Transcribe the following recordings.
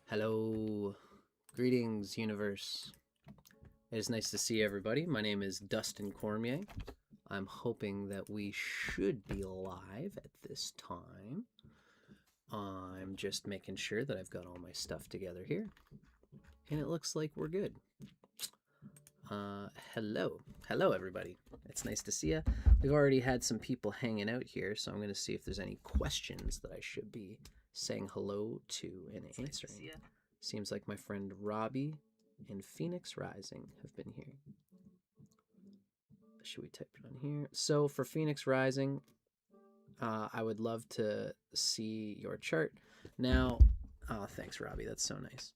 Hello. Greetings, universe. It is nice to see everybody. My name is Dustin Cormier. I'm hoping that we should be live at this time. I'm just making sure that I've got all my stuff together here. And it looks like we're good. Hello, everybody. It's nice to see you. We've already had some people hanging out here, so I'm going to see if there's any questions that I should be saying hello to and answering. Nice. Seems like my friend Robbie and Phoenix Rising have been here. Should we type it on here? So for Phoenix Rising, I would love to see your chart. Now, oh, thanks, Robbie. That's so nice.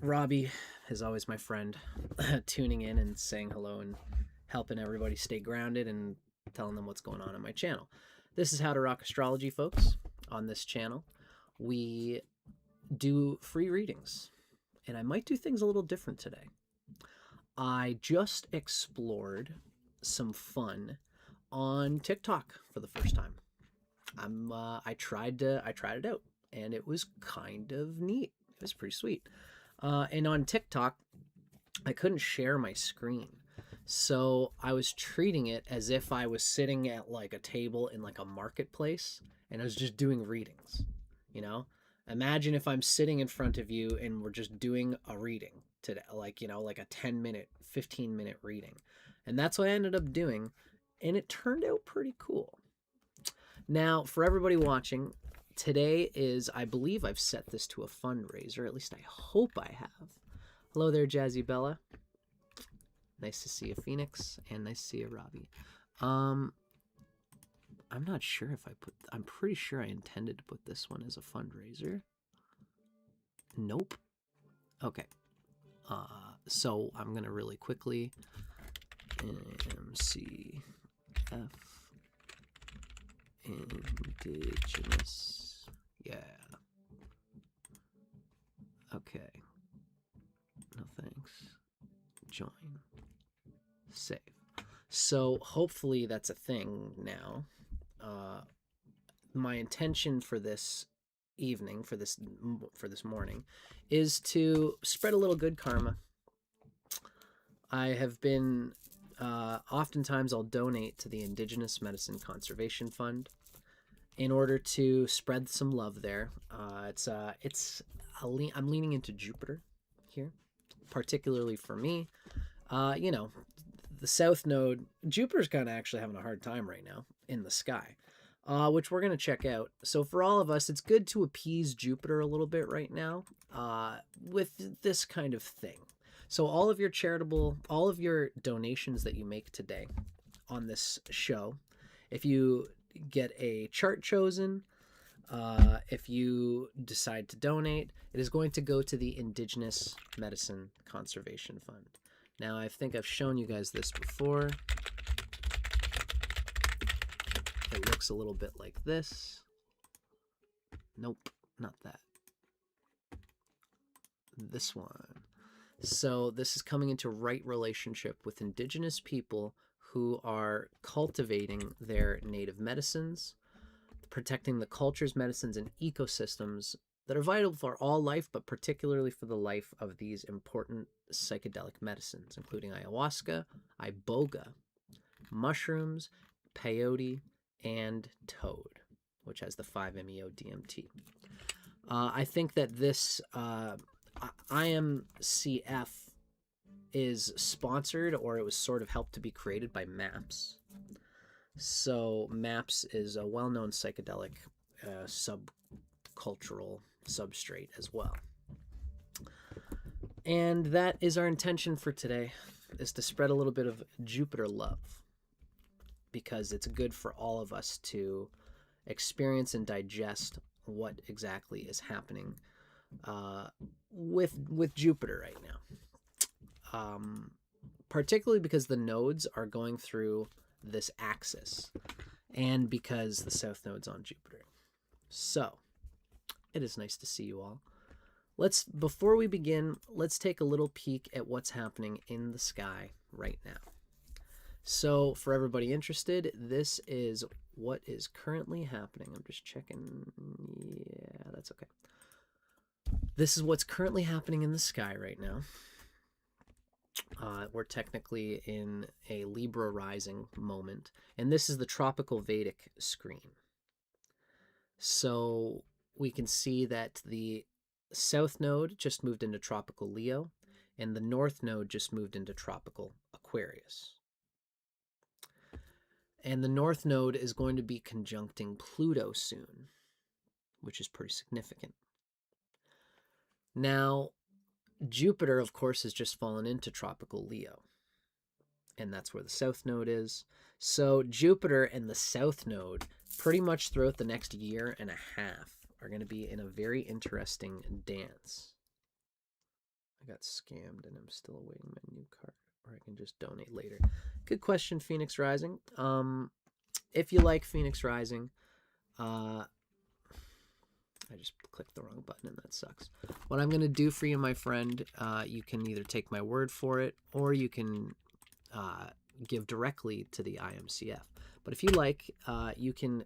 Robbie is always my friend, tuning in and saying hello and helping everybody stay grounded and telling them what's going on my channel. This is How to Rock Astrology, folks. On this channel, we do free readings, and I might do things a little different today. I just explored some fun on TikTok for the first time. I tried it out, and it was kind of neat. It was pretty sweet. And on TikTok, I couldn't share my screen. So I was treating it as if I was sitting at like a table in like a marketplace and I was just doing readings, you know? Imagine if I'm sitting in front of you and we're just doing a reading today, like, you know, like a 10-minute, 15-minute reading. And that's what I ended up doing. And it turned out pretty cool. Now, for everybody watching, today is, I believe I've set this to a fundraiser. At least I hope I have. Hello there, Jazzy Bella. Nice to see you, Phoenix, and nice to see you, Robbie. I'm not sure if I'm pretty sure I intended to put this one as a fundraiser. Nope. Okay. So I'm going to really quickly MCF Indigenous. Yeah. Okay. No thanks. Join. Save. So hopefully that's a thing now. My intention for this evening, for this morning, is to spread a little good karma. I have been oftentimes I'll donate to the Indigenous Medicine Conservation Fund in order to spread some love there. I'm leaning into Jupiter here, particularly for me. You know, the South Node, Jupiter's kind of actually having a hard time right now in the sky, which we're going to check out. So for all of us, it's good to appease Jupiter a little bit right now with this kind of thing. So all of your donations that you make today on this show, if you get a chart chosen, if you decide to donate, it is going to go to the Indigenous Medicine Conservation Fund. Now, I think I've shown you guys this before. It looks a little bit like this. Nope, not that. This one. So this is coming into right relationship with Indigenous people who are cultivating their native medicines, protecting the cultures, medicines, and ecosystems that are vital for all life, but particularly for the life of these important psychedelic medicines, including ayahuasca, iboga, mushrooms, peyote, and toad, which has the 5-MeO-DMT. I think that this IMCF is sponsored, or it was sort of helped to be created by MAPS. So MAPS is a well-known psychedelic subcultural substrate as well. And that is our intention for today, is to spread a little bit of Jupiter love, because it's good for all of us to experience and digest what exactly is happening with Jupiter right now. Particularly because the nodes are going through this axis, and because the South Node's on Jupiter. So, it is nice to see you all. Before we begin, let's take a little peek at what's happening in the sky right now. So, for everybody interested, this is what is currently happening. I'm just checking. Yeah, that's okay. This is what's currently happening in the sky right now. We're technically in a Libra rising moment, and this is the Tropical Vedic screen. So we can see that the South Node just moved into Tropical Leo, and the North Node just moved into Tropical Aquarius. And the North Node is going to be conjuncting Pluto soon, which is pretty significant. Now, Jupiter, of course, has just fallen into Tropical Leo, and that's where the South Node is. So Jupiter and the South Node, pretty much throughout the next year and a half, are going to be in a very interesting dance. I got scammed, and I'm still awaiting my new card, or I can just donate later. Good question, Phoenix Rising. If you like Phoenix Rising, I just clicked the wrong button, and that sucks. What I'm going to do for you, my friend, you can either take my word for it, or you can give directly to the IMCF. But if you like, you can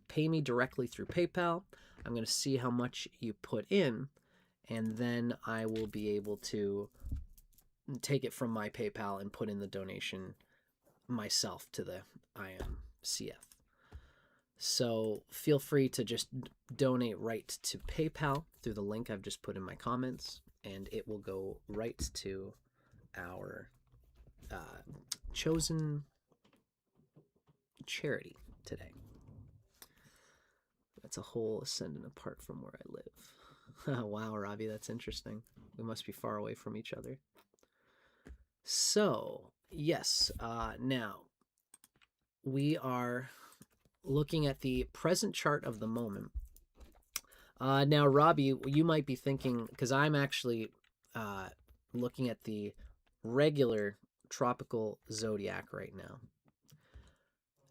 pay me directly through PayPal. I'm going to see how much you put in, and then I will be able to take it from my PayPal and put in the donation myself to the IMCF. So feel free to just donate right to PayPal through the link I've just put in my comments, and it will go right to our chosen charity today. That's a whole ascendant apart from where I live. Wow, Robbie, that's interesting. We must be far away from each other. So, yes, now we are looking at the present chart of the moment. Now, Robbie, you might be thinking, because I'm actually looking at the regular tropical zodiac right now.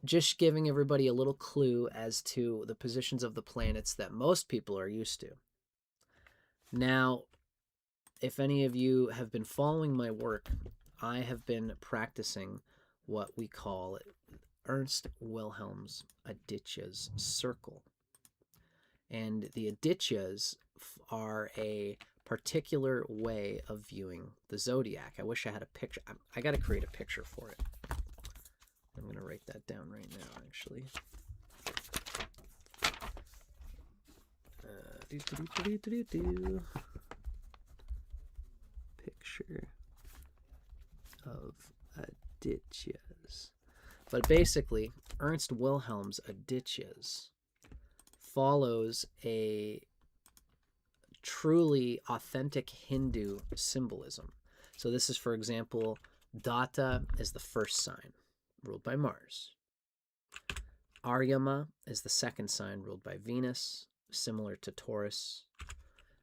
Just giving everybody a little clue as to the positions of the planets that most people are used to. Now, if any of you have been following my work, I have been practicing what we call Ernst Wilhelm's Adityas circle. And the Adityas are a particular way of viewing the zodiac. I wish I had a picture. I got to create a picture for it. I'm going to write that down right now, actually. Picture of Adityas. But basically, Ernst Wilhelm's Adityas follows a truly authentic Hindu symbolism. So this is, for example, Data is the first sign, ruled by Mars. Aryama is the second sign, ruled by Venus, similar to Taurus.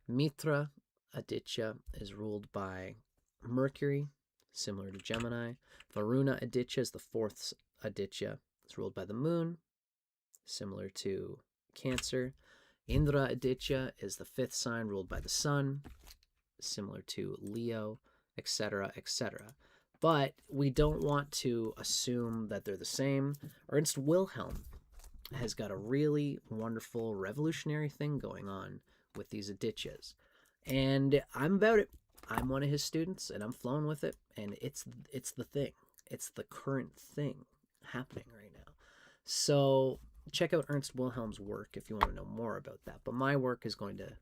Mitra Aditya is ruled by Mercury, similar to Gemini. Varuna Aditya is the fourth Aditya. It's ruled by the Moon, similar to Cancer. Indra Aditya is the fifth sign, ruled by the Sun, similar to Leo, etc., etc. But we don't want to assume that they're the same. Ernst Wilhelm has got a really wonderful revolutionary thing going on with these Adityas. And I'm about it. I'm one of his students, and I'm flowing with it, and it's the thing. It's the current thing happening right now. So check out Ernst Wilhelm's work if you want to know more about that. But my work is going to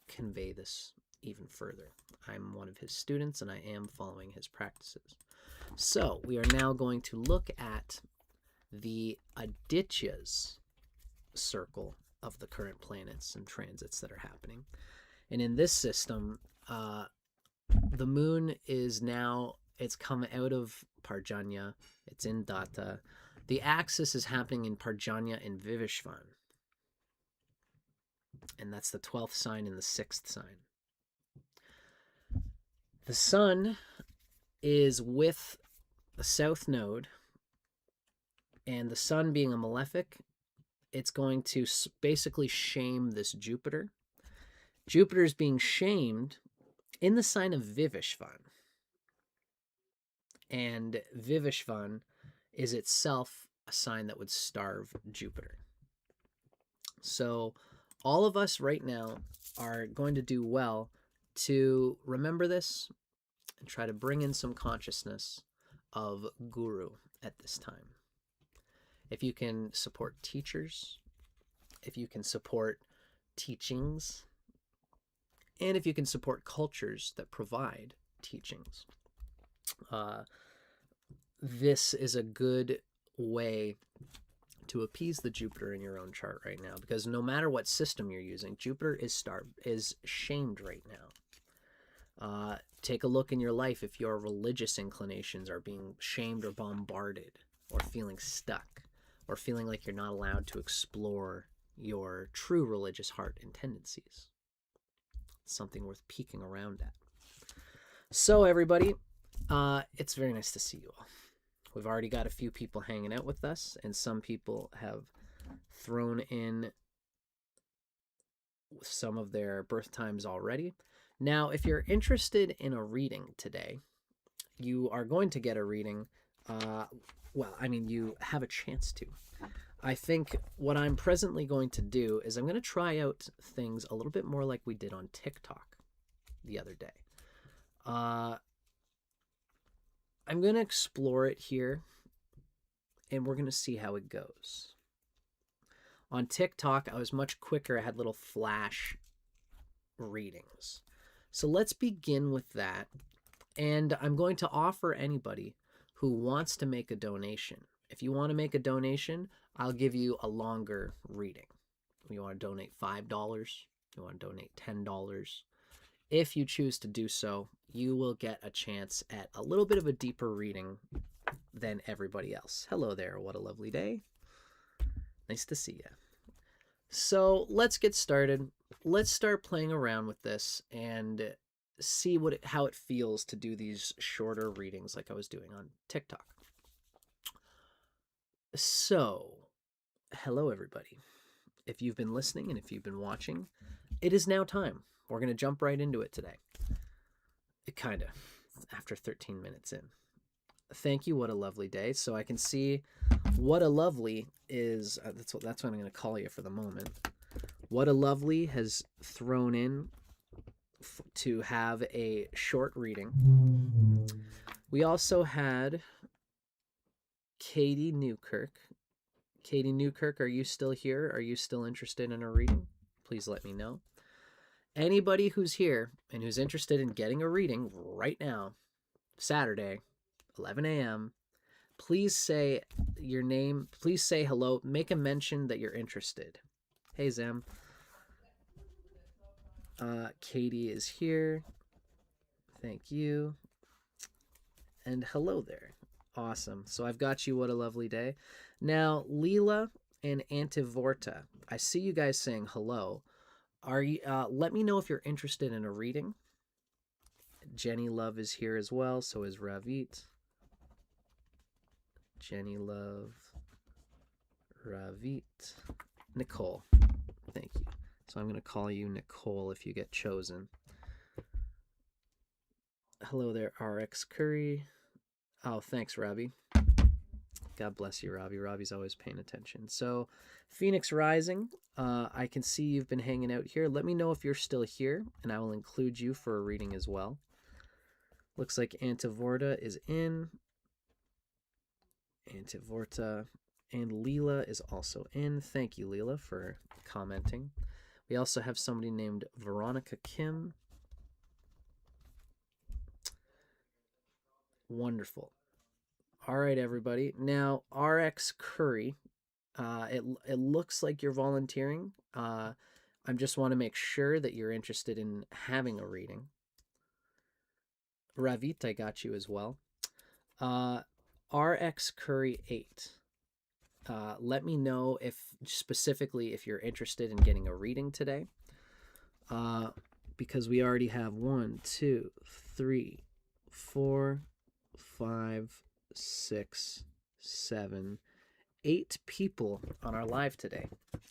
convey this even further. I'm one of his students, and I am following his practices. So we are now going to look at the Adityas circle of the current planets and transits that are happening. And in this system, the moon is now, it's come out of Parjanya. It's in Data. The axis is happening in Parjanya and Vivishvan. And that's the 12th sign and the 6th sign. The sun is with the south node, and the sun being a malefic, it's going to basically shame this Jupiter. Jupiter is being shamed in the sign of Vivishvan. And Vivishvan is itself a sign that would starve Jupiter. So all of us right now are going to do well to remember this and try to bring in some consciousness of guru at this time. If you can support teachers, if you can support teachings, and if you can support cultures that provide teachings, this is a good way to appease the Jupiter in your own chart right now, because no matter what system you're using, Jupiter is shamed right now. Take a look in your life if your religious inclinations are being shamed or bombarded, or feeling stuck, or feeling like you're not allowed to explore your true religious heart and tendencies. It's something worth peeking around at. So everybody, it's very nice to see you all. We've already got a few people hanging out with us, and some people have thrown in some of their birth times already. Now, if you're interested in a reading today, you are going to get a reading. Well, I mean, you have a chance to. I think what I'm presently going to do is I'm going to try out things a little bit more like we did on TikTok the other day. I'm going to explore it here, and we're going to see how it goes. On TikTok, I was much quicker. I had little flash readings. So let's begin with that. And I'm going to offer anybody who wants to make a donation. If you want to make a donation, I'll give you a longer reading. You want to donate $5, you want to donate $10. If you choose to do so, you will get a chance at a little bit of a deeper reading than everybody else. Hello there, what a lovely day. Nice to see you. So let's get started. Let's start playing around with this and see how it feels to do these shorter readings like I was doing on TikTok. So, hello everybody. If you've been listening and if you've been watching, it is now time. We're going to jump right into it today. After 13 minutes in. Thank you, what a lovely day. So I can see what a lovely is, that's what I'm going to call you for the moment. What a lovely has thrown in to have a short reading. We also had Katie Newkirk. Katie Newkirk, are you still here? Are you still interested in a reading? Please let me know. Anybody who's here and who's interested in getting a reading right now, Saturday, 11 a.m., please say your name. Please say hello. Make a mention that you're interested. Hey, Zem. Katie is here. Thank you. And hello there. Awesome. So I've got you. What a lovely day. Now, Leela and Antivorta, I see you guys saying hello. Are you? Let me know if you're interested in a reading. Jenny Love is here as well. So is Ravit. Jenny Love. Ravit. Nicole. Thank you. So I'm going to call you Nicole if you get chosen. Hello there, RX Curry. Oh, thanks, Robbie. God bless you, Robbie. Robbie's always paying attention. So, Phoenix Rising, I can see you've been hanging out here. Let me know if you're still here, and I will include you for a reading as well. Looks like Antivorta is in. Antivorta. And Leela is also in. Thank you, Leela, for commenting. We also have somebody named Veronica Kim. Wonderful. All right, everybody. Now, RX Curry, it looks like you're volunteering. I just want to make sure that you're interested in having a reading. Ravit, I got you as well. RX Curry 8. Let me know specifically if you're interested in getting a reading today. Because we already have 1, 2, 3, 4, 5, 6, 7, 8 people on our live today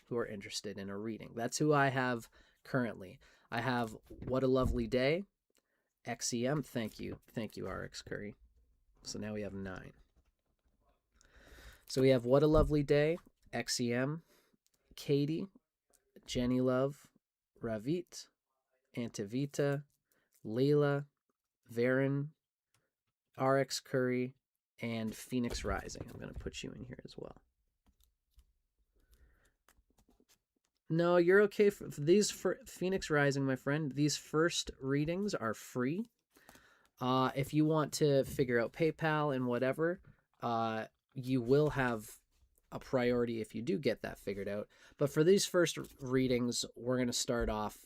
who are interested in a reading. That's who I have currently. I have What a Lovely Day, XEM, thank you, RX Curry. So now we have 9. So we have What a Lovely Day, XEM, Katie, Jenny Love, Ravit, Antavita, Layla, Varen, RX Curry, and Phoenix Rising. I'm going to put you in here as well. No, you're okay. For these Phoenix Rising, my friend, these first readings are free. If you want to figure out PayPal and whatever, you will have a priority if you do get that figured out. But for these first readings, we're going to start off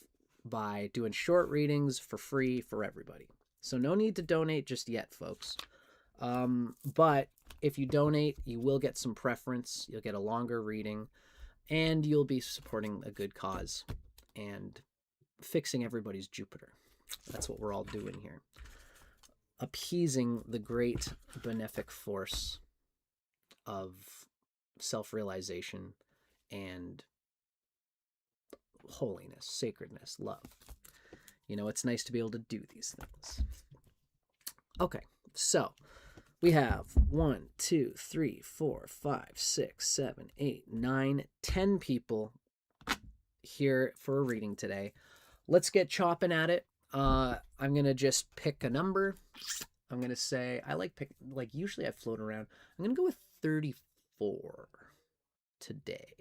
by doing short readings for free for everybody. So no need to donate just yet, folks. But if you donate, you will get some preference. You'll get a longer reading, and you'll be supporting a good cause and fixing everybody's Jupiter. That's what we're all doing here. Appeasing the great benefic force of self-realization and holiness, sacredness, love. You know, it's nice to be able to do these things. Okay, so we have 1, 2, 3, 4, 5, 6, 7, 8, 9, 10 people here for a reading today. Let's get chopping at it. I'm going to just pick a number. I'm going to say, I like usually I float around. I'm going to go with 34 today.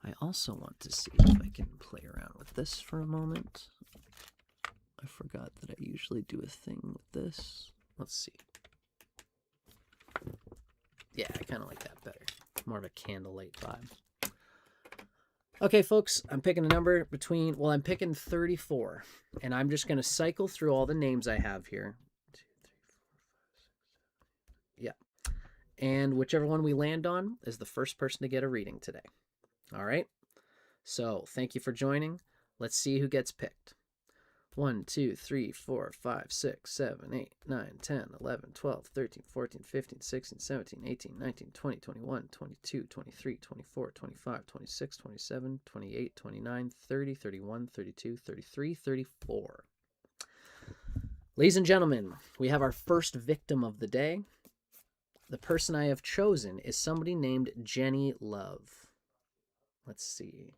I also want to see if I can play around with this for a moment. I forgot that I usually do a thing with this. Let's see. Yeah, I kind of like that better. More of a candlelight vibe. Okay, folks, I'm picking a number between, well, I'm picking 34. And I'm just going to cycle through all the names I have here. 2, 3, 4, 5, 6, 7, 8. Yeah. And whichever one we land on is the first person to get a reading today. All right? So, thank you for joining. Let's see who gets picked. 1, 2, 3, 4, 5, 6, 7, 8, 9, 10, 11, 12, 13, 14, 15, 16, 17, 18, 19, 20, 21, 22, 23, 24, 25, 26, 27, 28, 29, 30, 31, 32, 33, 34. Ladies and gentlemen, we have our first victim of the day. The person I have chosen is somebody named Jenny Love. Let's see.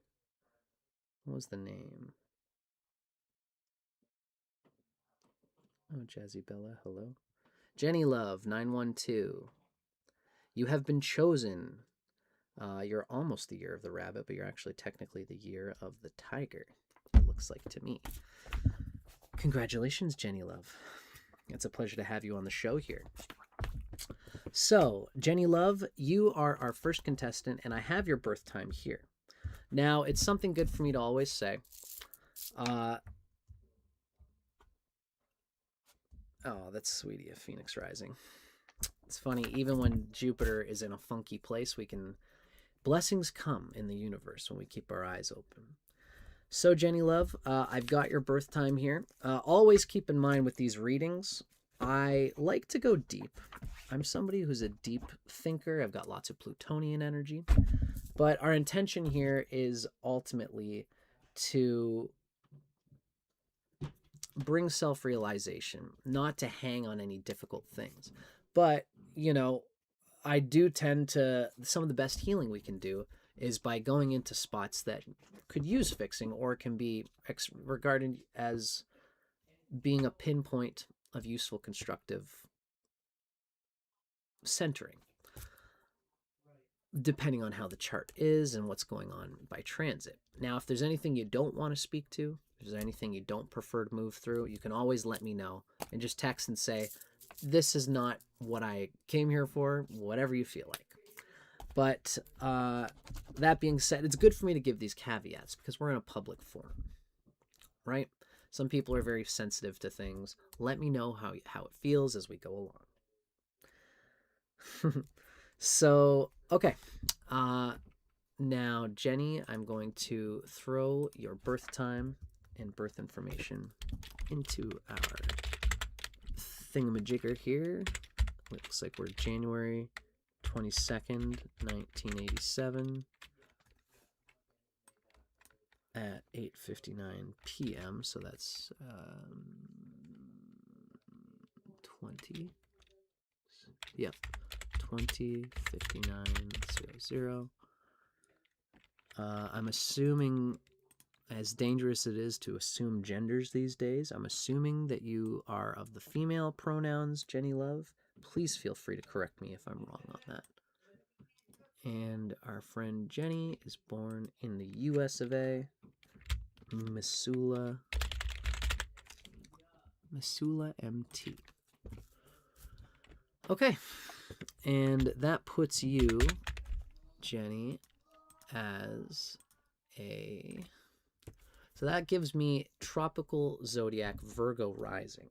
What was the name? Oh, Jazzy Bella, hello. Jenny Love, 912. You have been chosen. You're almost the year of the rabbit, but you're actually technically the year of the tiger, it looks like to me. Congratulations, Jenny Love. It's a pleasure to have you on the show here. So, Jenny Love, you are our first contestant, and I have your birth time here. Now, it's something good for me to always say. Oh, that's sweetie of Phoenix Rising. It's funny, even when Jupiter is in a funky place, blessings come in the universe when we keep our eyes open. So, Jenny Love, I've got your birth time here. Always keep in mind with these readings, I like to go deep. I'm somebody who's a deep thinker. I've got lots of Plutonian energy. But our intention here is ultimately to bring self-realization, not to hang on any difficult things. But, you know, I do tend to, some of the best healing we can do is by going into spots that could use fixing or can be regarded as being a pinpoint of useful constructive centering, depending on how the chart is and what's going on by transit. Now, if there's anything you don't want to speak to, if there's anything you don't prefer to move through, you can always let me know and just text and say, this is not what I came here for, whatever you feel like. But that being said, it's good for me to give these caveats because we're in a public forum, right? Some people are very sensitive to things. Let me know how it feels as we go along. So, okay. Now, Jenny, I'm going to throw your birth time and birth information into our thingamajigger here. Looks like we're January 22nd, 1987 at 8:59 p.m. So that's 20. Yep, 205900. I'm assuming, as dangerous it is to assume genders these days, I'm assuming that you are of the female pronouns, Jenny Love. Please feel free to correct me if I'm wrong on that. And our friend Jenny is born in the US of A. Missoula MT. Okay. And that puts you, Jenny, as a... So that gives me tropical zodiac Virgo rising.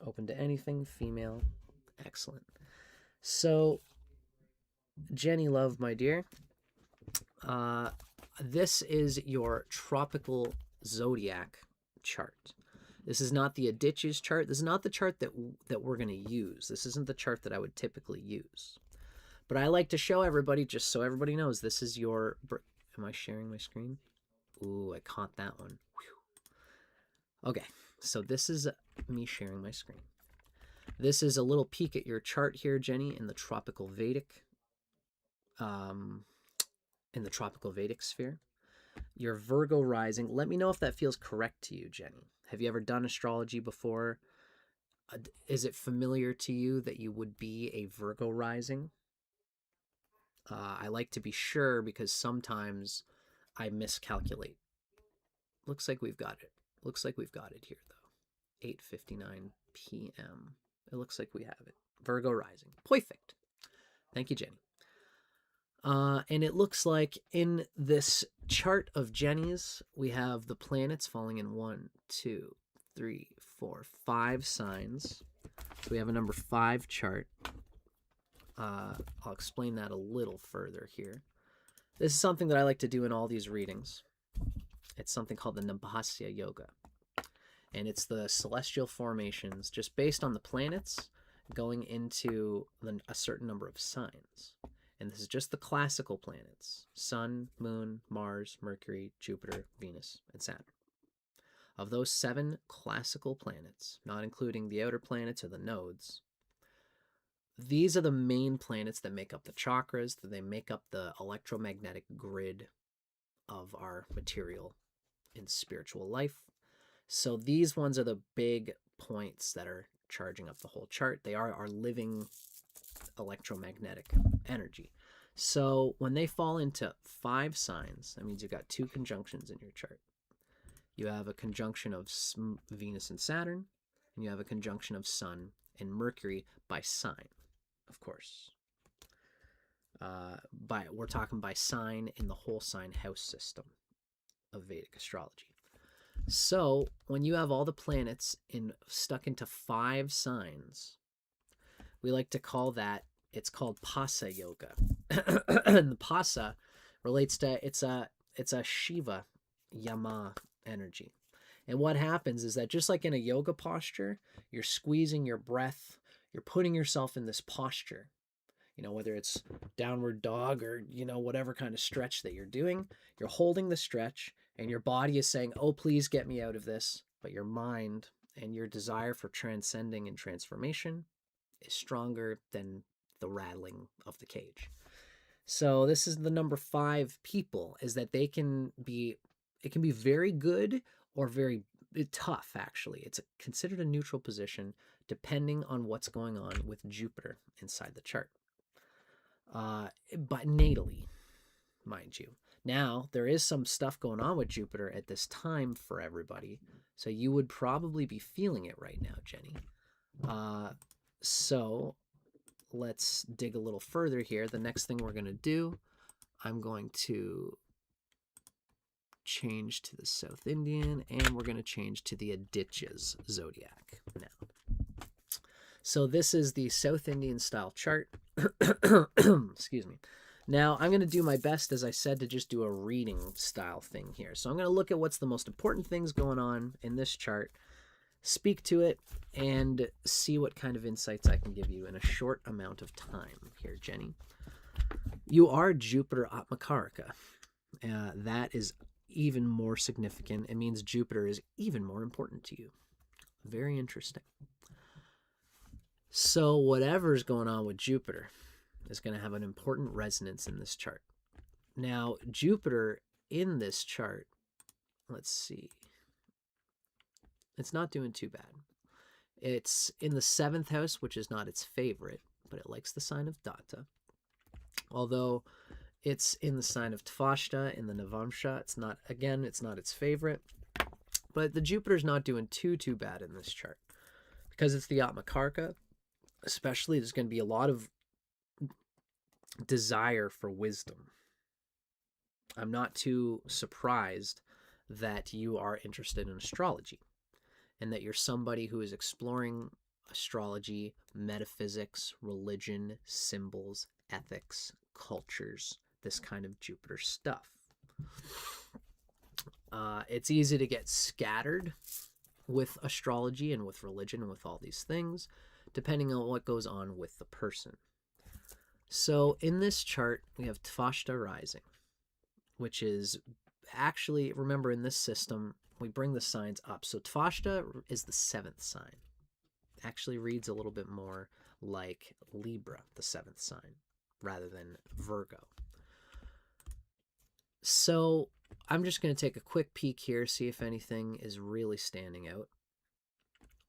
Open to anything, female. Excellent. So, Jenny Love, my dear, this is your tropical zodiac chart. This is not the Adityas chart. This is not the chart that we're going to use. This isn't the chart that I would typically use. But I like to show everybody, just so everybody knows, this is your... Am I sharing my screen? Ooh, I caught that one. Whew. Okay, so this is me sharing my screen. This is a little peek at your chart here, Jenny, in the Tropical Vedic, sphere. Your Virgo rising. Let me know if that feels correct to you, Jenny. Have you ever done astrology before? Is it familiar to you that you would be a Virgo rising? I like to be sure because sometimes I miscalculate. Looks like we've got it. Looks like we've got it here, though. 8:59 p.m. It looks like we have it. Virgo rising. Perfect. Thank you, Jenny. And it looks like in this chart of Jenny's, we have the planets falling in 1, 2, 3, 4, 5 signs. So we have a number 5 chart. I'll explain that a little further here. This is something that I like to do in all these readings. It's something called the Nabhasya Yoga. And it's the celestial formations just based on the planets going into a certain number of signs. And this is just the classical planets: Sun, Moon, Mars, Mercury, Jupiter, Venus, and Saturn. Of those 7 classical planets, not including the outer planets or the nodes, these are the main planets that make up the chakras, that they make up the electromagnetic grid of our material and spiritual life. So these ones are the big points that are charging up the whole chart. They are our living electromagnetic energy. So when they fall into 5 signs, that means you've got 2 conjunctions in your chart. You have a conjunction of Venus and Saturn, and you have a conjunction of Sun and Mercury by sign, of course. We're talking by sign in the whole sign house system of Vedic astrology. So when you have all the planets stuck into 5 signs, we like to call that, it's called Pasa Yoga. And the Pasa relates to, it's a Shiva Yama energy. And what happens is that just like in a yoga posture, you're squeezing your breath, you're putting yourself in this posture, whether it's downward dog or, whatever kind of stretch that you're doing, you're holding the stretch and your body is saying, oh, please get me out of this. But your mind and your desire for transcending and transformation is stronger than the rattling of the cage. So this is the number 5 people, is that it can be very good or very tough, actually. It's considered a neutral position depending on what's going on with Jupiter inside the chart. But natally, mind you. Now, there is some stuff going on with Jupiter at this time for everybody, so you would probably be feeling it right now, Jenny. So let's dig a little further here. The next thing we're going to do, I'm going to change to the South Indian, and we're going to change to the Adityas zodiac now. So this is the South Indian style chart. Excuse me. Now, I'm going to do my best, as I said, to just do a reading style thing here. So I'm going to look at what's the most important things going on in this chart, speak to it, and see what kind of insights I can give you in a short amount of time here, Jenny. You are Jupiter Atmakaraka. That is even more significant. It means Jupiter is even more important to you. Very interesting. So whatever's going on with Jupiter is going to have an important resonance in this chart. Now, Jupiter in this chart, let's see, it's not doing too bad. It's in the 7th house, which is not its favorite, but it likes the sign of Data. Although it's in the sign of Tvashta in the Navamsha, it's not its favorite. But the Jupiter's not doing too bad in this chart. Because it's the Atmakarka, especially, there's going to be a lot of desire for wisdom. I'm not too surprised that you are interested in astrology and that you're somebody who is exploring astrology, metaphysics, religion, symbols, ethics, cultures, this kind of Jupiter stuff. It's easy to get scattered with astrology and with religion and with all these things, depending on what goes on with the person. So in this chart, we have Tvashta rising, which is actually, remember in this system, we bring the signs up. So Tvashta is the 7th sign. Actually reads a little bit more like Libra, the 7th sign, rather than Virgo. So I'm just going to take a quick peek here, see if anything is really standing out.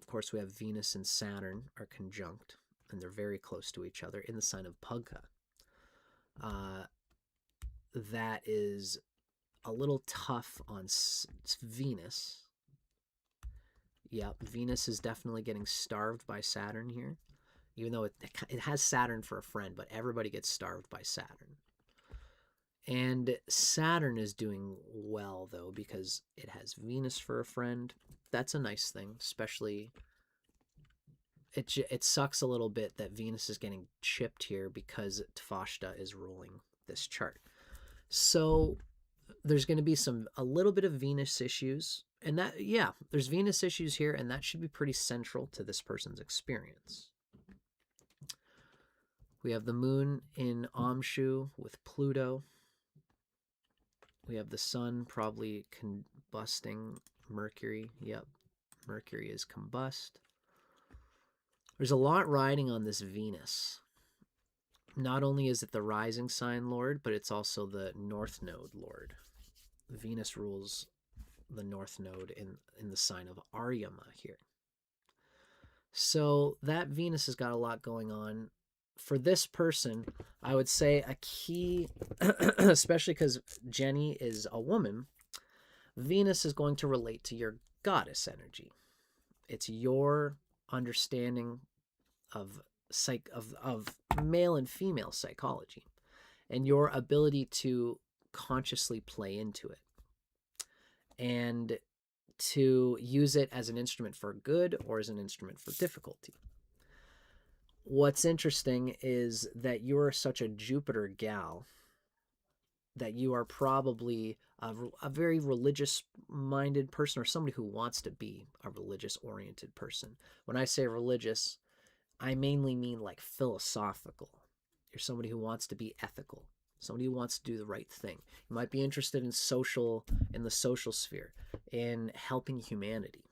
Of course, we have Venus and Saturn are conjunct, and they're very close to each other in the sign of Pugha. That is a little tough on Venus. Yep, Venus is definitely getting starved by Saturn here, even though it has Saturn for a friend, but everybody gets starved by Saturn. And Saturn is doing well, though, because it has Venus for a friend. That's a nice thing, especially it sucks a little bit that Venus is getting chipped here because Tvashta is ruling this chart. So there's going to be a little bit of Venus issues, and that, yeah, there's Venus issues here, and that should be pretty central to this person's experience. We have the moon in Amshu with Pluto. We have the sun probably combusting Mercury. Yep, Mercury is combust. There's a lot riding on this Venus. Not only is it the rising sign lord, but it's also the north node lord. Venus rules the north node in the sign of Aryama here. So that Venus has got a lot going on. For this person, I would say a key, especially because Jenny is a woman, Venus is going to relate to your goddess energy. It's your understanding of male and female psychology and your ability to consciously play into it and to use it as an instrument for good or as an instrument for difficulty. What's interesting is that you're such a Jupiter gal that you are probably a very religious-minded person, or somebody who wants to be a religious-oriented person. When I say religious, I mainly mean like philosophical. You're somebody who wants to be ethical, somebody who wants to do the right thing. You might be interested in the social sphere, in helping humanity.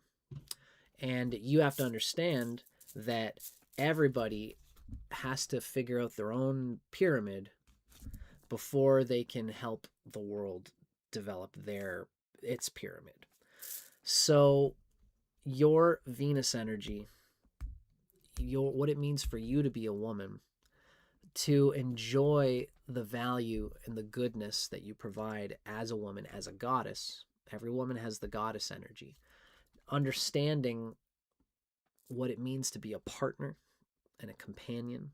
And you have to understand that everybody has to figure out their own pyramid before they can help the world develop its pyramid. So your Venus energy, what it means for you to be a woman, to enjoy the value and the goodness that you provide as a woman, as a goddess. Every woman has the goddess energy. Understanding what it means to be a partner and a companion.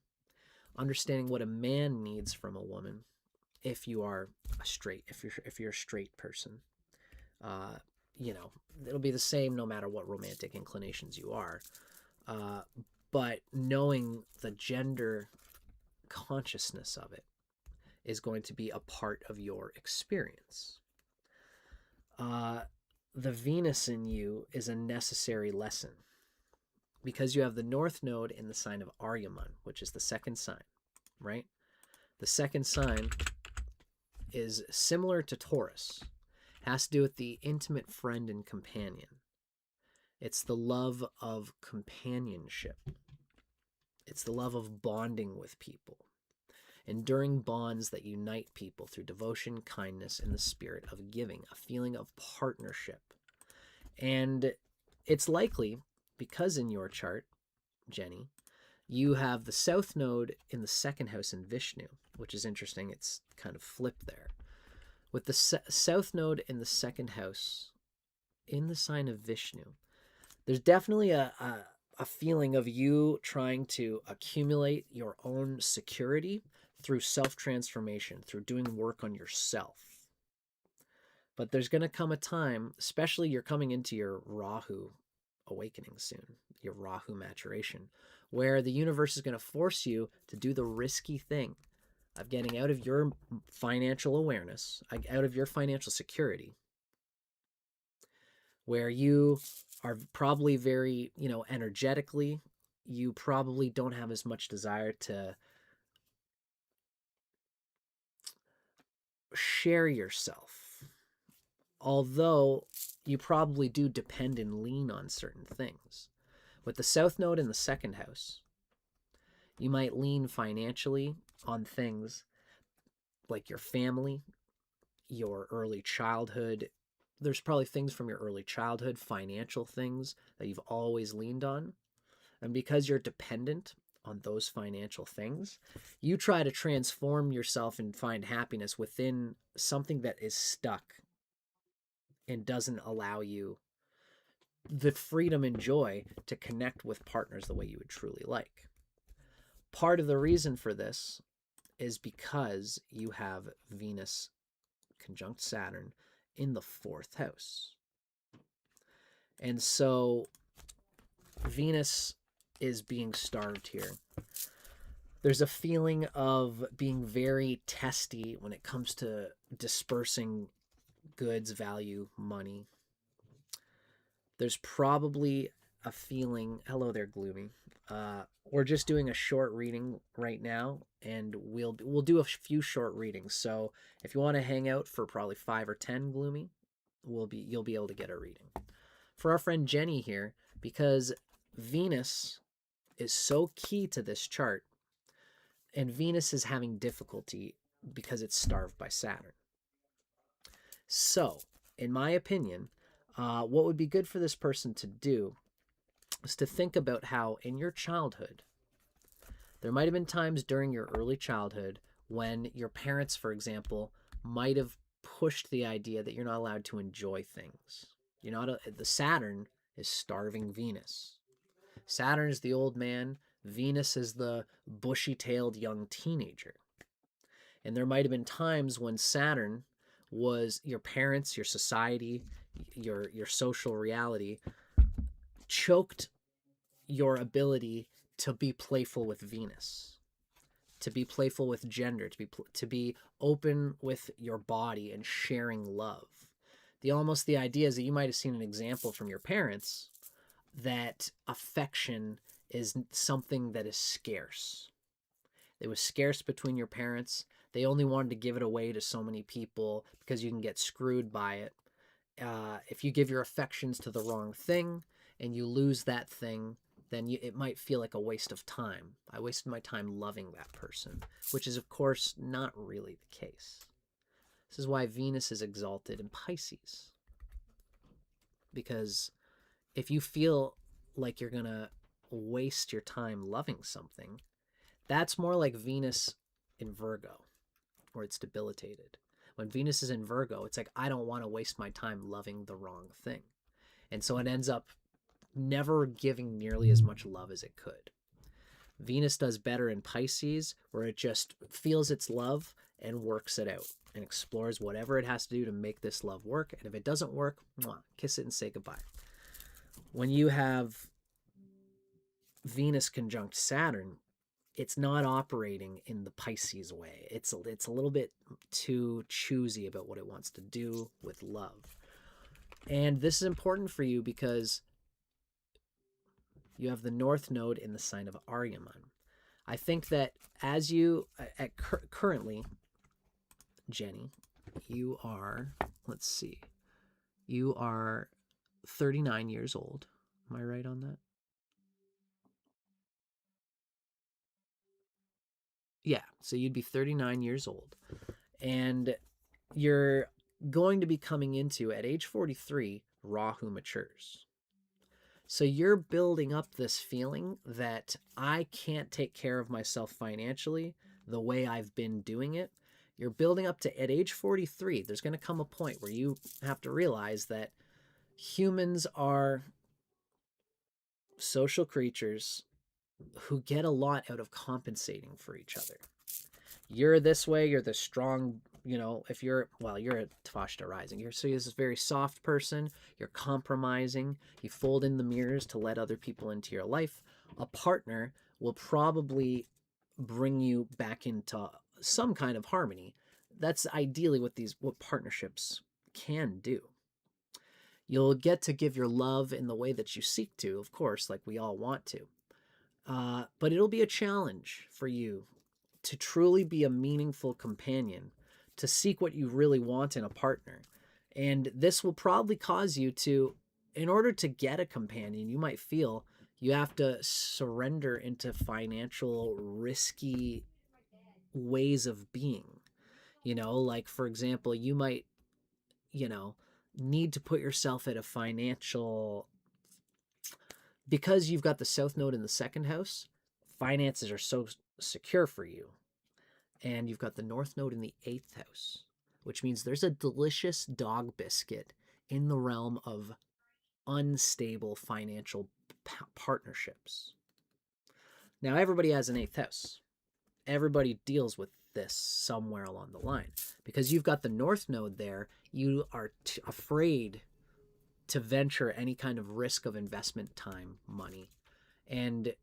Understanding what a man needs from a woman if you're a straight person. It'll be the same no matter what romantic inclinations you are. But knowing the gender consciousness of it is going to be a part of your experience. The Venus in you is a necessary lesson because you have the North Node in the sign of Aryaman, which is the second sign, right? The second sign is similar to Taurus. It has to do with the intimate friend and companion. It's the love of companionship. It's the love of bonding with people, enduring bonds that unite people through devotion, kindness, and the spirit of giving, a feeling of partnership. And it's likely, because in your chart, Jenny, you have the south node in the second house in Vishnu, which is interesting. It's kind of flipped there. With the south node in the second house in the sign of Vishnu, there's definitely a feeling of you trying to accumulate your own security through self-transformation, through doing work on yourself. But there's going to come a time, especially you're coming into your Rahu awakening soon, your Rahu maturation, where the universe is going to force you to do the risky thing of getting out of your financial awareness, out of your financial security, where you are probably very, energetically, you probably don't have as much desire to share yourself. Although you probably do depend and lean on certain things. With the south node in the second house, you might lean financially on things like your family, your early childhood. There's probably things from your early childhood, financial things that you've always leaned on. And because you're dependent on those financial things, you try to transform yourself and find happiness within something that is stuck and doesn't allow you the freedom and joy to connect with partners the way you would truly like. Part of the reason for this is because you have Venus conjunct Saturn in the fourth house. And so Venus is being starved here. There's a feeling of being very testy when it comes to dispersing goods, value, money. There's probably a feeling, hello there, Gloomy. We're just doing a short reading right now, and we'll do a few short readings. So if you want to hang out for probably 5 or 10, Gloomy, you'll be able to get a reading. For our friend Jenny here, because Venus is so key to this chart, and Venus is having difficulty because it's starved by Saturn. So, in my opinion, what would be good for this person to do is to think about how in your childhood, there might have been times during your early childhood when your parents, for example, might have pushed the idea that you're not allowed to enjoy things. The Saturn is starving Venus. Saturn is the old man. Venus is the bushy-tailed young teenager. And there might have been times when Saturn was your parents, your society, your social reality, choked your ability to be playful with Venus, to be playful with gender, to be open with your body and sharing love. The idea is that you might have seen an example from your parents that affection is something that is scarce. It was scarce between your parents. They only wanted to give it away to so many people because you can get screwed by it. If you give your affections to the wrong thing and you lose that thing, then it might feel like a waste of time. I wasted my time loving that person, which is, of course, not really the case. This is why Venus is exalted in Pisces. Because if you feel like you're going to waste your time loving something, that's more like Venus in Virgo, where it's debilitated. When Venus is in Virgo, it's like, I don't want to waste my time loving the wrong thing. And so it ends up never giving nearly as much love as it could. Venus does better in Pisces, where it just feels its love and works it out and explores whatever it has to do to make this love work. And if it doesn't work, kiss it and say goodbye. When you have Venus conjunct Saturn, it's not operating in the Pisces way. It's a little bit too choosy about what it wants to do with love. And this is important for you because you have the North Node in the sign of Aryaman. I think that as you, currently, Jenny, you are, let's see, you are 39 years old. Am I right on that? Yeah, so you'd be 39 years old. And you're going to be coming into, at age 43, Rahu matures. So you're building up this feeling that I can't take care of myself financially the way I've been doing it. You're building up to, at age 43, there's going to come a point where you have to realize that humans are social creatures who get a lot out of compensating for each other. You're this way, you're the strong, if you're a Tvashta rising. You're this very soft person, you're compromising, you fold in the mirrors to let other people into your life. A partner will probably bring you back into some kind of harmony. That's ideally what partnerships can do. You'll get to give your love in the way that you seek to, of course, like we all want to. But it'll be a challenge for you to truly be a meaningful companion, to seek what you really want in a partner. And this will probably cause you to, in order to get a companion, you might feel you have to surrender into financial risky ways of being. Like, for example, you might, need to put yourself at a financial, because you've got the South Node in the second house, finances are so secure for you. And you've got the North Node in the 8th house, which means there's a delicious dog biscuit in the realm of unstable financial partnerships. Now, everybody has an 8th house. Everybody deals with this somewhere along the line. Because you've got the North Node there, you are afraid to venture any kind of risk of investment time, money. And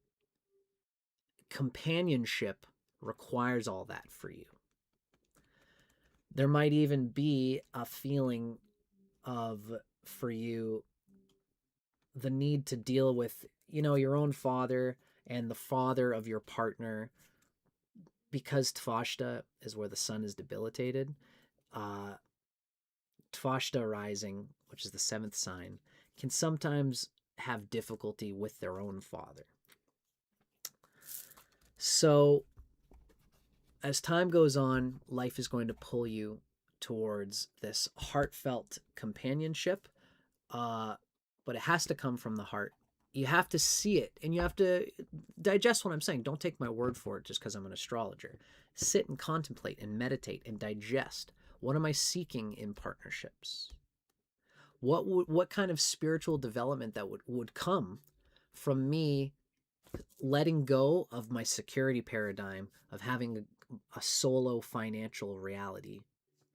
companionship requires all that for you. There might even be a feeling of, for you, the need to deal with, your own father and the father of your partner, because Tvashta is where the sun is debilitated. Tvashta rising, which is the 7th sign, can sometimes have difficulty with their own father. So as time goes on, life is going to pull you towards this heartfelt companionship, but it has to come from the heart. You have to see it, and you have to digest what I'm saying. Don't take my word for it just because I'm an astrologer. Sit and contemplate and meditate and digest. What am I seeking in partnerships? What kind of spiritual development that would come from me letting go of my security paradigm of having a solo financial reality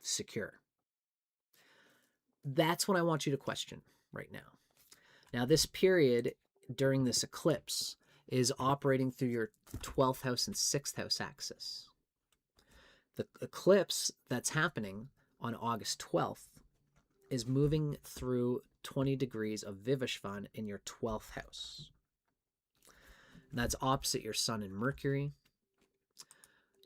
secure? That's what I want you to question right now. Now, this period during this eclipse is operating through your 12th house and 6th house axis. The eclipse that's happening on August 12th is moving through 20 degrees of Vivishvan in your 12th house. And that's opposite your sun and Mercury.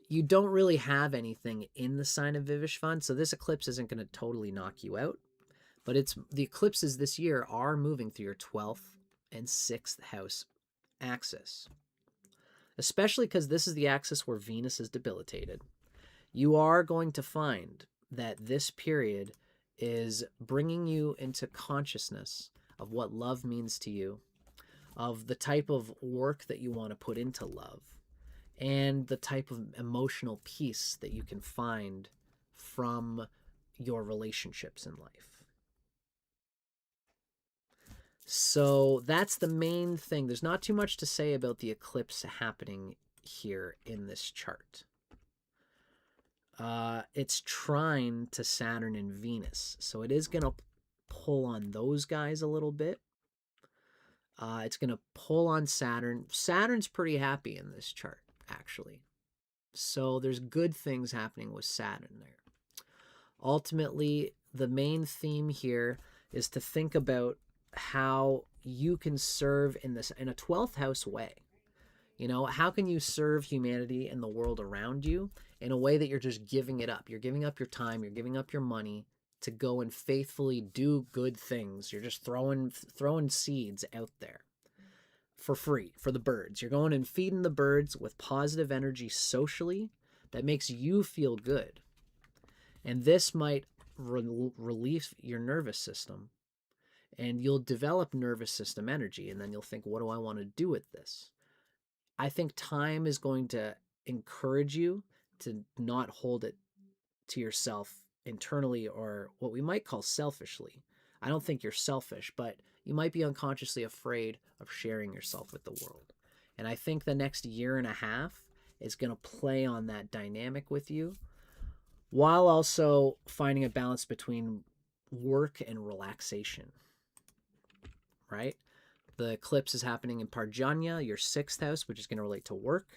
You don't really have anything in the sign of Vivishvan, so this eclipse isn't going to totally knock you out. But the eclipses this year are moving through your 12th and 6th house axis. Especially because this is the axis where Venus is debilitated. You are going to find that this period is bringing you into consciousness of what love means to you, of the type of work that you want to put into love, and the type of emotional peace that you can find from your relationships in life. So that's the main thing. There's not too much to say about the eclipse happening here in this chart. It's trine to Saturn and Venus, so it is going to pull on those guys a little bit. It's going to pull on Saturn. Saturn's pretty happy in this chart, actually. So there's good things happening with Saturn there. Ultimately, the main theme here is to think about how you can serve in a 12th house way. How can you serve humanity and the world around you in a way that you're just giving it up? You're giving up your time, you're giving up your money to go and faithfully do good things. You're just throwing seeds out there. for free for the birds. You're going and feeding the birds with positive energy socially that makes you feel good. And this might relieve your nervous system. And you'll develop nervous system energy. And then you'll think, what do I want to do with this? I think time is going to encourage you to not hold it to yourself internally, or what we might call selfishly. I don't think you're selfish, but you might be unconsciously afraid of sharing yourself with the world. And I think the next year and a half is going to play on that dynamic with you, while also finding a balance between work and relaxation, right? The eclipse is happening in Parjanya, your 6th house, which is going to relate to work,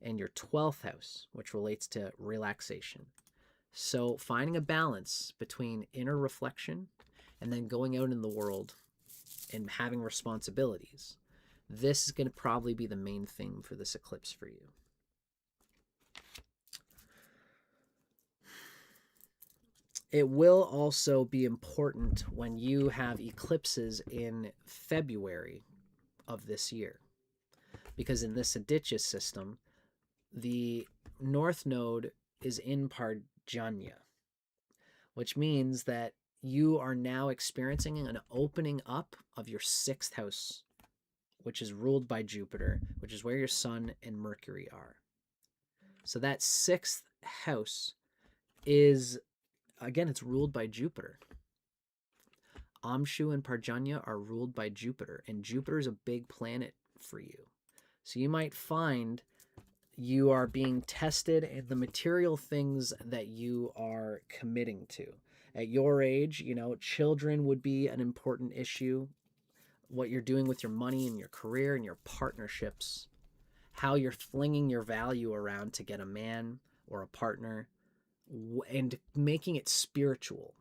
and your 12th house, which relates to relaxation. So finding a balance between inner reflection and then going out in the world and having responsibilities. This is going to probably be the main thing for this eclipse for you. It will also be important when you have eclipses in February of this year, because in this Adityas system, the North Node is in Parjanya, which means that you are now experiencing an opening up of your 6th house, which is ruled by Jupiter, which is where your Sun and Mercury are. So that 6th house is, again, it's ruled by Jupiter. Amshu and Parjanya are ruled by Jupiter, and Jupiter is a big planet for you. So you might find you are being tested in the material things that you are committing to. At your age, you know, children would be an important issue. What you're doing with your money and your career and your partnerships, how you're flinging your value around to get a man or a partner, and making it spiritual.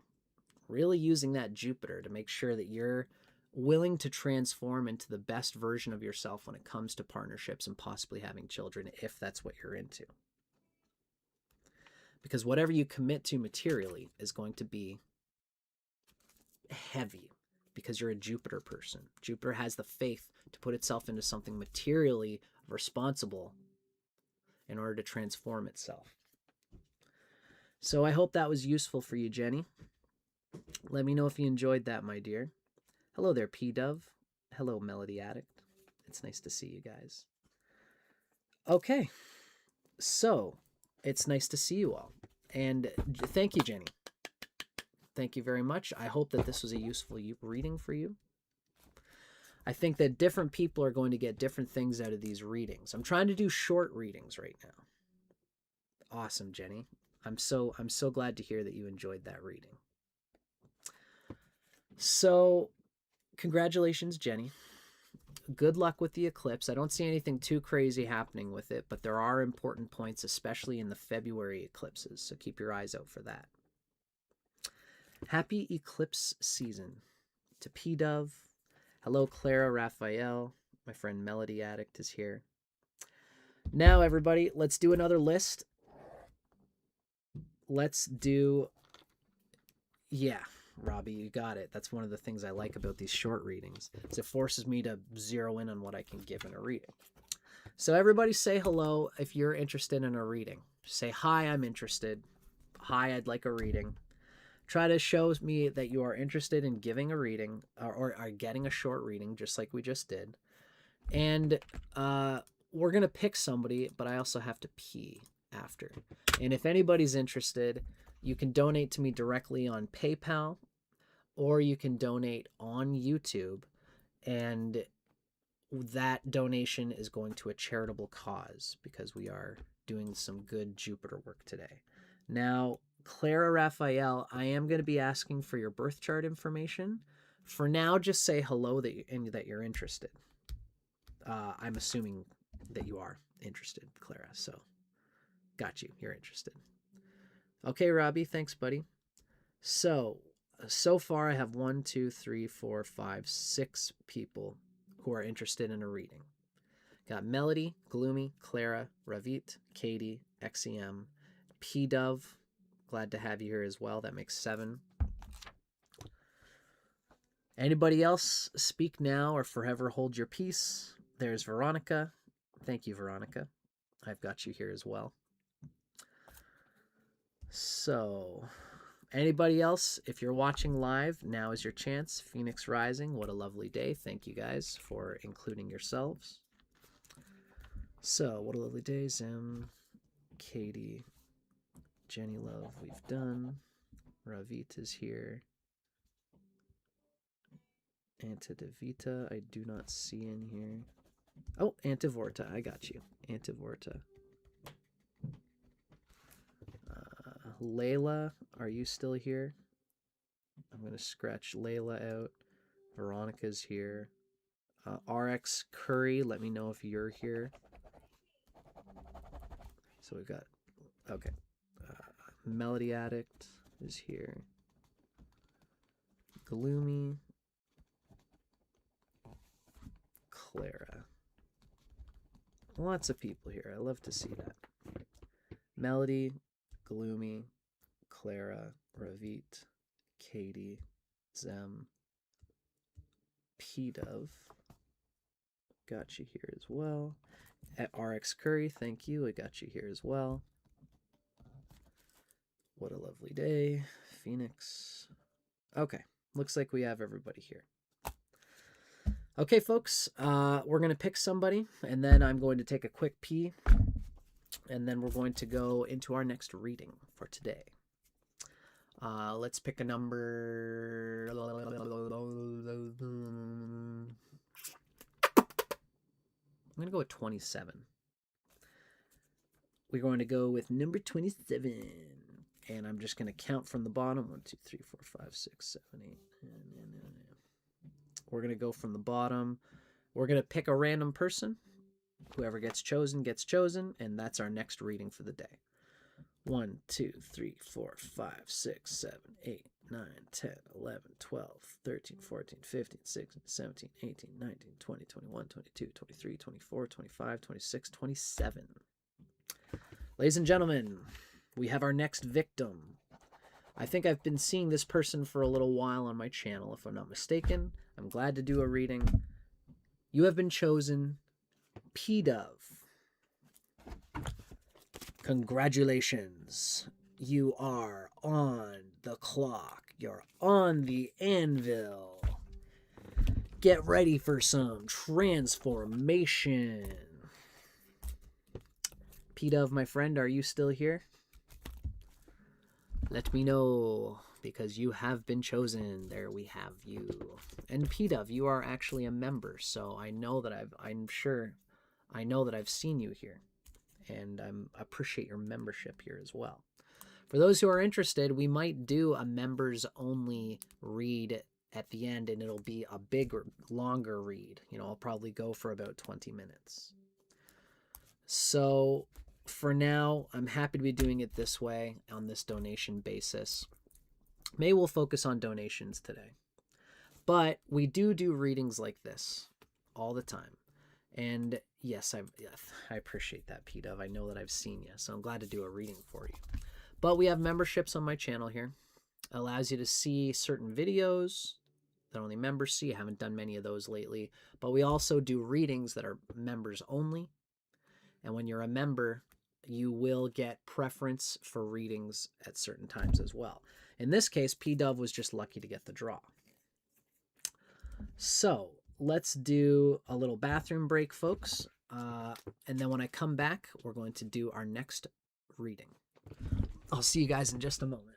Really using that Jupiter to make sure that you're willing to transform into the best version of yourself when it comes to partnerships and possibly having children, if that's what you're into. Because whatever you commit to materially is going to be heavy, because you're a Jupiter person. Jupiter has the faith to put itself into something materially responsible in order to transform itself. So I hope that was useful for you, Jenny. Let me know if you enjoyed that, my dear. Hello there, P-Dove. Hello, Melody Addict. It's nice to see you guys. Okay, so it's nice to see you all. And thank you, Jenny. Thank you very much. I hope that this was a useful reading for you. I think that different people are going to get different things out of these readings. I'm trying to do short readings right now. Awesome, Jenny. I'm so glad to hear that you enjoyed that reading. So, congratulations, Jenny. Good luck with the eclipse. I don't see anything too crazy happening with it, but there are important points, especially in the February eclipses, so keep your eyes out for that. Happy eclipse season to P-Dove. Hello, Clara Raphael. My friend Melody Addict is here. Now, everybody, let's do another list. Let's do... Yeah, Robbie, you got it. That's one of the things I like about these short readings, is it forces me to zero in on what I can give in a reading. So everybody say hello if you're interested in a reading. Say, hi, I'm interested. Hi, I'd like a reading. Try to show me that you are interested in giving a reading, or are getting a short reading, just like we just did. And we're going to pick somebody, but I also have to pee after. And if anybody's interested, you can donate to me directly on PayPal, or you can donate on YouTube, and that donation is going to a charitable cause, because we are doing some good Jupiter work today. Now, Clara Raphael, I am going to be asking for your birth chart information. For now, just say hello that you're interested. I'm assuming that you are interested, Clara, so got you. You're interested. Okay, Robbie, thanks, buddy. So far I have 1, 2, 3, 4, 5, 6 people who are interested in a reading. Got Melody, Gloomy, Clara, Ravit, Katie, XEM, P-Dove. Glad to have you here as well. That makes 7. Anybody else, speak now or forever hold your peace. There's Veronica. Thank you, Veronica. I've got you here as well. So, anybody else, if you're watching live, now is your chance. Phoenix Rising, what a lovely day. Thank you guys for including yourselves. So, what a lovely day. Zim, Katie, Jenny Love, we've done. Ravit is here. Antidevita, I do not see in here. Oh, Antivorta, I got you. Antivorta. Layla, are you still here? I'm going to scratch Layla out. Veronica's here. RX Curry, let me know if you're here. So we've got, okay. Melody Addict is here. Gloomy. Clara. Lots of people here. I love to see that. Melody, Gloomy, Clara, Ravit, Katie, Zem, P-Dove. Got you here as well. At RX Curry, thank you. I got you here as well. What a lovely day. Phoenix. Okay, looks like we have everybody here. Okay, folks, we're going to pick somebody, and then I'm going to take a quick pee, and then we're going to go into our next reading for today. Let's pick a number. I'm going to go with 27. We're going to go with number 27. And I'm just going to count from the bottom. 1, 2, 3, 4, 5, 6, 7, 8. We're going to go from the bottom. We're going to pick a random person. Whoever gets chosen, and that's our next reading for the day. 1, 2, 3, 4, 5, 6, 7, 8, 9, 10, 11, 12, 13, 14, 15, 16, 17, 18, 19, 20, 21, 22, 23, 24, 25, 26, 27. Ladies and gentlemen, we have our next victim. I think I've been seeing this person for a little while on my channel, if I'm not mistaken. I'm glad to do a reading. You have been chosen, P-Dove. Congratulations. You are on the clock. You're on the anvil. Get ready for some transformation. P-Dove, my friend, are you still here? Let me know, because you have been chosen. There we have you. And P-Dove, you are actually a member, so I know that I know that I've seen you here. And I appreciate your membership here as well. For those who are interested, we might do a members only read at the end, and it'll be a bigger, longer read. You know, I'll probably go for about 20 minutes. So for now, I'm happy to be doing it this way on this donation basis. Maybe we'll focus on donations today. But we do readings like this all the time. And yes, I appreciate that, P-Dove. I know that I've seen you, so I'm glad to do a reading for you. But we have memberships on my channel here. It allows you to see certain videos that only members see. I haven't done many of those lately. But we also do readings that are members only. And when you're a member, you will get preference for readings at certain times as well. In this case, P-Dove was just lucky to get the draw. So let's do a little bathroom break, folks. And then when I come back, we're going to do our next reading. I'll see you guys in just a moment.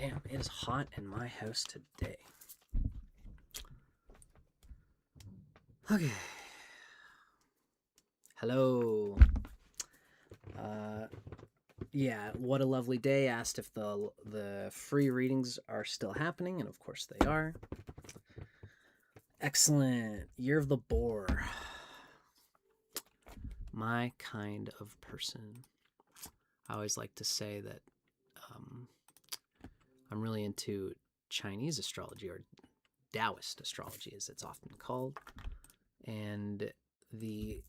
Damn, it is hot in my house today. Okay. Hello. Yeah, what a lovely day. Asked if the free readings are still happening, and of course they are. Excellent. Year of the Boar. My kind of person. I always like to say that I'm really into Chinese astrology, or Taoist astrology as it's often called. And the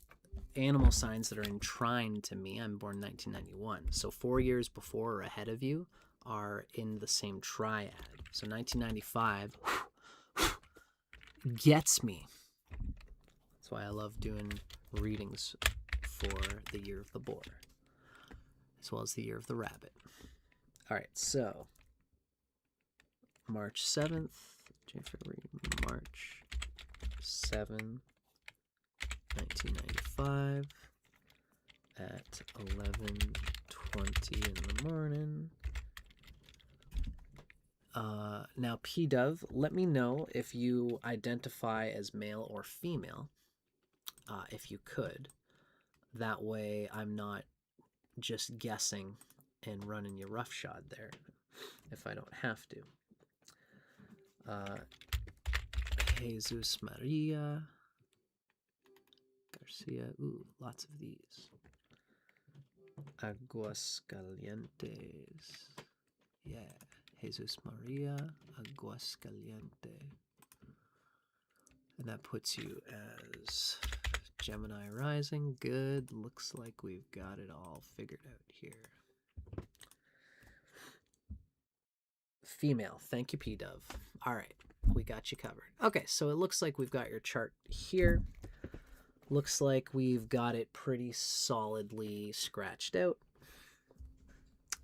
animal signs that are enshrined to me, I'm born 1991. So 4 years before or ahead of you are in the same triad. So 1995 gets me. That's why I love doing readings for the year of the boar, as well as the year of the rabbit. All right, so March 7th, March 7, 1995 at 11:20 in the morning. Now, P-Dove, let me know if you identify as male or female, if you could. That way I'm not just guessing and running you roughshod there if I don't have to. Jesus Maria Garcia. Ooh, lots of these. Aguascalientes. Yeah. Jesus Maria Aguascaliente. And that puts you as Gemini rising. Good. Looks like we've got it all figured out here. Female. Thank you, P-Dove. All right. We got you covered. Okay, so it looks like we've got your chart here. Looks like we've got it pretty solidly scratched out.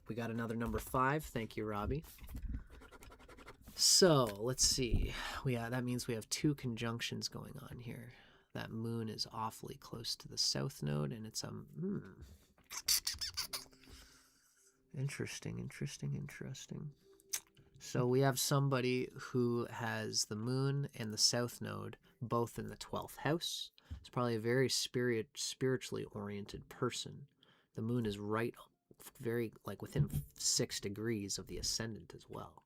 We got another number 5. Thank you, Robbie. So let's see. That means we have 2 conjunctions going on here. That moon is awfully close to the south node, and it's interesting. So we have somebody who has the moon and the south node both in the 12th house. It's probably a very spiritually oriented person. The moon is right, very like within 6 degrees of the ascendant as well.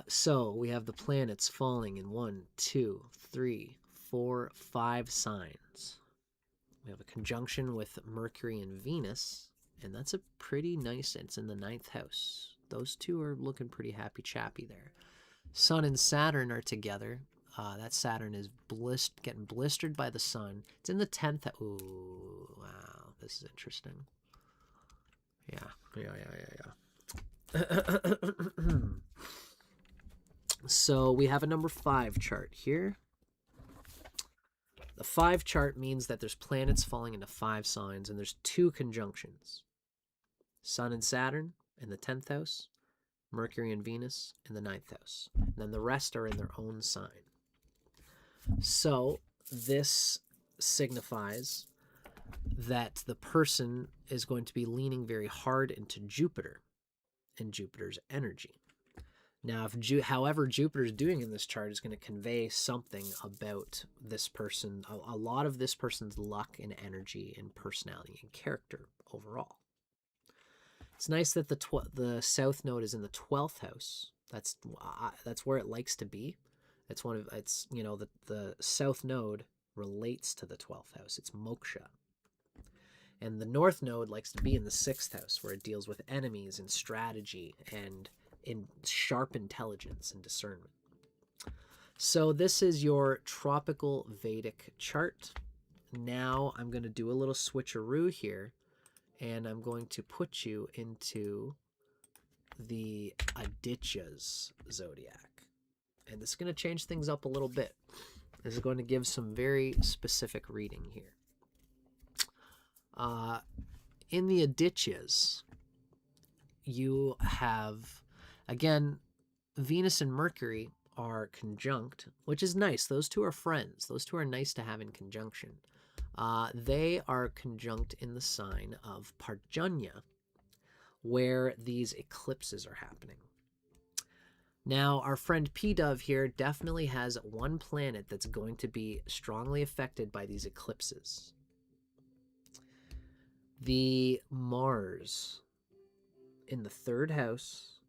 So we have the planets falling in 1, 2, 3, 4, 5 signs. We have a conjunction with Mercury and Venus, and that's a pretty nice, it's in the 9th house. Those two are looking pretty happy-chappy there. Sun and Saturn are together. That Saturn is getting blistered by the sun. It's in the 10th. Ooh, wow, this is interesting. Yeah. So we have a number 5 chart here. The 5 chart means that there's planets falling into 5 signs, and there's 2 conjunctions. Sun and Saturn in the 10th house, Mercury and Venus in the 9th house. And then the rest are in their own sign. So this signifies that the person is going to be leaning very hard into Jupiter and Jupiter's energy. Now, however Jupiter's doing in this chart is going to convey something about this person, a lot of this person's luck and energy and personality and character overall. It's nice that the south node is in the 12th house. That's where it likes to be. The south node relates to the 12th house. It's moksha. And the north node likes to be in the 6th house, where it deals with enemies and strategy and in sharp intelligence and discernment. So this is your Tropical Vedic chart. Now I'm going to do a little switcheroo here, and I'm going to put you into the Adityas zodiac. And this is going to change things up a little bit. This is going to give some very specific reading here. In the Adityas, you have, again, Venus and Mercury are conjunct, which is nice. Those two are friends. Those two are nice to have in conjunction. They are conjunct in the sign of Parjanya, where these eclipses are happening. Now, our friend P-Dove here definitely has one planet that's going to be strongly affected by these eclipses. The Mars in the 3rd house.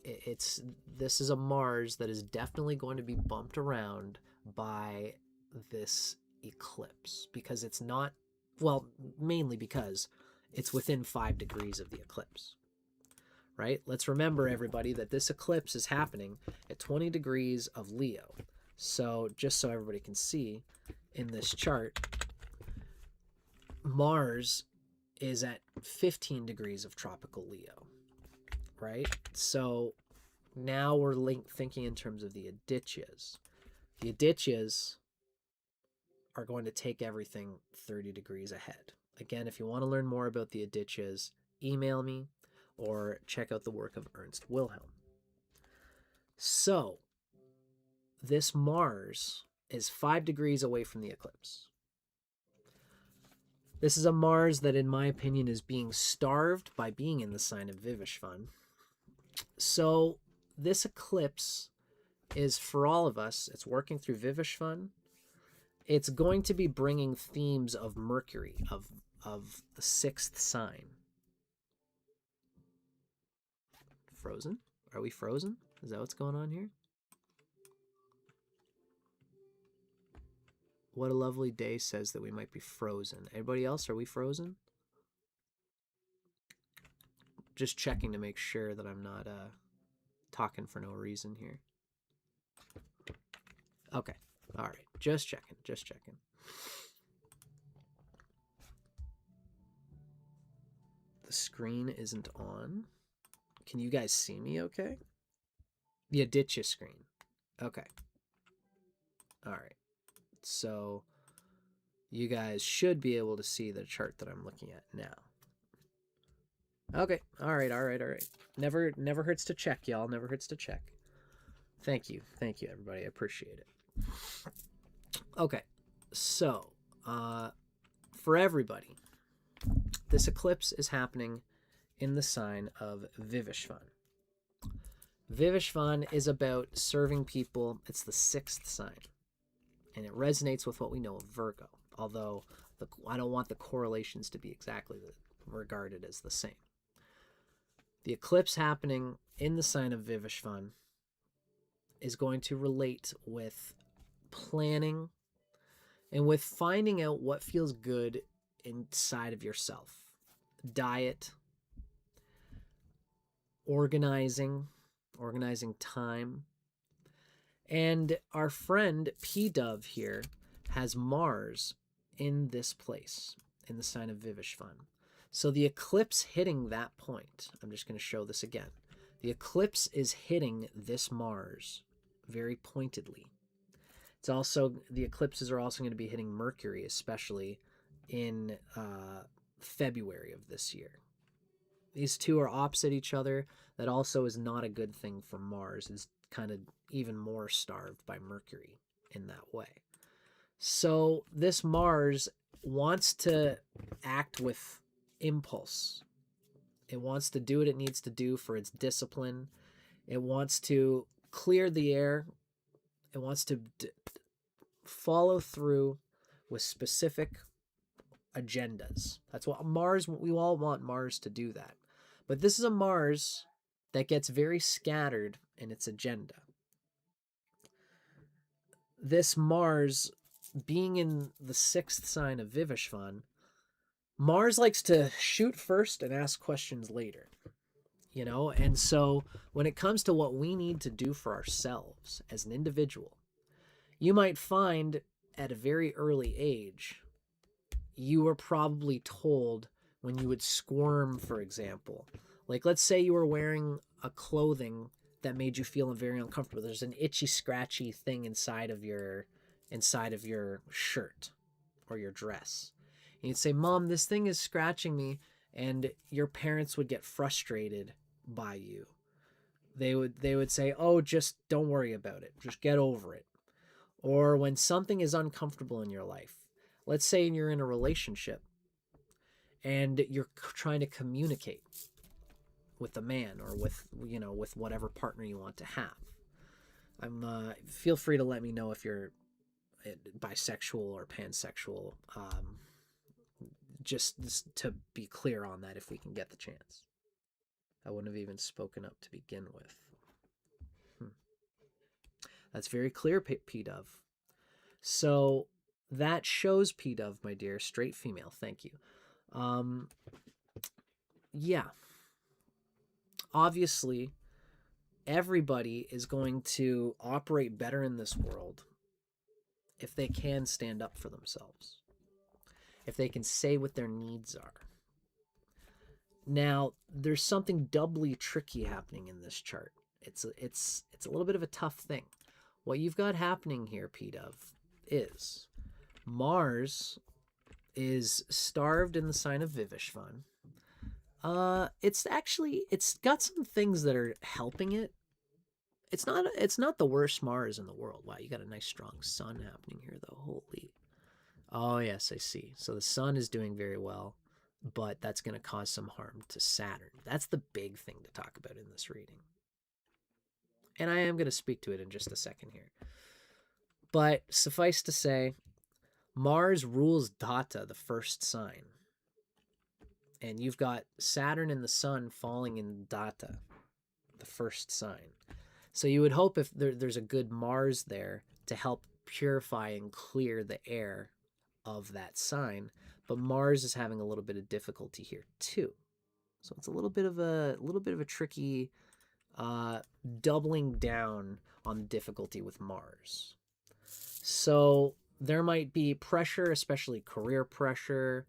This is a Mars that is definitely going to be bumped around by this eclipse because it's not, well, mainly because it's within 5 degrees of the eclipse, right? Let's remember, everybody, that this eclipse is happening at 20 degrees of Leo. So just so everybody can see in this chart, Mars is at 15 degrees of tropical Leo, right? So now we're thinking in terms of the Adityas. The Adityas are going to take everything 30 degrees ahead. Again, if you want to learn more about the Adityas, email me or check out the work of Ernst Wilhelm. So this Mars is 5 degrees away from the eclipse. This is a Mars that, in my opinion, is being starved by being in the sign of Vivishvan. So this eclipse is, for all of us, it's working through Vivishvan. It's going to be bringing themes of Mercury, of the 6th sign. Frozen? Are we frozen? Is that what's going on here? What a lovely day says that we might be frozen. Everybody else, are we frozen? Just checking to make sure that I'm not talking for no reason here. Okay. All right. Just checking. Just checking. The screen isn't on. Can you guys see me okay? The Aditya screen. Okay. All right. So you guys should be able to see the chart that I'm looking at now. Okay. All right. Never hurts to check, y'all. Never hurts to check. Thank you. Thank you, everybody. I appreciate it. Okay. So, for everybody, this eclipse is happening in the sign of Vivishvan. Vivishvan is about serving people. It's the 6th sign. And it resonates with what we know of Virgo. Although I don't want the correlations to be exactly regarded as the same. The eclipse happening in the sign of Vivishvan is going to relate with planning and with finding out what feels good inside of yourself. Diet, organizing time. And our friend P-Dove here has Mars in this place, in the sign of Vivishvan. So the eclipse hitting that point, I'm just going to show this again. The eclipse is hitting this Mars very pointedly. It's also, the eclipses are also going to be hitting Mercury, especially in February of this year. These two are opposite each other. That also is not a good thing for Mars. It's kind of even more starved by Mercury in that way. So this Mars wants to act with impulse. It wants to do what it needs to do for its discipline. It wants to clear the air. It wants to follow through with specific agendas. That's what Mars, we all want Mars to do that. But this is a Mars that gets very scattered in its agenda. This Mars, being in the 6th sign of Vivishvan, Mars likes to shoot first and ask questions later. You know, and so when it comes to what we need to do for ourselves as an individual, you might find at a very early age, you were probably told when you would squirm, for example. Like, let's say you were wearing a clothing that made you feel very uncomfortable. There's an itchy, scratchy thing inside of your shirt or your dress. And you'd say, "Mom, this thing is scratching me," and your parents would get frustrated by you. They would say, "Oh, just don't worry about it. Just get over it." Or when something is uncomfortable in your life, let's say you're in a relationship and you're trying to communicate with the man or with, you know, with whatever partner you want to have. Feel free to let me know if you're bisexual or pansexual, just to be clear on that if we can get the chance. I wouldn't have even spoken up to begin with. That's very clear, P-Dove. So that shows, P-Dove, my dear, straight female. Thank you. Yeah. Obviously, everybody is going to operate better in this world if they can stand up for themselves, if they can say what their needs are. Now, there's something doubly tricky happening in this chart. It's a little bit of a tough thing. What you've got happening here, P-Dove, is Mars is starved in the sign of Vivishvan. It's got some things that are helping it. It's not the worst Mars in the world. Wow, you got a nice strong sun happening here, though. Holy. Oh, yes, I see. So the sun is doing very well, but that's going to cause some harm to Saturn. That's the big thing to talk about in this reading. And I am going to speak to it in just a second here. But suffice to say, Mars rules Data, the first sign. And you've got Saturn and the sun falling in Data, the first sign. So you would hope if there's a good Mars there to help purify and clear the air of that sign. But Mars is having a little bit of difficulty here too. So it's a little bit of a tricky doubling down on difficulty with Mars. So there might be pressure, especially career pressure,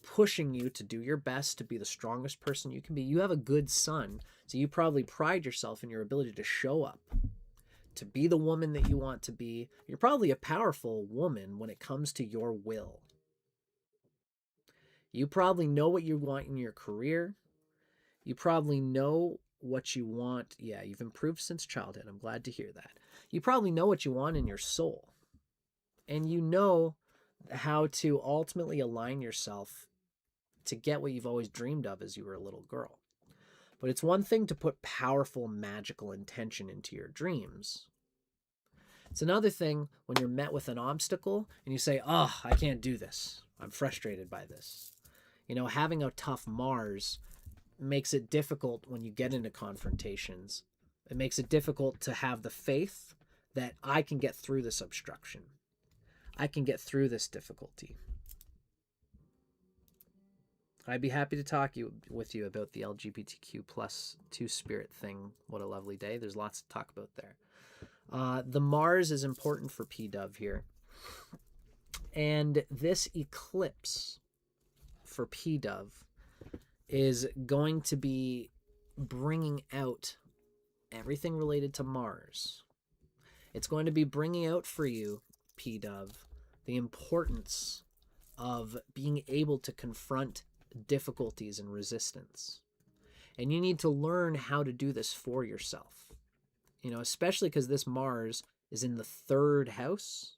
pushing you to do your best to be the strongest person you can be. You have a good sun, so you probably pride yourself in your ability to show up, to be the woman that you want to be. You're probably a powerful woman when it comes to your will. You probably know what you want in your career. You probably know what you want. Yeah, you've improved since childhood. I'm glad to hear that. You probably know what you want in your soul. And you know how to ultimately align yourself to get what you've always dreamed of as you were a little girl. But it's one thing to put powerful, magical intention into your dreams. It's another thing when you're met with an obstacle and you say, oh, I can't do this. I'm frustrated by this. You know, having a tough Mars makes it difficult when you get into confrontations. It makes it difficult to have the faith that I can get through this obstruction. I can get through this difficulty. I'd be happy to talk with you about the LGBTQ plus two-spirit thing. What a lovely day. There's lots to talk about there. The Mars is important for P-Dove here. And this eclipse for P-Dove is going to be bringing out everything related to Mars. It's going to be bringing out for you, P-Dove, the importance of being able to confront difficulties and resistance. And you need to learn how to do this for yourself. You know, especially because this Mars is in the third house.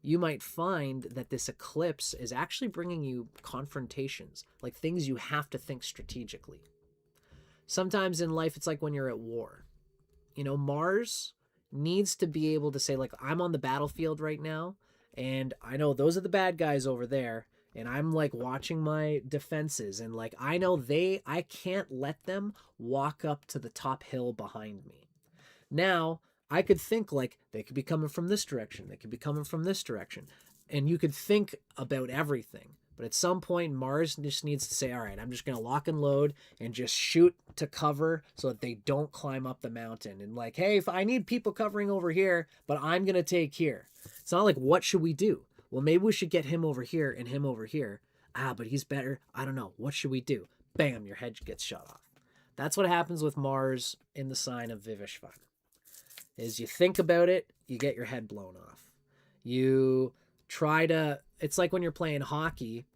You might find that this eclipse is actually bringing you confrontations, like things you have to think strategically. Sometimes in life, it's like when you're at war. You know, Mars needs to be able to say, like, I'm on the battlefield right now, and I know those are the bad guys over there, and I'm like watching my defenses, and like I know I can't let them walk up to the top hill behind me. Now, I could think like they could be coming from this direction, they could be coming from this direction, and you could think about everything. But at some point, Mars just needs to say, all right, I'm just going to lock and load and just shoot to cover so that they don't climb up the mountain. And like, hey, if I need people covering over here, but I'm going to take here. It's not like, what should we do? Well, maybe we should get him over here and him over here. But he's better. I don't know. What should we do? Bam, your head gets shot off. That's what happens with Mars in the sign of Vivishvan. Is you think about it, you get your head blown off. You try to, it's like when you're playing hockey,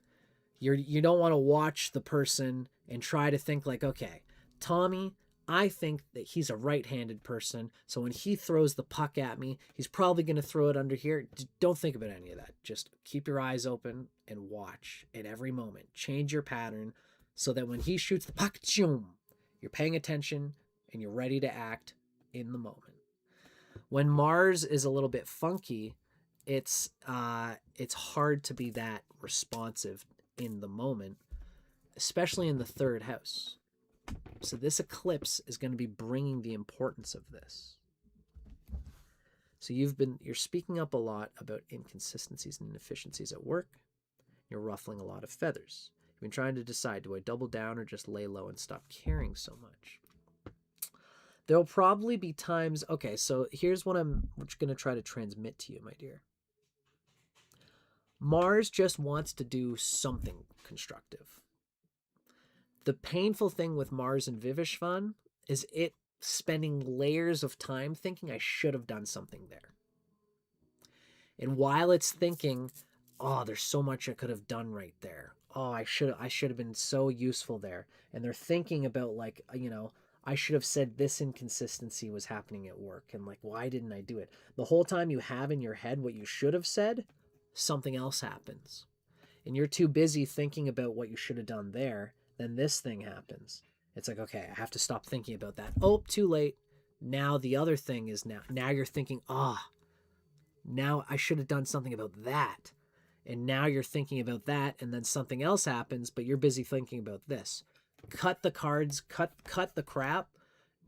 you don't want to watch the person and try to think like, okay, Tommy, I think that he's a right-handed person, so when he throws the puck at me, he's probably going to throw it under here. Don't think about any of that. Just keep your eyes open and watch at every moment. Change your pattern so that when he shoots the puck, you're paying attention and you're ready to act in the moment. When Mars is a little bit funky, it's hard to be that responsive in the moment, especially in the third house. So this eclipse is going to be bringing the importance of this. So you're speaking up a lot about inconsistencies and inefficiencies at work. You're ruffling a lot of feathers. You've been trying to decide, do I double down or just lay low and stop caring so much? There'll probably be times, okay, so here's what I'm going to try to transmit to you, my dear. Mars just wants to do something constructive. The painful thing with Mars and Vivishvan is it spending layers of time thinking I should have done something there. And while it's thinking, oh, there's so much I could have done right there. Oh, I should have been so useful there. And they're thinking about like, I should have said this inconsistency was happening at work. And like, why didn't I do it? The whole time you have in your head what you should have said, something else happens. And you're too busy thinking about what you should have done there. Then this thing happens. It's like, okay, I have to stop thinking about that. Oh, too late. Now the other thing is now you're thinking, now I should have done something about that. And now you're thinking about that, and then something else happens, but you're busy thinking about this. Cut the cards, cut the crap,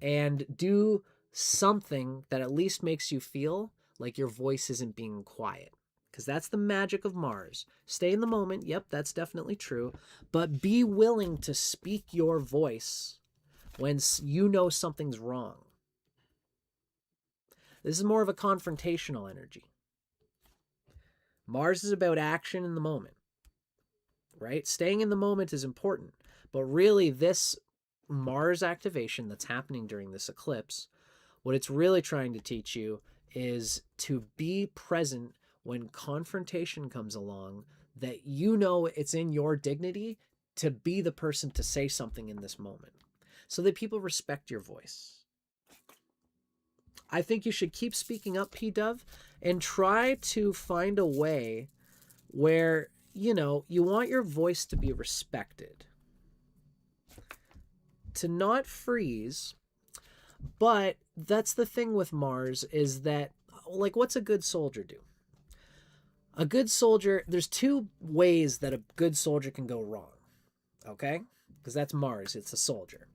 and do something that at least makes you feel like your voice isn't being quiet. Because that's the magic of Mars. Stay in the moment. Yep, that's definitely true. But be willing to speak your voice when you know something's wrong. This is more of a confrontational energy. Mars is about action in the moment, right? Staying in the moment is important. But really, this Mars activation that's happening during this eclipse, what it's really trying to teach you is to be present when confrontation comes along, that you know it's in your dignity to be the person to say something in this moment so that people respect your voice. I think you should keep speaking up, P-Dove, and try to find a way where, you want your voice to be respected. To not freeze, but that's the thing with Mars is that, like, what's a good soldier do? A good soldier, there's two ways that a good soldier can go wrong, okay? Because that's Mars, it's a soldier.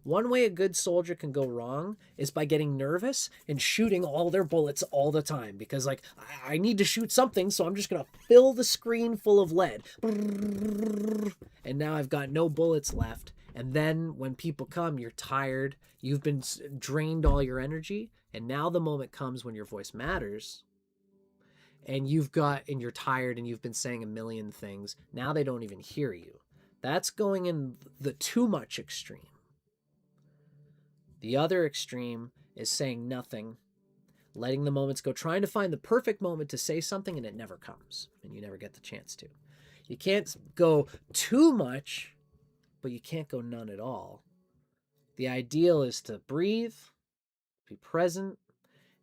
One way a good soldier can go wrong is by getting nervous and shooting all their bullets all the time. Because, like, I need to shoot something, so I'm just going to fill the screen full of lead. And now I've got no bullets left. And then when people come, you're tired, you've been drained all your energy, and now the moment comes when your voice matters. And you're tired and you've been saying a million things. Now they don't even hear you. That's going in the too much extreme. The other extreme is saying nothing, letting the moments go, trying to find the perfect moment to say something, and it never comes, and you never get the chance to. You can't go too much, but you can't go none at all. The ideal is to breathe, be present,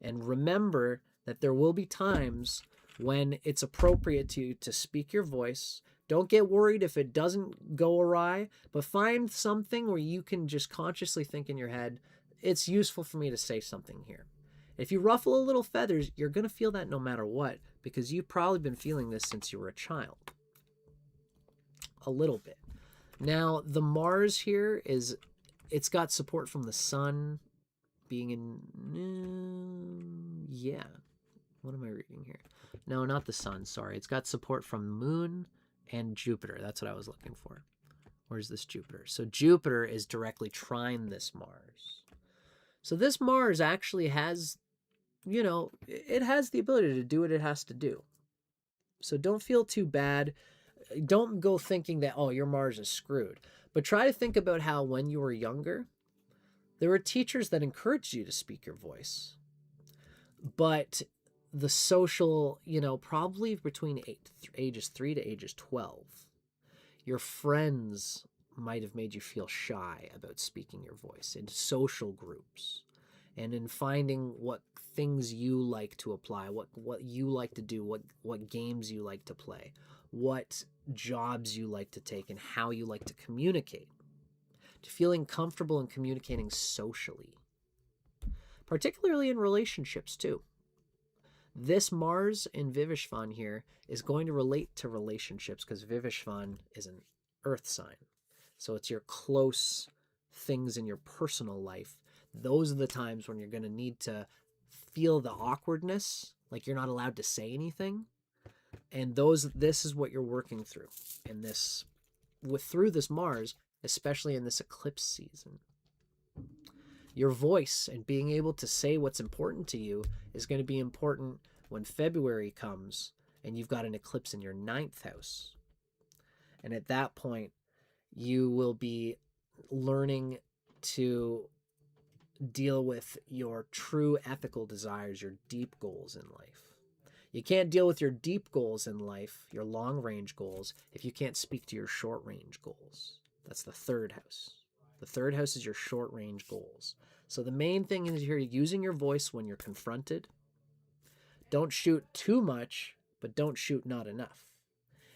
and remember that there will be times when it's appropriate to speak your voice. Don't get worried if it doesn't go awry, but find something where you can just consciously think in your head, it's useful for me to say something here. If you ruffle a little feathers, you're going to feel that no matter what, because you've probably been feeling this since you were a child. A little bit. Now, the Mars here it's got support from the sun being in, what am I reading here? No, not the sun, sorry. It's got support from the moon and Jupiter. That's what I was looking for. Where's this Jupiter? So Jupiter is directly trine this Mars. So this Mars actually has, it has the ability to do what it has to do. So don't feel too bad. Don't go thinking that, oh, your Mars is screwed. But try to think about how when you were younger, there were teachers that encouraged you to speak your voice. But the social, probably between ages 3 to ages 12, your friends might have made you feel shy about speaking your voice in social groups, and in finding what things you like to apply, what you like to do, what games you like to play, what jobs you like to take, and how you like to communicate. To feeling comfortable in communicating socially, particularly in relationships too. This Mars in Vivishvan here is going to relate to relationships because Vivishvan is an earth sign. So it's your close things in your personal life. Those are the times when you're going to need to feel the awkwardness, like you're not allowed to say anything. And this is what you're working through in this, through this Mars, especially in this eclipse season. Your voice and being able to say what's important to you is going to be important when February comes and you've got an eclipse in your 9th house. And at that point, you will be learning to deal with your true ethical desires, your deep goals in life. You can't deal with your deep goals in life, your long-range goals, if you can't speak to your short-range goals. That's the 3rd house. The 3rd house is your short-range goals. So the main thing is you're using your voice when you're confronted. Don't shoot too much, but don't shoot not enough.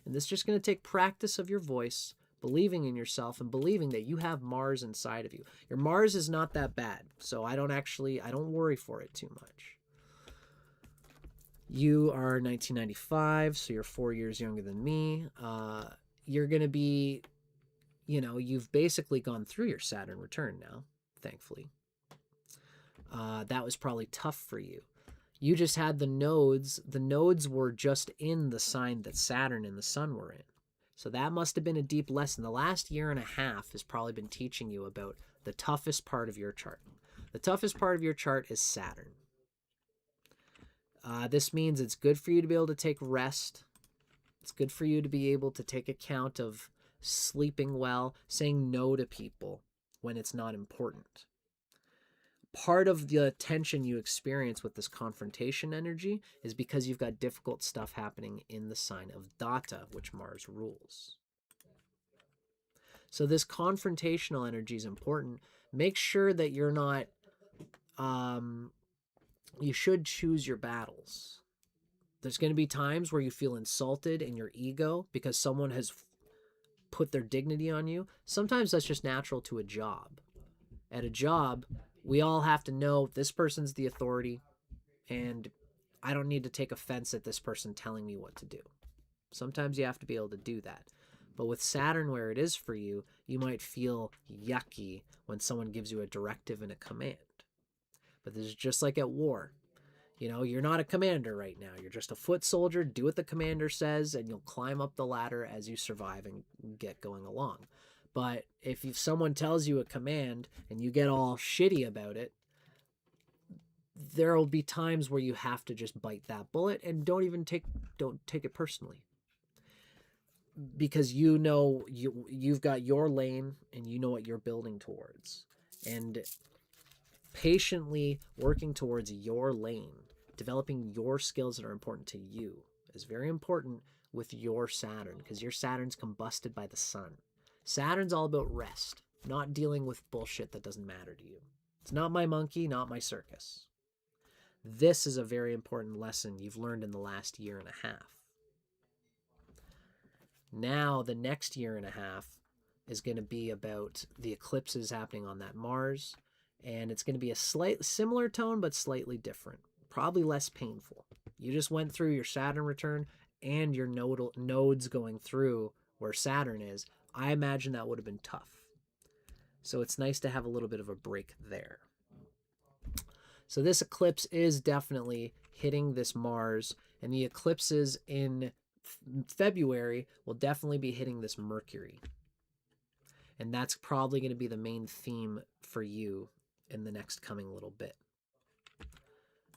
And this is just going to take practice of your voice, believing in yourself, and believing that you have Mars inside of you. Your Mars is not that bad, so I don't worry for it too much. You are 1995, so you're 4 years younger than me. You're going to be, you've basically gone through your Saturn return now, thankfully. That was probably tough for you. You just had the nodes. The nodes were just in the sign that Saturn and the Sun were in. So that must have been a deep lesson. The last year and a half has probably been teaching you about the toughest part of your chart. The toughest part of your chart is Saturn. This means it's good for you to be able to take rest. It's good for you to be able to take account of sleeping well, saying no to people when it's not important. Part of the tension you experience with this confrontation energy is because you've got difficult stuff happening in the sign of Data, which Mars rules. So this confrontational energy is important. Make sure that you're not, you should choose your battles. There's going to be times where you feel insulted in your ego because someone has put their dignity on you. Sometimes that's just natural to a job. At a job, we all have to know this person's the authority, and I don't need to take offense at this person telling me what to do. Sometimes you have to be able to do that. But with Saturn where it is for you, you might feel yucky when someone gives you a directive and a command. But this is just like at war. You're not a commander right now. You're just a foot soldier. Do what the commander says, and you'll climb up the ladder as you survive and get going along. But if someone tells you a command and you get all shitty about it, there will be times where you have to just bite that bullet and don't take it personally. Because you've got your lane and you know what you're building towards. And patiently working towards your lane, developing your skills that are important to you is very important with your Saturn, because your Saturn's combusted by the Sun. Saturn's all about rest, not dealing with bullshit that doesn't matter to you. It's not my monkey, not my circus. This is a very important lesson you've learned in the last year and a half. Now, the next year and a half is going to be about the eclipses happening on that Mars, and it's going to be a similar tone, but slightly different. Probably less painful. You just went through your Saturn return and your nodes going through where Saturn is. I imagine that would have been tough. So it's nice to have a little bit of a break there. So this eclipse is definitely hitting this Mars, and the eclipses in February will definitely be hitting this Mercury. And that's probably going to be the main theme for you in the next coming little bit.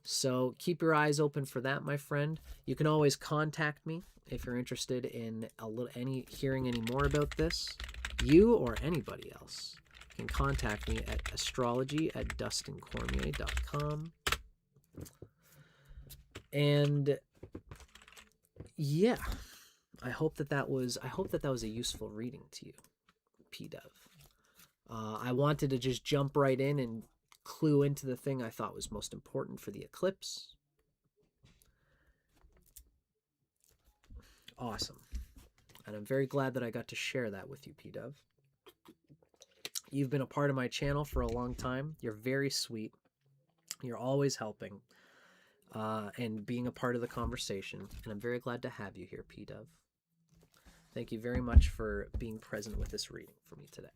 So keep your eyes open for that, my friend. You can always contact me if you're interested in hearing any more about this. You or anybody else can contact me at astrology@dustincormier.com. And yeah, I hope that was a useful reading to you. P-Dove. I wanted to just jump right in and clue into the thing I thought was most important for the eclipse. Awesome. And I'm very glad that I got to share that with you, P-Dove. You've been a part of my channel for a long time. You're very sweet. You're always helping and being a part of the conversation. And I'm very glad to have you here, P-Dove. Thank you very much for being present with this reading for me today.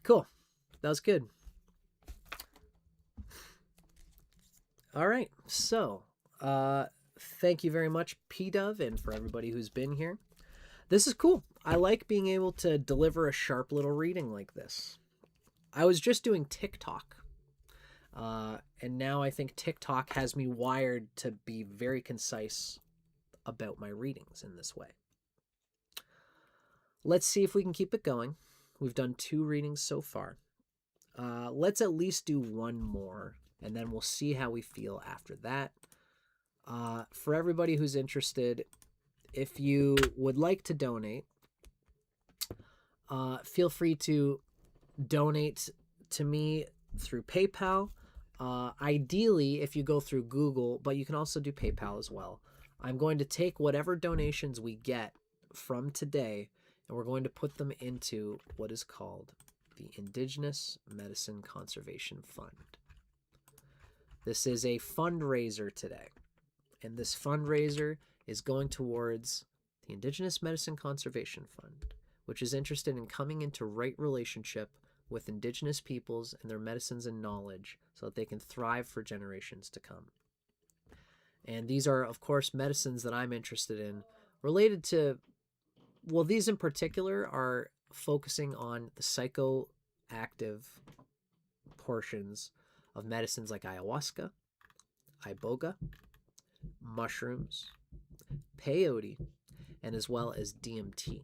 Cool. That was good. All right. So, thank you very much, P-Dove, and for everybody who's been here. This is cool. I like being able to deliver a sharp little reading like this. I was just doing TikTok, and now I think TikTok has me wired to be very concise about my readings in this way. Let's see if we can keep it going. We've done 2 readings so far. Let's at least do 1 more, and then we'll see how we feel after that. For everybody who's interested, if you would like to donate, feel free to donate to me through PayPal. Ideally, if you go through Google, but you can also do PayPal as well. I'm going to take whatever donations we get from today, and we're going to put them into what is called the Indigenous Medicine Conservation Fund. This is a fundraiser today, and this fundraiser is going towards the Indigenous Medicine Conservation Fund, which is interested in coming into right relationship with Indigenous peoples and their medicines and knowledge so that they can thrive for generations to come. And these are, of course, medicines that I'm interested in related to, well, these in particular are focusing on the psychoactive portions of medicines like ayahuasca, iboga, mushrooms, peyote, and as well as DMT,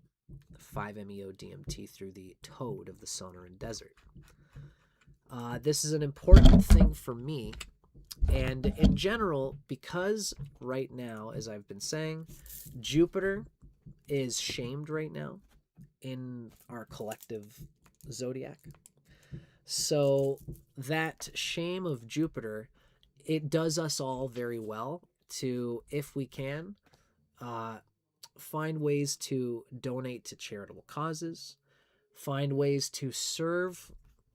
the 5-MeO-DMT through the toad of the Sonoran Desert. This is an important thing for me, and in general, because right now, as I've been saying, Jupiter is shamed right now in our collective zodiac. So that shame of Jupiter, it does us all very well to, if we can, find ways to donate to charitable causes, find ways to serve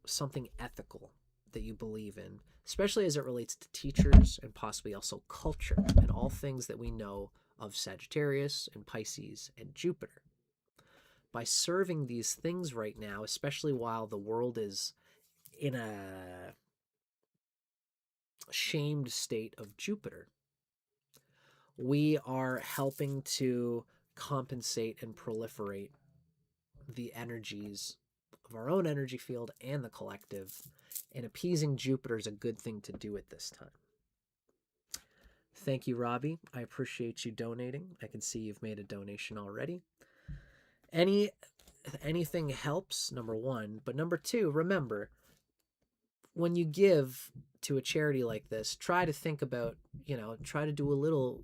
something ethical that you believe in, especially as it relates to teachers and possibly also culture and all things that we know of Sagittarius and Pisces and Jupiter. By serving these things right now, especially while the world is in a shamed state of Jupiter, we are helping to compensate and proliferate the energies of our own energy field and the collective, and appeasing Jupiter is a good thing to do at this time. Thank you, Robbie. I appreciate you donating. I can see you've made a donation already. Anything helps, number 1, but number 2, remember, when you give to a charity like this, try to think about, try to do a little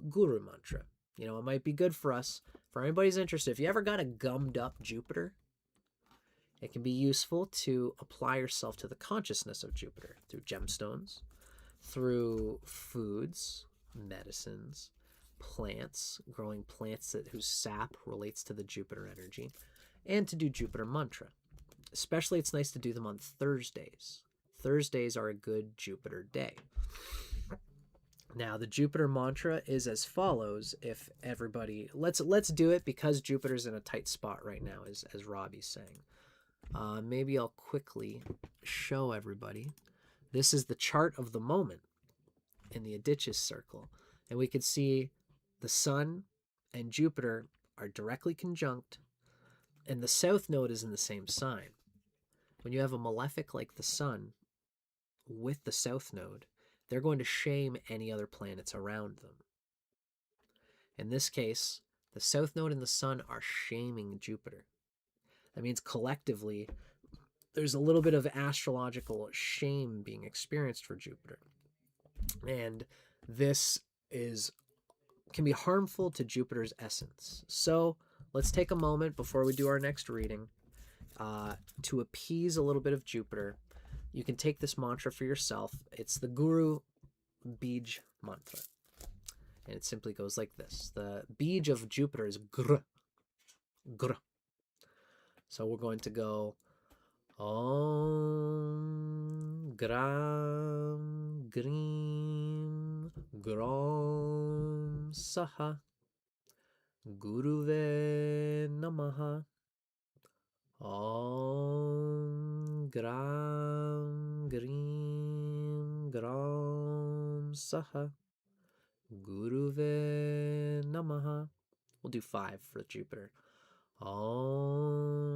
guru mantra. It might be good for us. For anybody's interested, if you ever got a gummed up Jupiter, it can be useful to apply yourself to the consciousness of Jupiter through gemstones, through foods, medicines, plants, growing plants whose sap relates to the Jupiter energy, and to do Jupiter mantra. Especially, it's nice to do them on Thursdays. Thursdays are a good Jupiter day. Now, the Jupiter mantra is as follows. If everybody, let's do it because Jupiter's in a tight spot right now, as Robbie's saying. Maybe I'll quickly show everybody. This is the chart of the moment in the Adityas circle, and we can see the Sun and Jupiter are directly conjunct, and the South Node is in the same sign. When you have a malefic like the Sun with the South Node, they're going to shame any other planets around them. In this case, the South Node and the Sun are shaming Jupiter. That means collectively, there's a little bit of astrological shame being experienced for Jupiter. And this is can be harmful to Jupiter's essence. So let's take a moment before we do our next reading to appease a little bit of Jupiter. You can take this mantra for yourself. It's the Guru Bij mantra. And it simply goes like this. The Bij of Jupiter is Gr. Gr. So we're going to go Om Gram Grim Grom Saha Guruve Namaha. Om Gram Grim Grom Saha Guruve Namaha. We'll do 5 for Jupiter. Om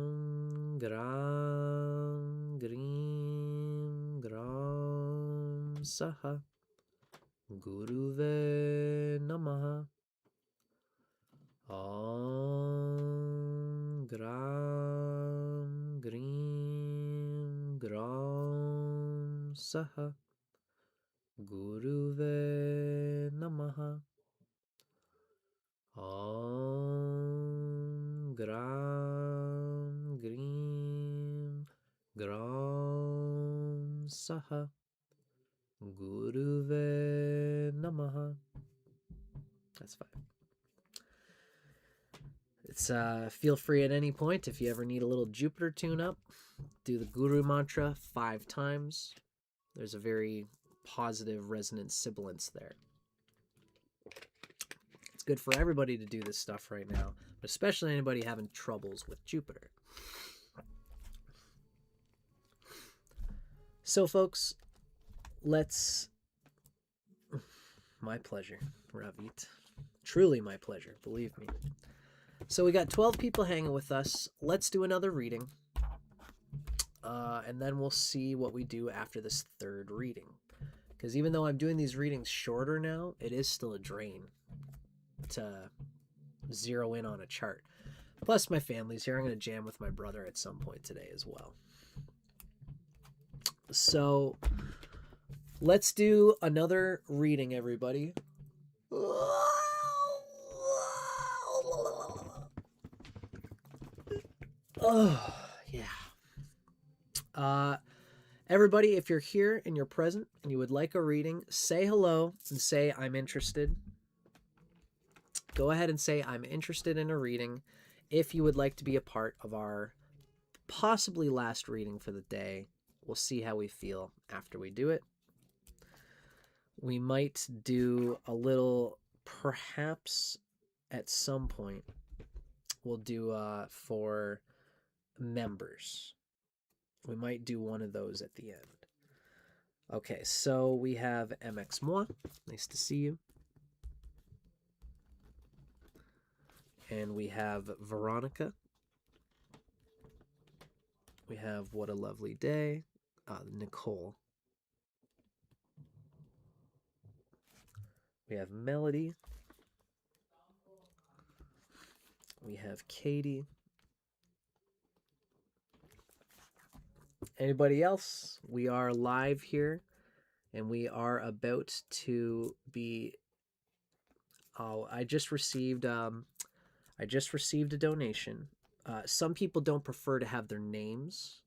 Gram Grim Gram Saha Guruve Namaha. Om Gram Grim Gram Saha Guruve Namaha. Om Gram Grim Gram Saha Guruve Namaha. That's 5. It's feel free at any point if you ever need a little Jupiter tune-up, do the Guru mantra 5 times. There's a very positive resonance sibilance there. It's good for everybody to do this stuff right now, but especially anybody having troubles with Jupiter. So, folks, let's... My pleasure, Ravit. Truly my pleasure, believe me. So we got 12 people hanging with us. Let's do another reading. And then we'll see what we do after this 3rd reading. Because even though I'm doing these readings shorter now, it is still a drain to zero in on a chart. Plus my family's here. I'm going to jam with my brother at some point today as well. So let's do another reading, everybody. Oh, yeah. Everybody, if you're here and you're present and you would like a reading, say hello and say, I'm interested. Go ahead and say, I'm interested in a reading if you would like to be a part of our possibly last reading for the day. We'll see how we feel after we do it. We might do a little, perhaps at some point, we'll do for members. We might do one of those at the end. Okay, so we have MX Moi. Nice to see you. And we have Veronica. We have What a Lovely Day. Nicole. We have Melody. We have Katie. Anybody else? We are live here, and we are about to be. Oh, I just received a donation. Some people don't prefer to have their names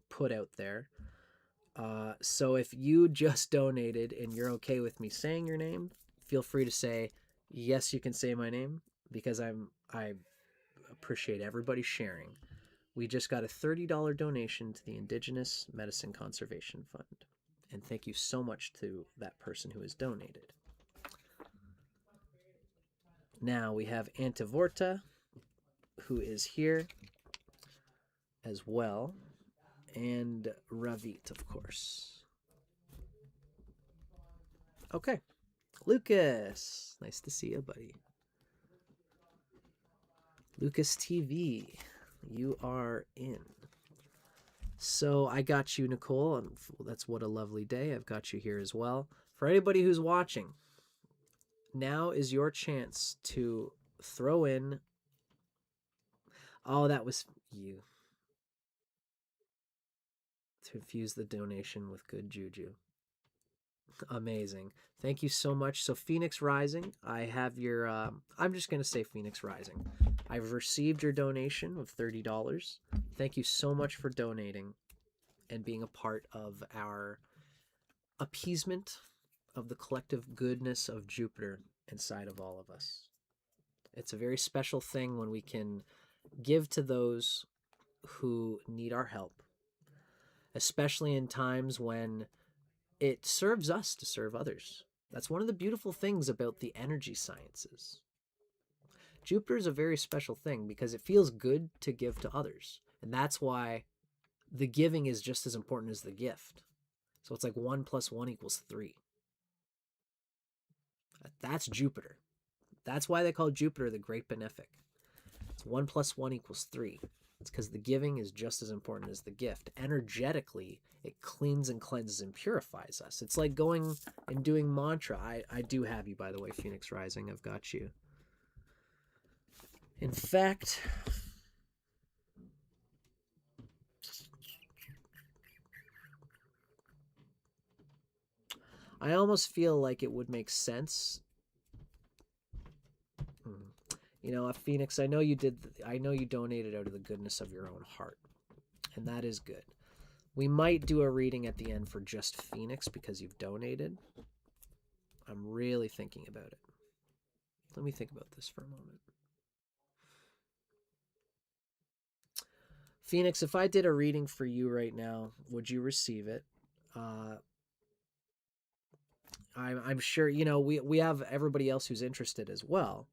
put out there. So if you just donated and you're okay with me saying your name, feel free to say, yes, you can say my name, because I appreciate everybody sharing. We just got a $30 donation to the Indigenous Medicine Conservation Fund. And thank you so much to that person who has donated. Now we have Antivorta, who is here as well. And Ravit, of course. Okay. Lucas. Nice to see you, buddy. Lucas TV. You are in. So I got you, Nicole. And that's What a Lovely Day. I've got you here as well. For anybody who's watching, now is your chance to throw in. Oh, that was you. To infuse the donation with good juju. Amazing. Thank you so much. So Phoenix Rising, I have your, I'm just going to say Phoenix Rising. I've received your donation of $30. Thank you so much for donating and being a part of our appeasement of the collective goodness of Jupiter inside of all of us. It's a very special thing when we can give to those who need our help, especially in times when it serves us to serve others. That's one of the beautiful things about the energy sciences. Jupiter is a very special thing because it feels good to give to others. And that's why the giving is just as important as the gift. So it's like 1 + 1 = 3. That's Jupiter. That's why they call Jupiter the Great Benefic. It's 1 + 1 = 3. It's because the giving is just as important as the gift. Energetically, it cleans and cleanses and purifies us. It's like going and doing mantra. I do have you, by the way, Phoenix Rising. I've got you. In fact, I almost feel like it would make sense. You know, Phoenix, I know you donated out of the goodness of your own heart, and that is good. We might do a reading at the end for just Phoenix because you've donated. I'm really thinking about it. Let me think about this for a moment. Phoenix, if I did a reading for you right now, would you receive it? I'm sure, you know, we have everybody else who's interested as well.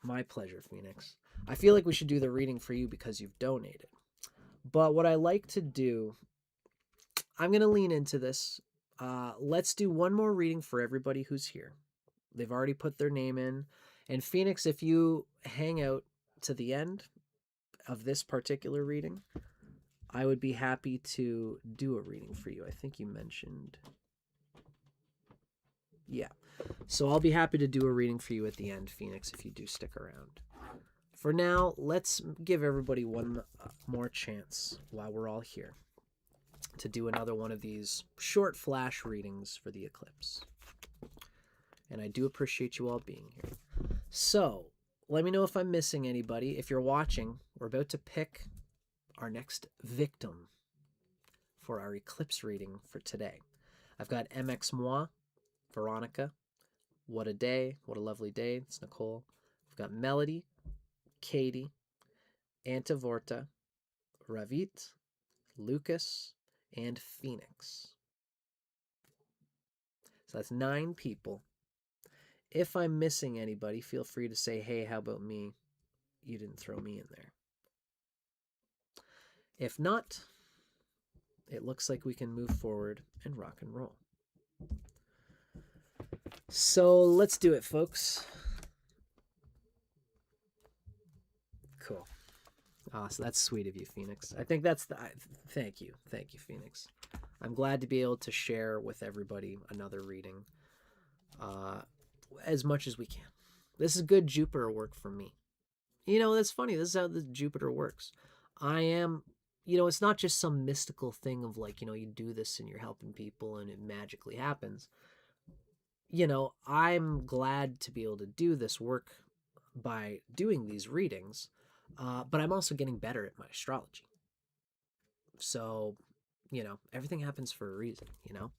My pleasure, Phoenix. I feel like we should do the reading for you because you've donated. But what I like to do, I'm going to lean into this. Let's do one more reading for everybody who's here. They've already put their name in. And Phoenix, if you hang out to the end of this particular reading, I would be happy to do a reading for you. I think you mentioned... Yeah. So I'll be happy to do a reading for you at the end, Phoenix, if you do stick around. For now, let's give everybody one more chance while we're all here to do another one of these short flash readings for the eclipse. And I do appreciate you all being here. So, let me know if I'm missing anybody. If you're watching, we're about to pick our next victim for our eclipse reading for today. I've got MX Moi, Veronica, What a Day, What a Lovely Day, it's Nicole. We've got Melody, Katie, Antivorta, Ravit, Lucas, and Phoenix. So that's 9 people. If I'm missing anybody, feel free to say, hey, how about me? You didn't throw me in there. If not, it looks like we can move forward and rock and roll. So let's do it, folks. Cool. So that's sweet of you, Phoenix. I think that's the... Thank you, Phoenix. I'm glad to be able to share with everybody another reading as much as we can. This is good Jupiter work for me. You know, that's funny. This is how the Jupiter works. I am... You know, it's not just some mystical thing of like, you know, you do this and you're helping people and it magically happens. You know, I'm glad to be able to do this work by doing these readings, but I'm also getting better at my astrology. So, you know, everything happens for a reason, you know?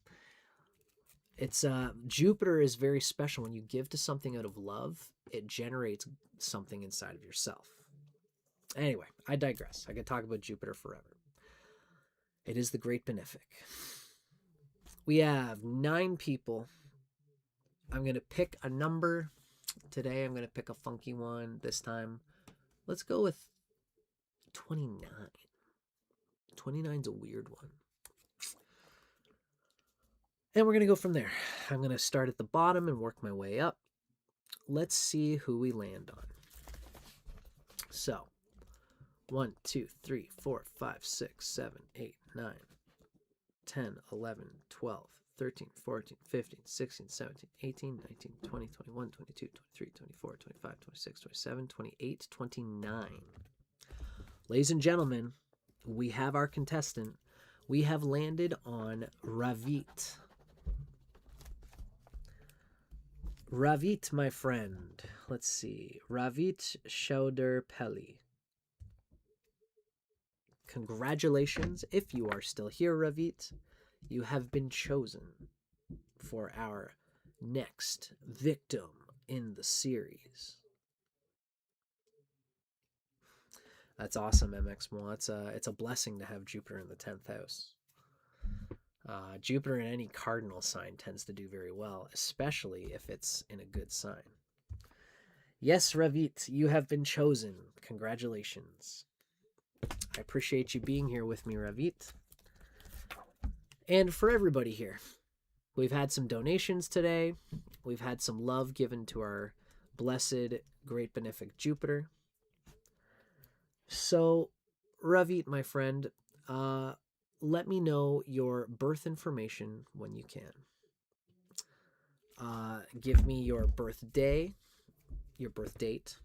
It's, Jupiter is very special. When you give to something out of love, it generates something inside of yourself. Anyway, I digress. I could talk about Jupiter forever. It is the Great Benefic. We have 9 people. I'm going to pick a number. Today I'm going to pick a funky one this time. Let's go with 29. 29's a weird one. And we're going to go from there. I'm going to start at the bottom and work my way up. Let's see who we land on. So, 1, 2, 3, 4, 5, 6, 7, 8, 9, 10, 11, 12, 13, 14, 15, 16, 17, 18, 19, 20, 21, 22, 23, 24, 25, 26, 27, 28, 29. Ladies and gentlemen, we have our contestant. We have landed on Ravit. Ravit, my friend. Let's see. Ravit Shauder-Pelli. Congratulations, if you are still here, Ravit. You have been chosen for our next victim in the series. That's awesome, MX Mole. It's a blessing to have Jupiter in the 10th house. Jupiter in any cardinal sign tends to do very well, especially if it's in a good sign. Yes, Ravit, you have been chosen. Congratulations. I appreciate you being here with me, Ravit. And for everybody here, we've had some donations today. We've had some love given to our blessed, great benefic Jupiter. So, Ravit, my friend, let me know your birth information when you can. Give me your birthday, your birth date,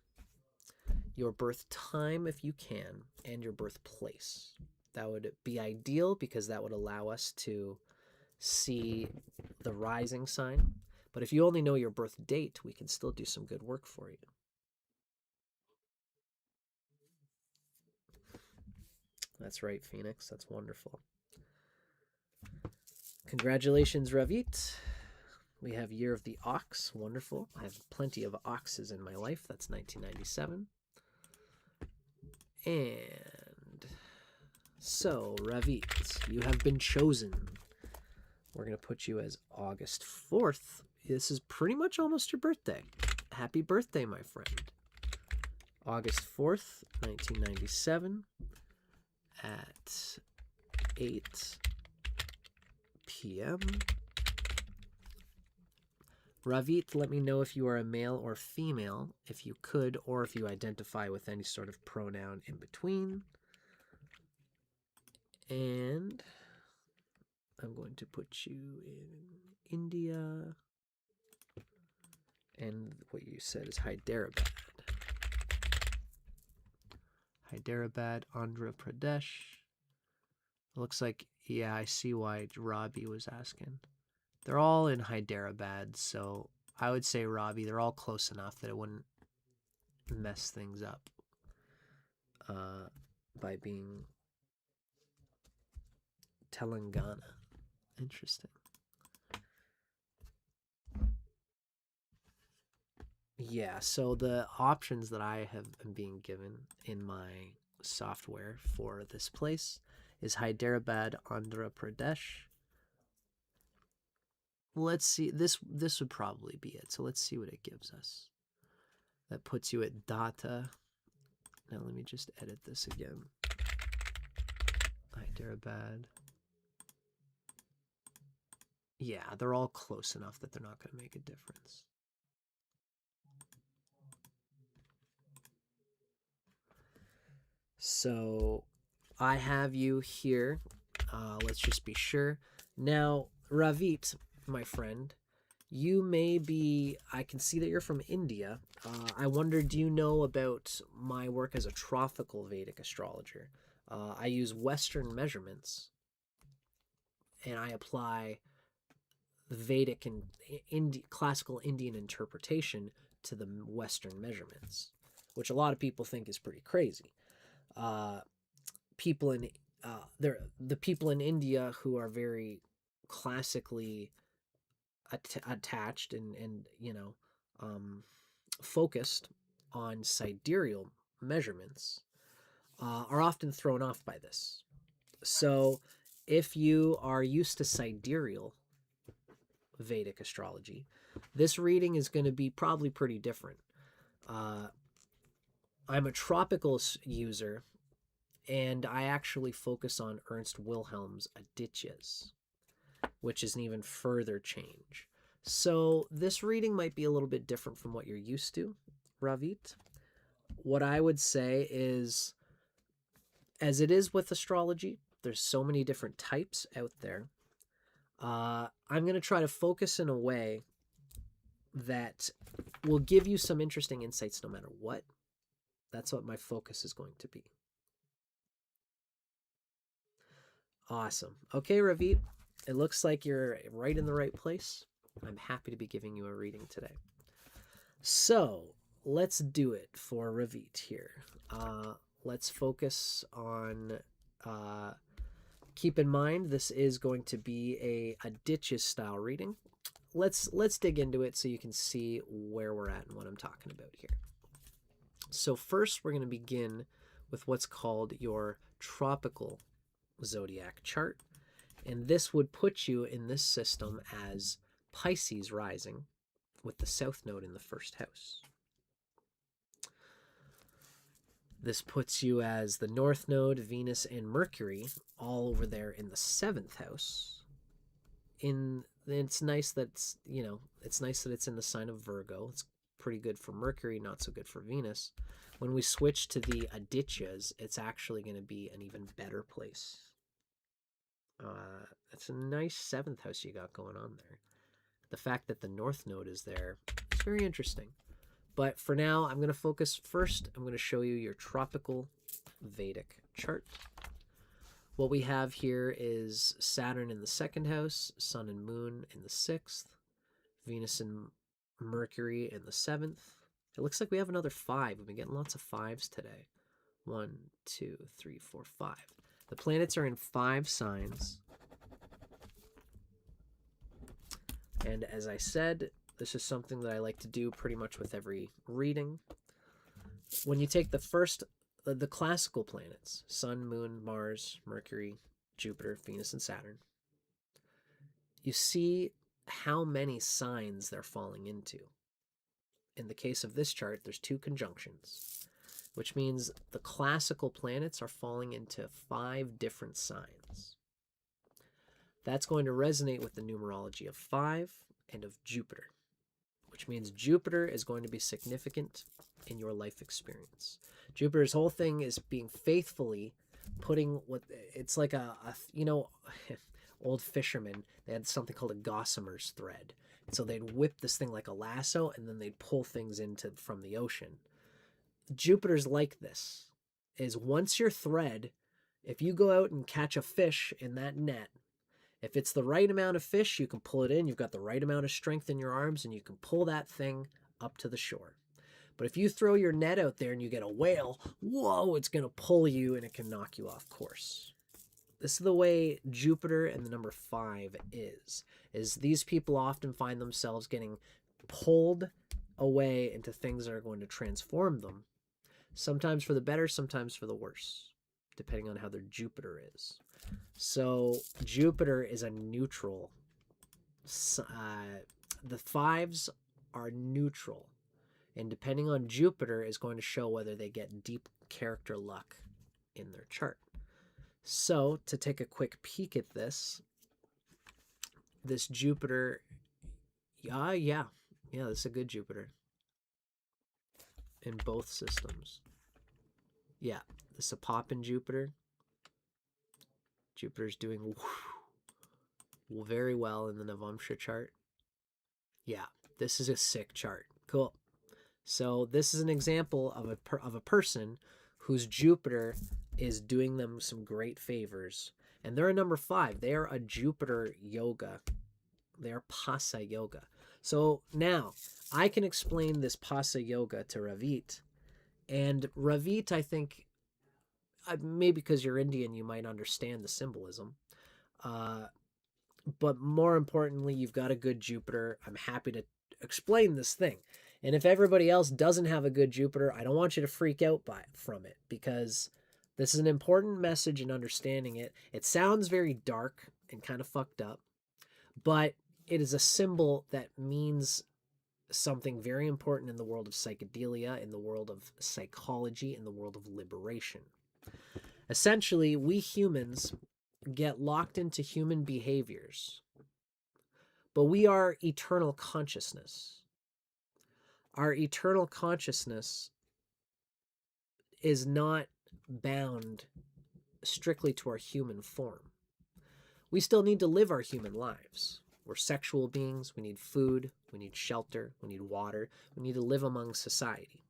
your birth time if you can, and your birthplace. That would be ideal because that would allow us to see the rising sign. But if you only know your birth date, we can still do some good work for you. That's right, Phoenix. That's wonderful. Congratulations, Ravit. We have Year of the Ox. Wonderful. I have plenty of oxes in my life. That's 1997. And so, Ravit, you have been chosen. We're going to put you as August 4th. This is pretty much almost your birthday. Happy birthday, my friend. August 4th, 1997 at 8 p.m. Ravit, let me know if you are a male or female, if you could, or if you identify with any sort of pronoun in between. And I'm going to put you in India. And what you said is Hyderabad. Hyderabad, Andhra Pradesh. Looks like, yeah, I see why Robbie was asking. They're all in Hyderabad, so I would say, Robbie, they're all close enough that it wouldn't mess things up by being Telangana. Interesting. Yeah, so the options that I have been being given in my software for this place is Hyderabad, Andhra Pradesh. Let's see, this would probably be it. So let's see what it gives us. That puts you at data. Now let me just edit this again. Hyderabad. Yeah, they're all close enough that they're not going to make a difference. So I have you here. Let's just be sure. Now, Ravit, my friend, you may be, I can see that you're from India. I wonder, do you know about my work as a Tropical Vedic astrologer? I use Western measurements, and I apply Vedic and classical Indian interpretation to the Western measurements, which a lot of people think is pretty crazy. People in the people in India who are very classically attached and focused on sidereal measurements are often thrown off by this. So if you are used to sidereal Vedic astrology, this reading is going to be probably pretty different. I'm a tropical user, and I actually focus on Ernst Wilhelm's Adityas, which is an even further change. So this reading might be a little bit different from what you're used to, Ravit. What I would say is, as it is with astrology, there's so many different types out there. I'm going to try to focus in a way that will give you some interesting insights no matter what. That's what my focus is going to be. Awesome. Okay, Ravit, it looks like you're right in the right place. I'm happy to be giving you a reading today. So let's do it for Ravit here. Let's focus on, keep in mind, this is going to be a Adityas style reading. Let's dig into it so you can see where we're at and what I'm talking about here. So first, we're going to begin with what's called your tropical zodiac chart. And this would put you in this system as Pisces rising with the south node in the first house. This puts you as the north node, Venus, and Mercury all over there in the seventh house. It's nice that it's in the sign of Virgo. It's pretty good for Mercury, not so good for Venus. When we switch to the Adityas, it's actually going to be an even better place. It's a nice seventh house you got going on there. The fact that the north node is there is very interesting. But for now, I'm going to focus first. I'm going to show you your tropical Vedic chart. What we have here is Saturn in the second house, Sun and Moon in the sixth, Venus and Mercury in the seventh. It looks like we have another 5. We've been getting lots of 5s today. 1, 2, 3, 4, 5. The planets are in 5 signs. And as I said, this is something that I like to do pretty much with every reading. When you take the classical planets, Sun, Moon, Mars, Mercury, Jupiter, Venus, and Saturn, you see how many signs they're falling into. In the case of this chart, there's 2 conjunctions, which means the classical planets are falling into 5 different signs. That's going to resonate with the numerology of 5 and of Jupiter, which means Jupiter is going to be significant in your life experience. Jupiter's whole thing is being faithfully putting it's like old fishermen, they had something called a gossamer's thread. And so they'd whip this thing like a lasso, and then they'd pull things from the ocean. Jupiter's like this, is once your thread, if you go out and catch a fish in that net, if it's the right amount of fish, you can pull it in. You've got the right amount of strength in your arms, and you can pull that thing up to the shore. But if you throw your net out there and you get a whale, whoa, it's going to pull you and it can knock you off course. This is the way Jupiter and the number 5 is these people often find themselves getting pulled away into things that are going to transform them, sometimes for the better, sometimes for the worse, depending on how their Jupiter is. So Jupiter is a neutral. The 5s are neutral. And depending on Jupiter is going to show whether they get deep character luck in their chart. So to take a quick peek at this Jupiter, yeah, this is a good Jupiter in both systems. Yeah, this is a pop in Jupiter. Jupiter's doing very well in the Navamsha chart. Yeah, this is a sick chart. Cool. So this is an example of a person whose Jupiter is doing them some great favors. And they're a number 5. They are a Jupiter yoga. They are Pasa yoga. So now I can explain this Pasa yoga to Ravit. And Ravit, I think, maybe because you're Indian, you might understand the symbolism. But more importantly, you've got a good Jupiter. I'm happy to explain this thing. And if everybody else doesn't have a good Jupiter, I don't want you to freak out from it, because this is an important message in understanding it. It sounds very dark and kind of fucked up, but it is a symbol that means something very important in the world of psychedelia, in the world of psychology, in the world of liberation. Essentially, we humans get locked into human behaviors, but we are eternal consciousness. Our eternal consciousness is not bound strictly to our human form. We still need to live our human lives. We're sexual beings. We need food. We need shelter. We need water. We need to live among society.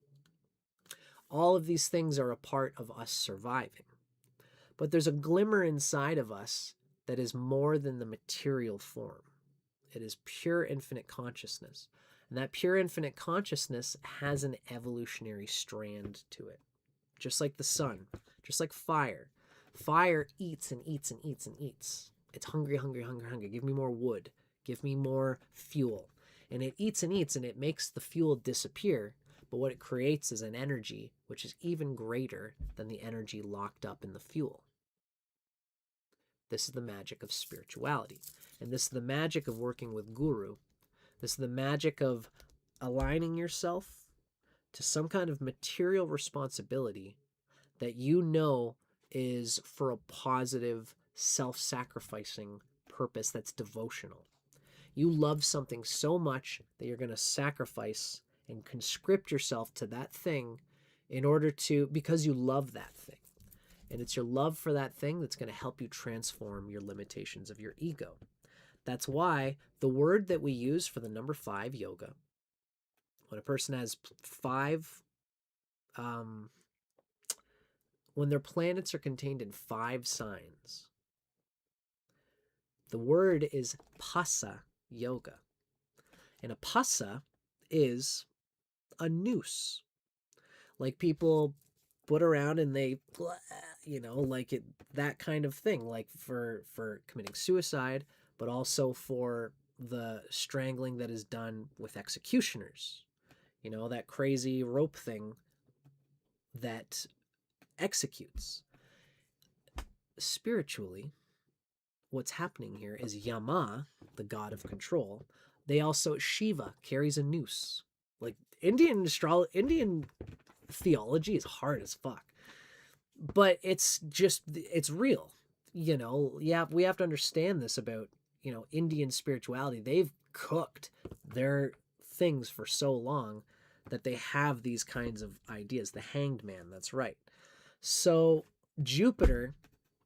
All of these things are a part of us surviving. But there's a glimmer inside of us that is more than the material form. It is pure infinite consciousness. And that pure infinite consciousness has an evolutionary strand to it. Just like the sun, just like fire. Fire eats and eats and eats and eats. It's hungry, hungry, hungry, hungry. Give me more wood. Give me more fuel. And it eats and eats, and it makes the fuel disappear. But what it creates is an energy which is even greater than the energy locked up in the fuel. This is the magic of spirituality. And this is the magic of working with guru. This is the magic of aligning yourself to some kind of material responsibility that you know is for a positive, self-sacrificing purpose that's devotional. You love something so much that you're going to sacrifice and conscript yourself to that thing in order to, because you love that thing. And it's your love for that thing that's going to help you transform your limitations of your ego. That's why the word that we use for the number 5, yoga, when a person has 5, when their planets are contained in 5 signs, the word is pasa yoga. And a pasa is a noose. Like people put around and they, like it, that kind of thing, like for committing suicide, but also for the strangling that is done with executioners. That crazy rope thing that executes. Spiritually, what's happening here is Yama, the god of control. They also, Shiva carries a noose. Like Indian theology is hard as fuck, but it's real. Yeah, we have to understand this about, Indian spirituality. They've cooked their things for so long that they have these kinds of ideas. The hanged man, that's right. So Jupiter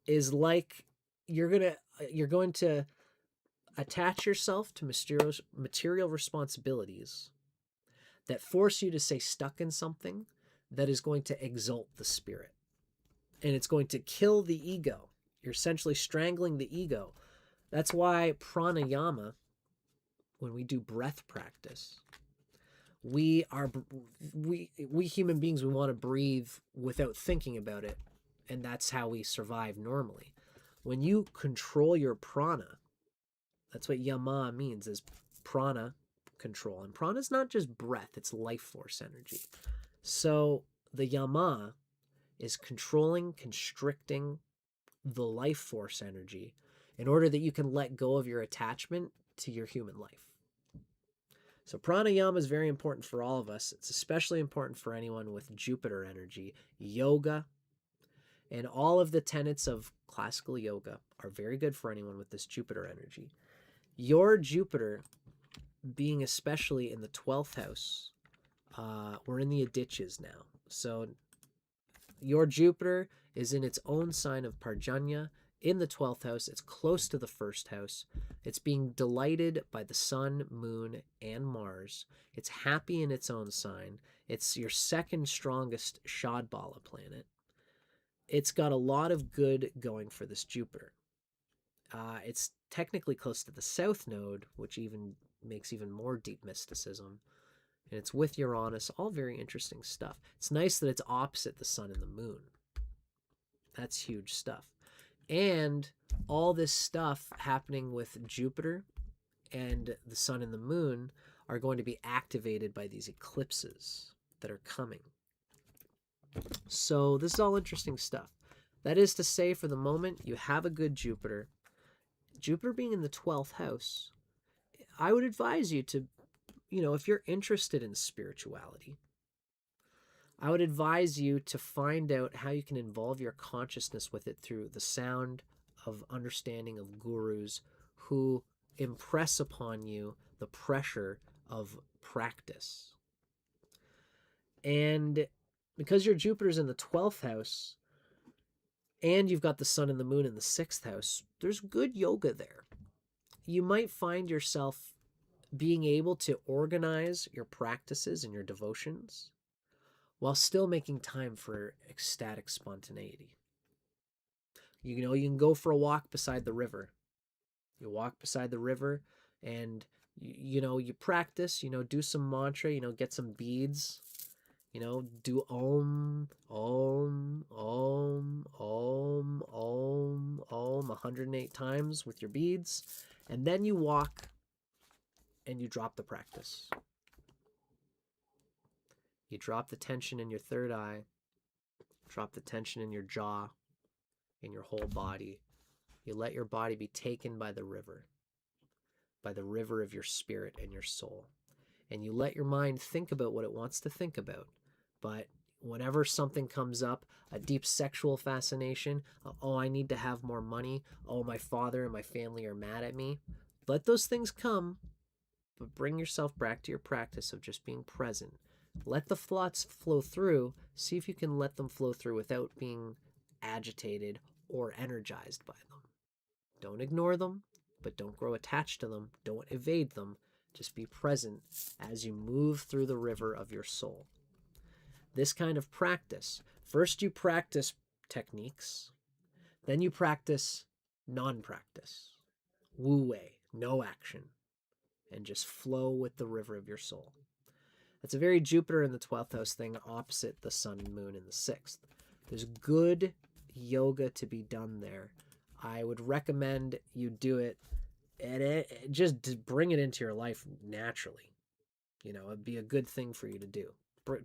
is like, you're going to attach yourself to material responsibilities that force you to stay stuck in something that is going to exalt the spirit. And it's going to kill the ego. You're essentially strangling the ego. That's why pranayama, when we do breath practice, we human beings, we want to breathe without thinking about it. And that's how we survive normally. When you control your prana, that's what yama means, is prana control. And prana is not just breath, it's life force energy. So the yama is controlling, constricting the life force energy in order that you can let go of your attachment to your human life. So pranayama is very important for all of us. It's especially important for anyone with Jupiter energy. Yoga and all of the tenets of classical yoga are very good for anyone with this Jupiter energy. Your Jupiter being especially in the 12th house, we're in the Adityas now. So your Jupiter is in its own sign of Parjanya in the 12th house. It's close to the 1st house. It's being delighted by the sun, moon, and Mars. It's happy in its own sign. It's your second strongest Shadbala planet. It's got a lot of good going for this Jupiter. It's technically close to the south node, which even makes even more deep mysticism. And it's with Uranus, all very interesting stuff. It's nice that it's opposite the sun and the moon. That's huge stuff. And all this stuff happening with Jupiter and the sun and the moon are going to be activated by these eclipses that are coming. So this is all interesting stuff. That is to say, for the moment, you have a good Jupiter. Jupiter being in the 12th house, I would advise you to, if you're interested in spirituality, I would advise you to find out how you can involve your consciousness with it through the sound of understanding of gurus who impress upon you the pressure of practice. And because your Jupiter's in the 12th house and you've got the sun and the moon in the 6th house, there's good yoga there. You might find yourself being able to organize your practices and your devotions while still making time for ecstatic spontaneity. You know, you can go for a walk beside the river. You walk beside the river and you know, you practice, you know, do some mantra, you know, get some beads, you know, do om, om, om, om, om, om 108 times with your beads. And then you walk and you drop the practice. You drop the tension in your third eye, drop the tension in your jaw, in your whole body. You let your body be taken by the river of your spirit and your soul. And you let your mind think about what it wants to think about. But whenever something comes up, a deep sexual fascination, oh, I need to have more money, oh, my father and my family are mad at me, let those things come, but bring yourself back to your practice of just being present. Let the thoughts flow through. See if you can let them flow through without being agitated or energized by them. Don't ignore them, but don't grow attached to them. Don't evade them. Just be present as you move through the river of your soul. This kind of practice, first you practice techniques, then you practice non-practice. Wu wei, no action, and just flow with the river of your soul. That's a very Jupiter in the 12th house thing, opposite the sun and moon in the 6th. There's good yoga to be done there. I would recommend you do it and just bring it into your life naturally. You know, it'd be a good thing for you to do.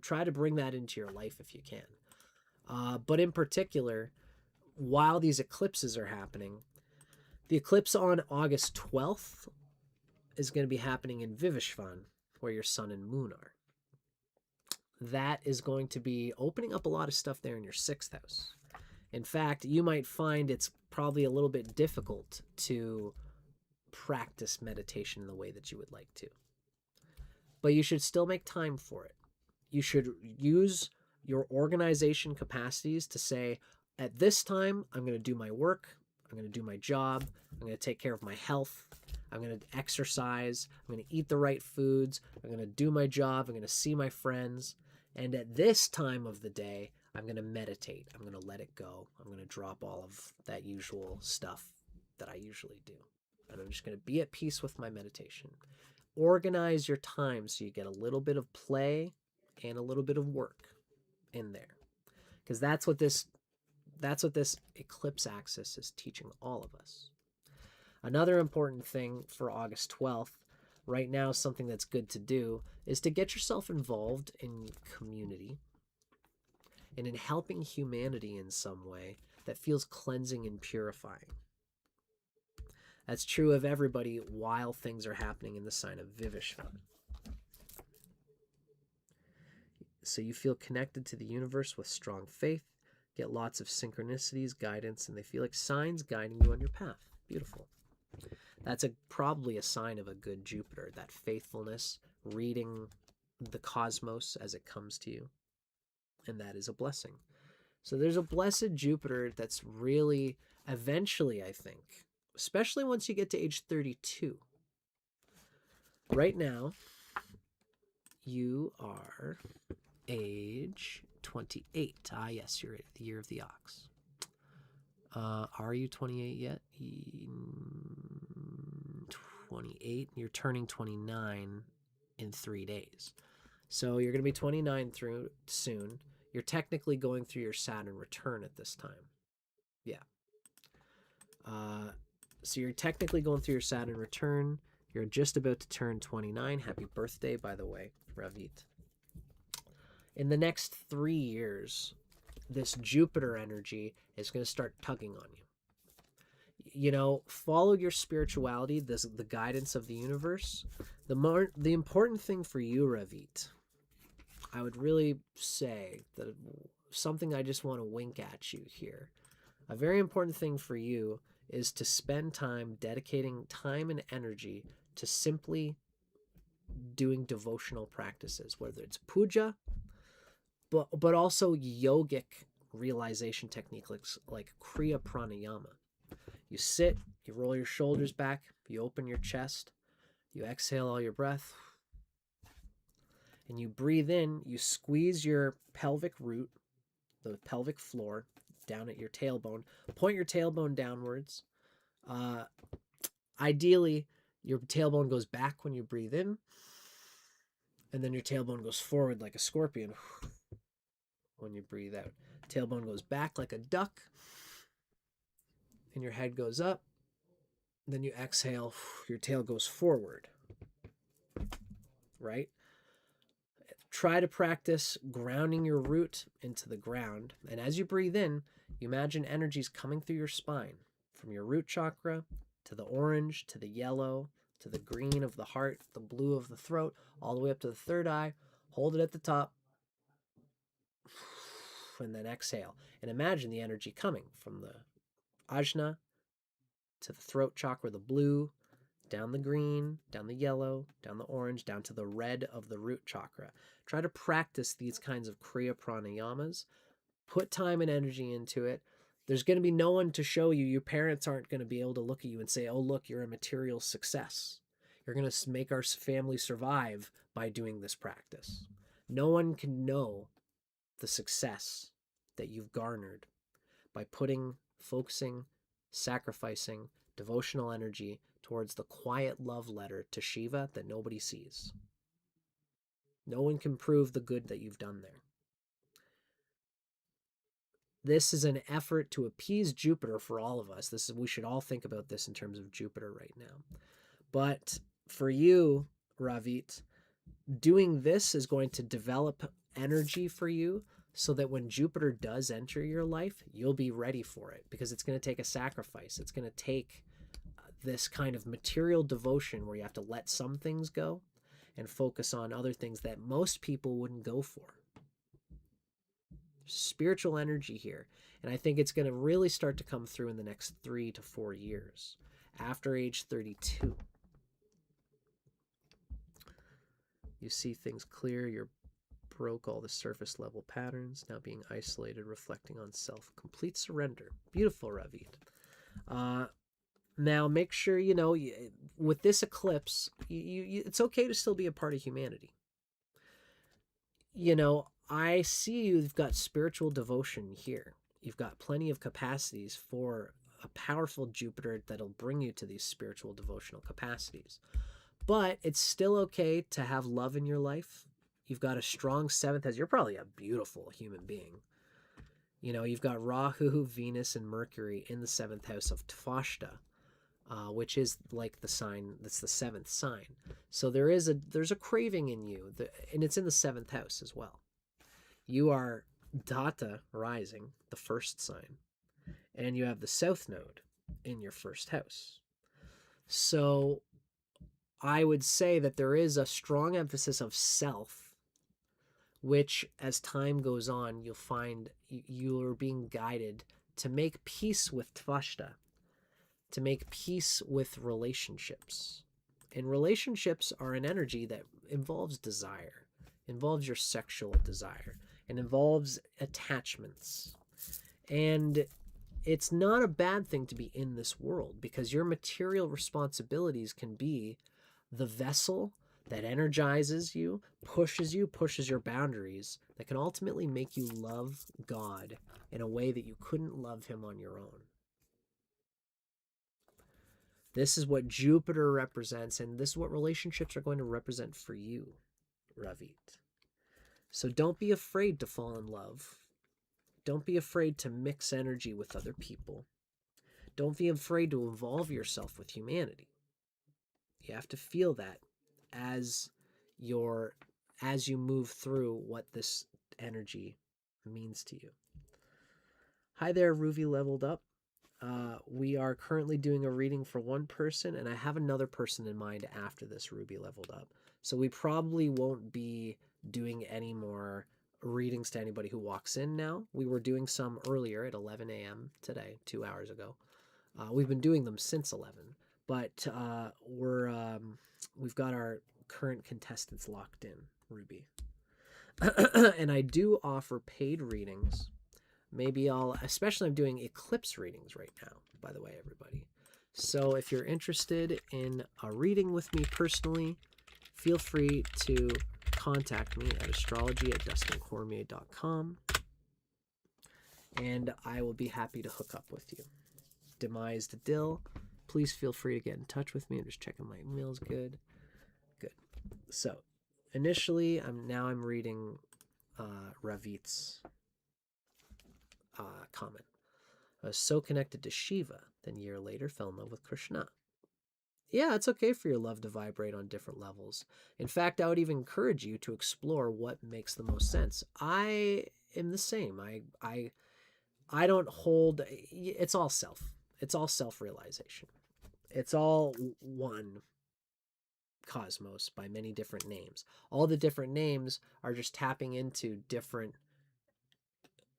Try to bring that into your life if you can. But in particular, while these eclipses are happening, the eclipse on August 12th is going to be happening in Vivishvan, where your sun and moon are. That is going to be opening up a lot of stuff there in your 6th house. In fact, you might find it's probably a little bit difficult to practice meditation in the way that you would like to. But you should still make time for it. You should use your organization capacities to say, at this time, I'm going to do my work, I'm going to do my job, I'm going to take care of my health, I'm going to exercise, I'm going to eat the right foods, I'm going to do my job, I'm going to see my friends, and at this time of the day, I'm going to meditate, I'm going to let it go, I'm going to drop all of that usual stuff that I usually do, and I'm just going to be at peace with my meditation. Organize your time so you get a little bit of play and a little bit of work in there, because that's what this eclipse axis is teaching all of us. Another important thing for August 12th, right now, something that's good to do is to get yourself involved in community and in helping humanity in some way that feels cleansing and purifying. That's true of everybody while things are happening in the sign of Vivishvan. So you feel connected to the universe with strong faith, get lots of synchronicities, guidance, and they feel like signs guiding you on your path. Beautiful. That's probably a sign of a good Jupiter, that faithfulness, reading the cosmos as it comes to you. And that is a blessing. So there's a blessed Jupiter that's really, eventually, I think, especially once you get to age 32. Right now, you are age 28. Ah, yes, you're the year of the ox. Are you 28 yet? 28. You're turning 29 in 3 days. So you're going to be 29 through soon. You're technically going through your Saturn return at this time. Yeah. So you're technically going through your Saturn return. You're just about to turn 29. Happy birthday, by the way, Ravit. In the next 3 years, this Jupiter energy is going to start tugging on you. You know, follow your spirituality, the guidance of the universe. The important thing for you, Ravit, I would really say that something I just want to wink at you here. A very important thing for you is to spend time dedicating time and energy to simply doing devotional practices, whether it's puja, but also yogic realization techniques like Kriya Pranayama. You sit, you roll your shoulders back, you open your chest, you exhale all your breath, and you breathe in, you squeeze your pelvic root, the pelvic floor, down at your tailbone. Point your tailbone downwards. Ideally, your tailbone goes back when you breathe in, and then your tailbone goes forward like a scorpion when you breathe out. Tailbone goes back like a duck, and your head goes up. Then you exhale, your tail goes forward, right? Try to practice grounding your root into the ground. And as you breathe in, you imagine energies coming through your spine, from your root chakra to the orange, to the yellow, to the green of the heart, the blue of the throat, all the way up to the third eye. Hold it at the top, and then exhale. And imagine the energy coming from the ajna to the throat chakra, the blue, down the green, down the yellow, down the orange, down to the red of the root chakra. Try to practice these kinds of Kriya pranayamas. Put time and energy into it. There's going to be no one to show you. Your parents aren't going to be able to look at you and say, oh, look, you're a material success. You're going to make our family survive by doing this practice. No one can know the success that you've garnered by focusing, sacrificing devotional energy towards the quiet love letter to Shiva that nobody sees. No one can prove the good that you've done there. This is an effort to appease Jupiter for all of us. We should all think about this in terms of Jupiter right now. But for you, Ravit, doing this is going to develop energy for you so that when Jupiter does enter your life, you'll be ready for it, because it's going to take a sacrifice. It's going to take this kind of material devotion where you have to let some things go and focus on other things that most people wouldn't go for. Spiritual energy here, and I think it's going to really start to come through in the next 3 to 4 years, after age 32. You see things clear. You're broke all the surface level patterns, now being isolated, reflecting on self. Complete surrender. Beautiful, Ravit. Now, make sure, with this eclipse, it's okay to still be a part of humanity. I see you've got spiritual devotion here. You've got plenty of capacities for a powerful Jupiter that'll bring you to these spiritual devotional capacities. But it's still okay to have love in your life. You've got a strong 7th house. You're probably a beautiful human being. You've got Rahu, Venus, and Mercury in the 7th house of Tvashta, which is like the sign, that's the 7th sign. So there's a craving in you, and it's in the 7th house as well. You are Data rising, the 1st sign, and you have the South Node in your 1st house. So I would say that there is a strong emphasis of self, which as time goes on, you'll find you're being guided to make peace with Tvashta, to make peace with relationships. And relationships are an energy that involves desire, involves your sexual desire, and involves attachments. And it's not a bad thing to be in this world, because your material responsibilities can be the vessel that energizes you, pushes your boundaries, that can ultimately make you love God in a way that you couldn't love him on your own. This is what Jupiter represents, and this is what relationships are going to represent for you, Ravit. So don't be afraid to fall in love. Don't be afraid to mix energy with other people. Don't be afraid to involve yourself with humanity. You have to feel that as you move through what this energy means to you. Hi there, Ruby Leveled Up. We are currently doing a reading for one person, and I have another person in mind after this, Ruby Leveled Up. So we probably won't be doing any more readings to anybody who walks in now. We were doing some earlier at 11 a.m. today, 2 hours ago. We've been doing them since 11, but we've got our current contestants locked in, Ruby. And I do offer paid readings. Maybe especially I'm doing eclipse readings right now, by the way, everybody. So if you're interested in a reading with me personally, feel free to contact me at astrology@dustincormier.com. and I will be happy to hook up with you. Demised Dill, please feel free to get in touch with me. I'm just checking my emails. Good. So initially, I'm reading Ravit's comment. I was so connected to Shiva, then a year later fell in love with Krishna. Yeah, it's okay for your love to vibrate on different levels. In fact, I would even encourage you to explore what makes the most sense. I am the same. I don't hold. It's all self. It's all self-realization. It's all one cosmos by many different names. All the different names are just tapping into different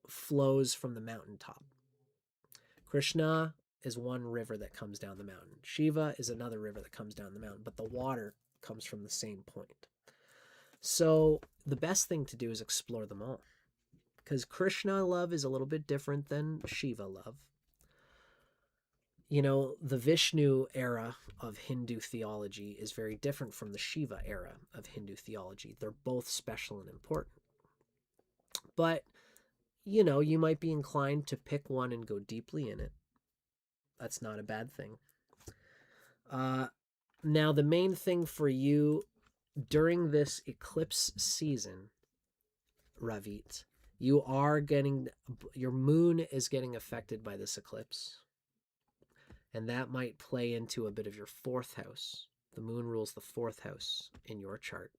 flows from the mountaintop. Krishna is one river that comes down the mountain. Shiva is another river that comes down the mountain, but the water comes from the same point. So the best thing to do is explore them all, because Krishna love is a little bit different than Shiva love. You know, the Vishnu era of Hindu theology is very different from the Shiva era of Hindu theology. They're both special and important. But, you know, you might be inclined to pick one and go deeply in it. That's not a bad thing. Now, the main thing for you during this eclipse season, Ravit, your moon is getting affected by this eclipse. And that might play into a bit of your 4th house. The moon rules the 4th house in your chart.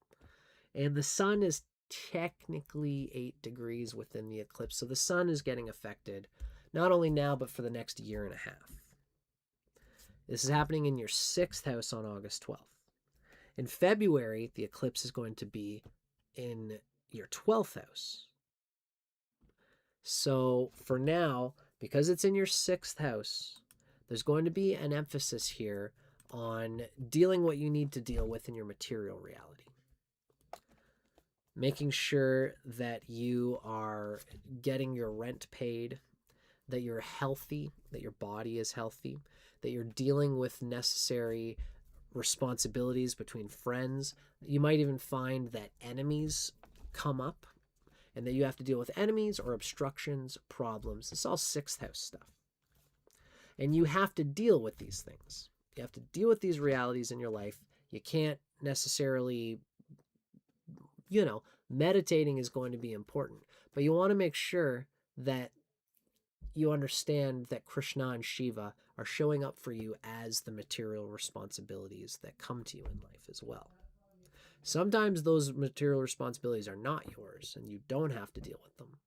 And the sun is technically 8 degrees within the eclipse. So the sun is getting affected, not only now, but for the next year and a half. This is happening in your 6th house on August 12th. In February, the eclipse is going to be in your 12th house. So for now, because it's in your 6th house, there's going to be an emphasis here on dealing what you need to deal with in your material reality. Making sure that you are getting your rent paid, that you're healthy, that your body is healthy, that you're dealing with necessary responsibilities between friends. You might even find that enemies come up and that you have to deal with enemies or obstructions, problems. It's all 6th house stuff. And you have to deal with these things. You have to deal with these realities in your life. You can't necessarily, meditating is going to be important. But you want to make sure that you understand that Krishna and Shiva are showing up for you as the material responsibilities that come to you in life as well. Sometimes those material responsibilities are not yours and you don't have to deal with them.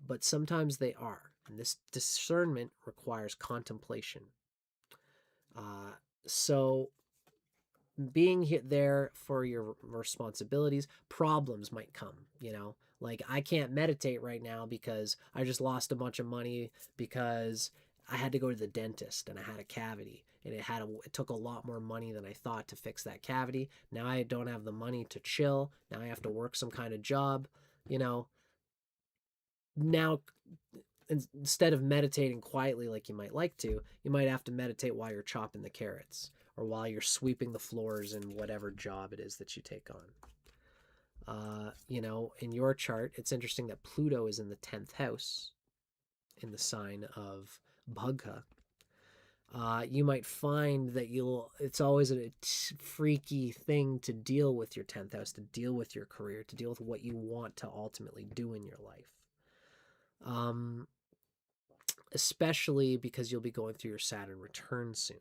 But sometimes they are. And this discernment requires contemplation. So being there for your responsibilities, problems might come, like I can't meditate right now because I just lost a bunch of money because I had to go to the dentist and I had a cavity and it took a lot more money than I thought to fix that cavity. Now I don't have the money to chill. Now I have to work some kind of job, now instead of meditating quietly like you might like to, you might have to meditate while you're chopping the carrots or while you're sweeping the floors in whatever job it is that you take on. In your chart, it's interesting that Pluto is in the 10th house in the sign of Bhagha. You might find that it's always a freaky thing to deal with your 10th house, to deal with your career, to deal with what you want to ultimately do in your life. Especially because you'll be going through your Saturn return soon.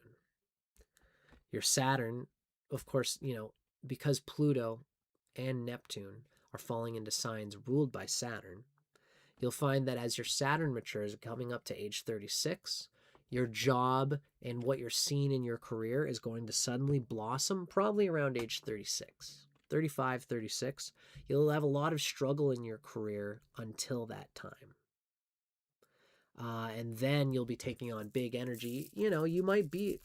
Your Saturn, of course, because Pluto and Neptune are falling into signs ruled by Saturn, you'll find that as your Saturn matures, coming up to age 36, your job and what you're seeing in your career is going to suddenly blossom probably around age 36. 35, 36. You'll have a lot of struggle in your career until that time. And then you'll be taking on big energy.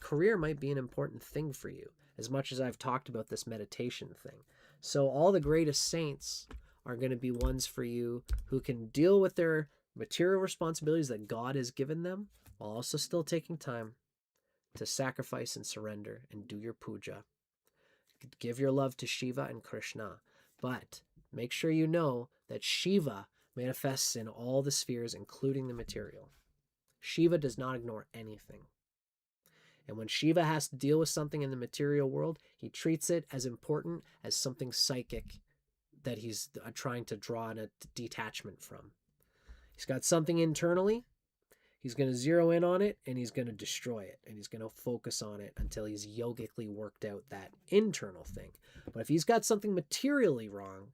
Career might be an important thing for you, as much as I've talked about this meditation thing. So all the greatest saints are going to be ones for you who can deal with their material responsibilities that God has given them, while also still taking time to sacrifice and surrender and do your puja. Give your love to Shiva and Krishna. But make sure you know that Shiva manifests in all the spheres, including the material. Shiva does not ignore anything. And when Shiva has to deal with something in the material world, he treats it as important as something psychic that he's trying to draw a detachment from. He's got something internally. He's going to zero in on it, and he's going to destroy it, and he's going to focus on it until he's yogically worked out that internal thing. But if he's got something materially wrong,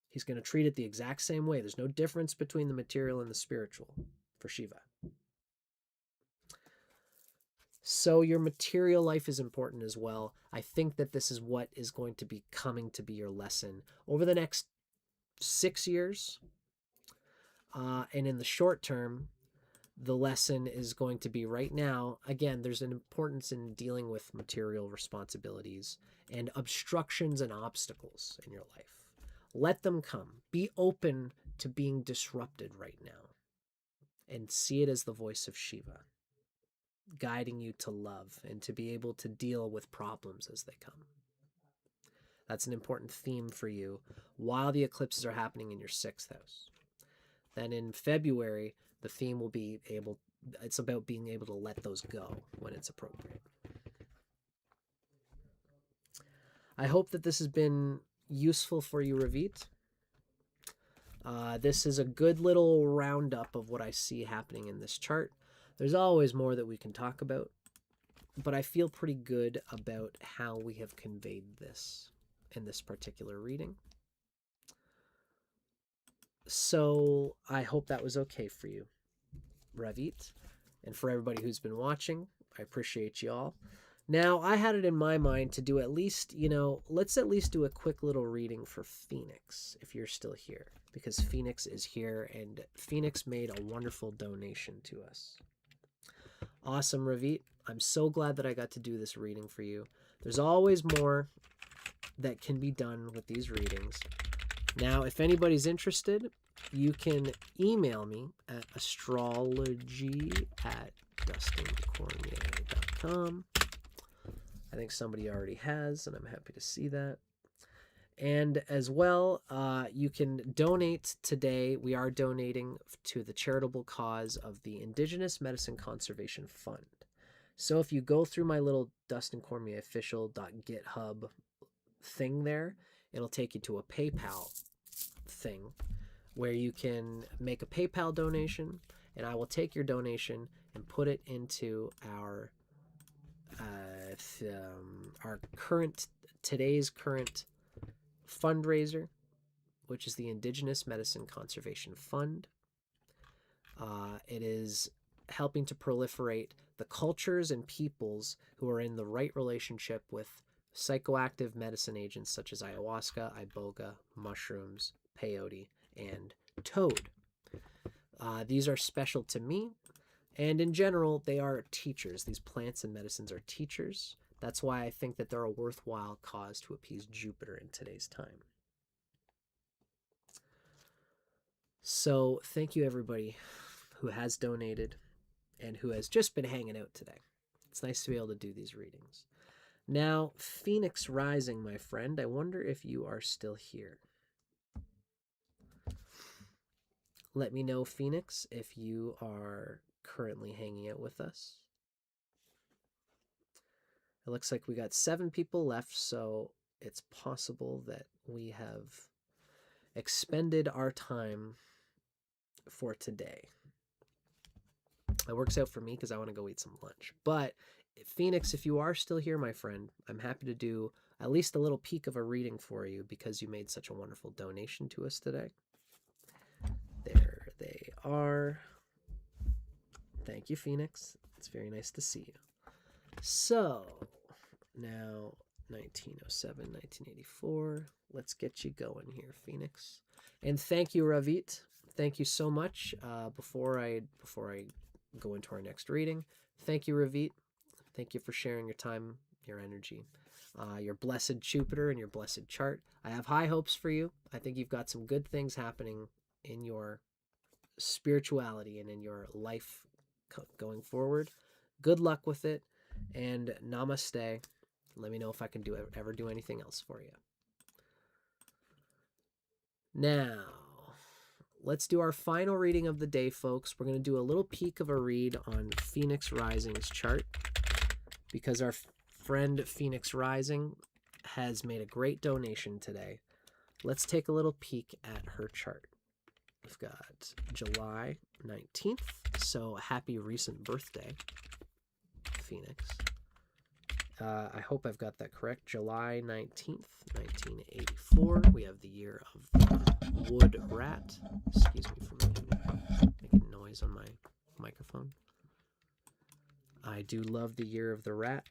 he's going to treat it the exact same way. There's no difference between the material and the spiritual for Shiva. So your material life is important as well. I think that this is what is going to be coming to be your lesson over the next 6 years. And in the short term, the lesson is going to be right now. Again, there's an importance in dealing with material responsibilities and obstructions and obstacles in your life. Let them come. Be open to being disrupted right now and see it as the voice of Shiva, guiding you to love and to be able to deal with problems as they come. That's an important theme for you while the eclipses are happening in your 6th house. Then in February, the theme will be it's about being able to let those go when it's appropriate. I hope that this has been useful for you, Ravit. This is a good little roundup of what I see happening in this chart. There's always more that we can talk about, but I feel pretty good about how we have conveyed this in this particular reading. So I hope that was okay for you, Ravit. And for everybody who's been watching, I appreciate you all. Now, I had it in my mind to do at least, let's at least do a quick little reading for Phoenix, if you're still here, because Phoenix is here, and Phoenix made a wonderful donation to us. Awesome, Ravit. I'm so glad that I got to do this reading for you. There's always more that can be done with these readings. Now, if anybody's interested, you can email me at astrology@dustincormier.com. I think somebody already has, and I'm happy to see that. And as well, you can donate today. We are donating to the charitable cause of the Indigenous Medicine Conservation Fund. So if you go through my little Dustin Cormier official.github thing there, it'll take you to a PayPal thing where you can make a PayPal donation, and I will take your donation and put it into our today's current fundraiser, which is the Indigenous Medicine Conservation Fund. It is helping to proliferate the cultures and peoples who are in the right relationship with psychoactive medicine agents such as ayahuasca, iboga, mushrooms, peyote, and toad. These are special to me, and in general, they are teachers. These plants and medicines are teachers. That's why I think that they're a worthwhile cause to appease Jupiter in today's time. So thank you, everybody who has donated and who has just been hanging out today. It's nice to be able to do these readings. Now, Phoenix Rising, my friend, I wonder if you are still here. Let me know, Phoenix, if you are currently hanging out with us. It looks like we got 7 people left, so it's possible that we have expended our time for today. It works out for me because I want to go eat some lunch. But Phoenix, if you are still here, my friend, I'm happy to do at least a little peek of a reading for you because you made such a wonderful donation to us today. There they are. Thank you, Phoenix. It's very nice to see you. So, now 1907, 1984. Let's get you going here, Phoenix. And thank you, Ravit. Thank you so much. Before I go into our next reading, thank you, Ravit. Thank you for sharing your time, your energy, your blessed Jupiter and your blessed chart. I have high hopes for you. I think you've got some good things happening in your spirituality and in your life going forward. Good luck with it, and namaste. Let me know if I can ever do anything else for you. Now, let's do our final reading of the day, folks. We're going to do a little peek of a read on Phoenix Rising's chart because our friend Phoenix Rising has made a great donation today. Let's take a little peek at her chart. We've got July 19th, so happy recent birthday, Phoenix. I hope I've got that correct. July 19th, 1984. We have the year of the wood rat. Excuse me for making noise on my microphone. I do love the year of the rat.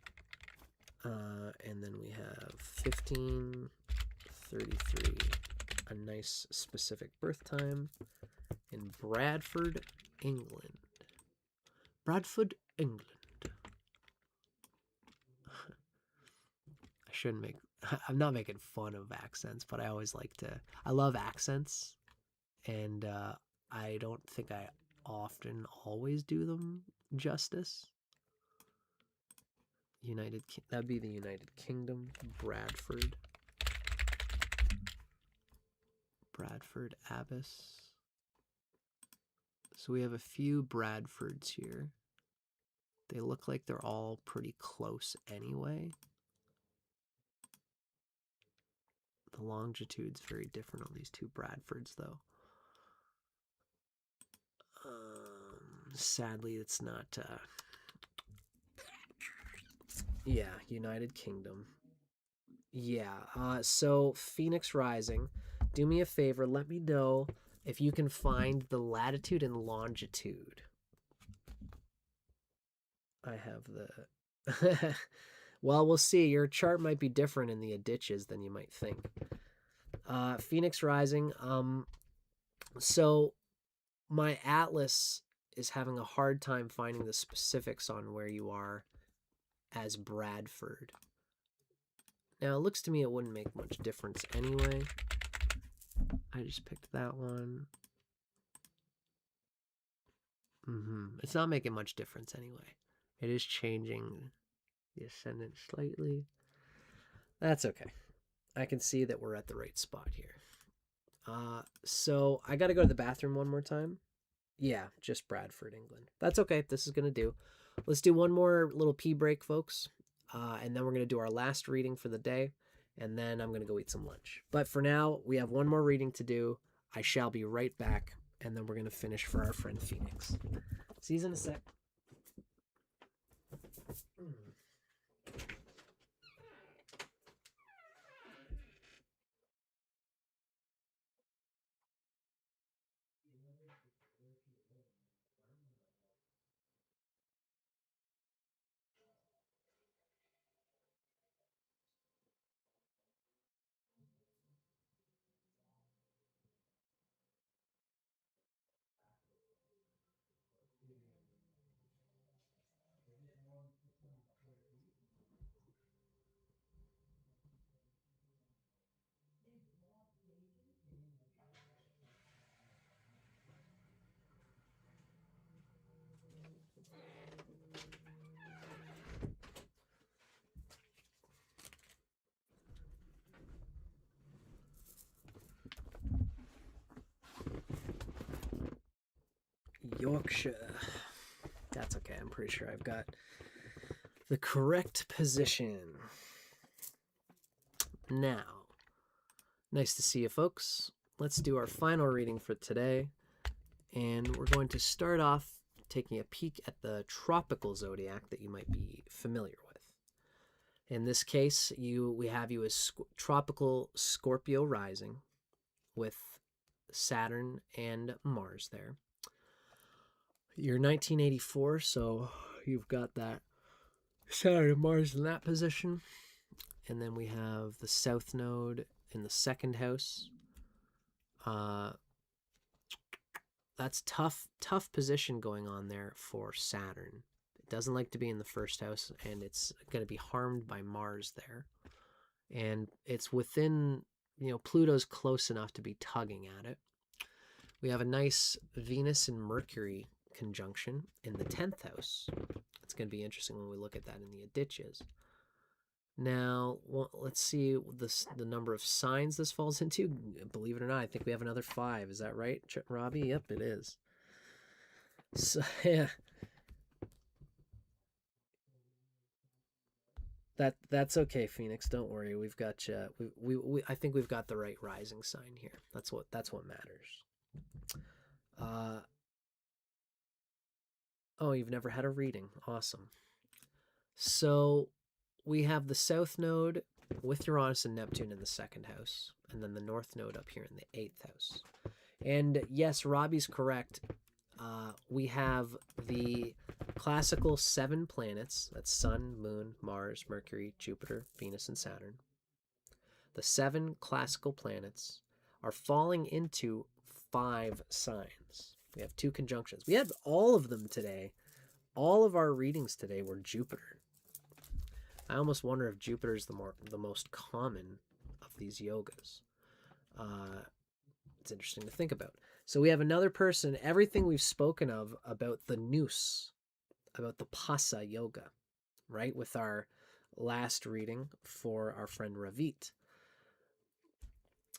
And then we have 1533, a nice specific birth time in Bradford, England. Bradford, England. I shouldn't make, I'm not making fun of accents, but I always like to, I love accents, and I don't think I often always do them justice. That'd be the United Kingdom, Bradford. Bradford Abbas. So we have a few Bradfords here. They look like they're all pretty close anyway. The longitude's very different on these two Bradfords, though. Sadly, it's not... Yeah, United Kingdom. Yeah, so Phoenix Rising, do me a favor, let me know if you can find the latitude and longitude. I have the... Well, we'll see. Your chart might be different in the Adityas than you might think. Phoenix Rising, so my atlas is having a hard time finding the specifics on where you are as Bradford. Now, it looks to me it wouldn't make much difference anyway. I just picked that one. It's not making much difference anyway. It is changing the ascendant slightly. That's okay. I can see that we're at the right spot here. So I got to go to the bathroom one more time. Yeah, just Bradford, England. That's okay. This is going to do. Let's do one more little pee break, folks. And then we're going to do our last reading for the day. And then I'm going to go eat some lunch. But for now, we have one more reading to do. I shall be right back. And then we're going to finish for our friend Phoenix. See you in a sec. Yorkshire. That's okay. I'm pretty sure I've got the correct position. Now, nice to see you, folks. Let's do our final reading for today. And we're going to start off taking a peek at the tropical zodiac that you might be familiar with. In this case, we have you as tropical Scorpio rising with Saturn and Mars there. You're 1984, so you've got that Saturn and Mars in that position. And then we have the South Node in the second house. That's tough position going on there for Saturn. It doesn't like to be in the first house, and it's going to be harmed by Mars there. And it's within, Pluto's close enough to be tugging at it. We have a nice Venus and Mercury conjunction in the 10th house. It's going to be interesting when we look at that in the Adityas. Now, well, let's see the number of signs this falls into. Believe it or not, I think we have another 5. Is that right, Robbie? Yep, it is. So, yeah. That's okay, Phoenix. Don't worry. We've got you. I think we've got the right rising sign here. That's what matters. Oh, you've never had a reading. Awesome. So we have the South Node with Uranus and Neptune in the 2nd house, and then the North Node up here in the 8th house. And yes, Robbie's correct. We have the classical 7 planets. That's Sun, Moon, Mars, Mercury, Jupiter, Venus, and Saturn. The 7 classical planets are falling into 5 signs. We have 2 conjunctions. We had all of them today. All of our readings today were Jupiter. I almost wonder if Jupiter is the most common of these yogas. It's interesting to think about. So we have another person, everything we've spoken of about the noose, about the Pasa yoga, right? With our last reading for our friend Ravit.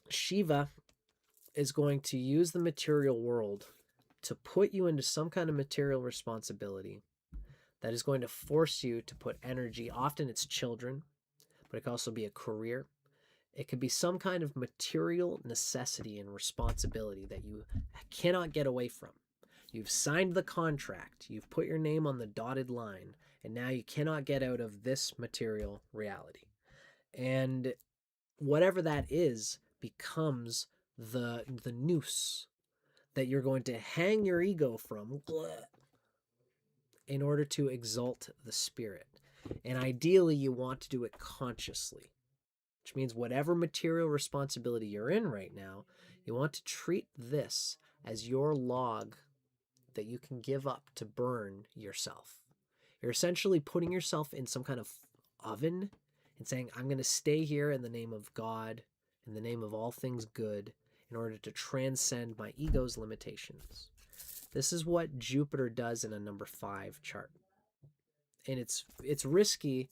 Shiva is going to use the material world to put you into some kind of material responsibility that is going to force you to put energy. Often it's children, but it can also be a career. It could be some kind of material necessity and responsibility that you cannot get away from. You've signed the contract. You've put your name on the dotted line, and now you cannot get out of this material reality. And whatever that is becomes the noose that you're going to hang your ego from in order to exalt the spirit. And ideally, you want to do it consciously, which means whatever material responsibility you're in right now, you want to treat this as your log that you can give up to burn yourself. You're essentially putting yourself in some kind of oven and saying, I'm going to stay here in the name of God, in the name of all things good, in order to transcend my ego's limitations. This is what Jupiter does in a number 5 chart. And it's risky,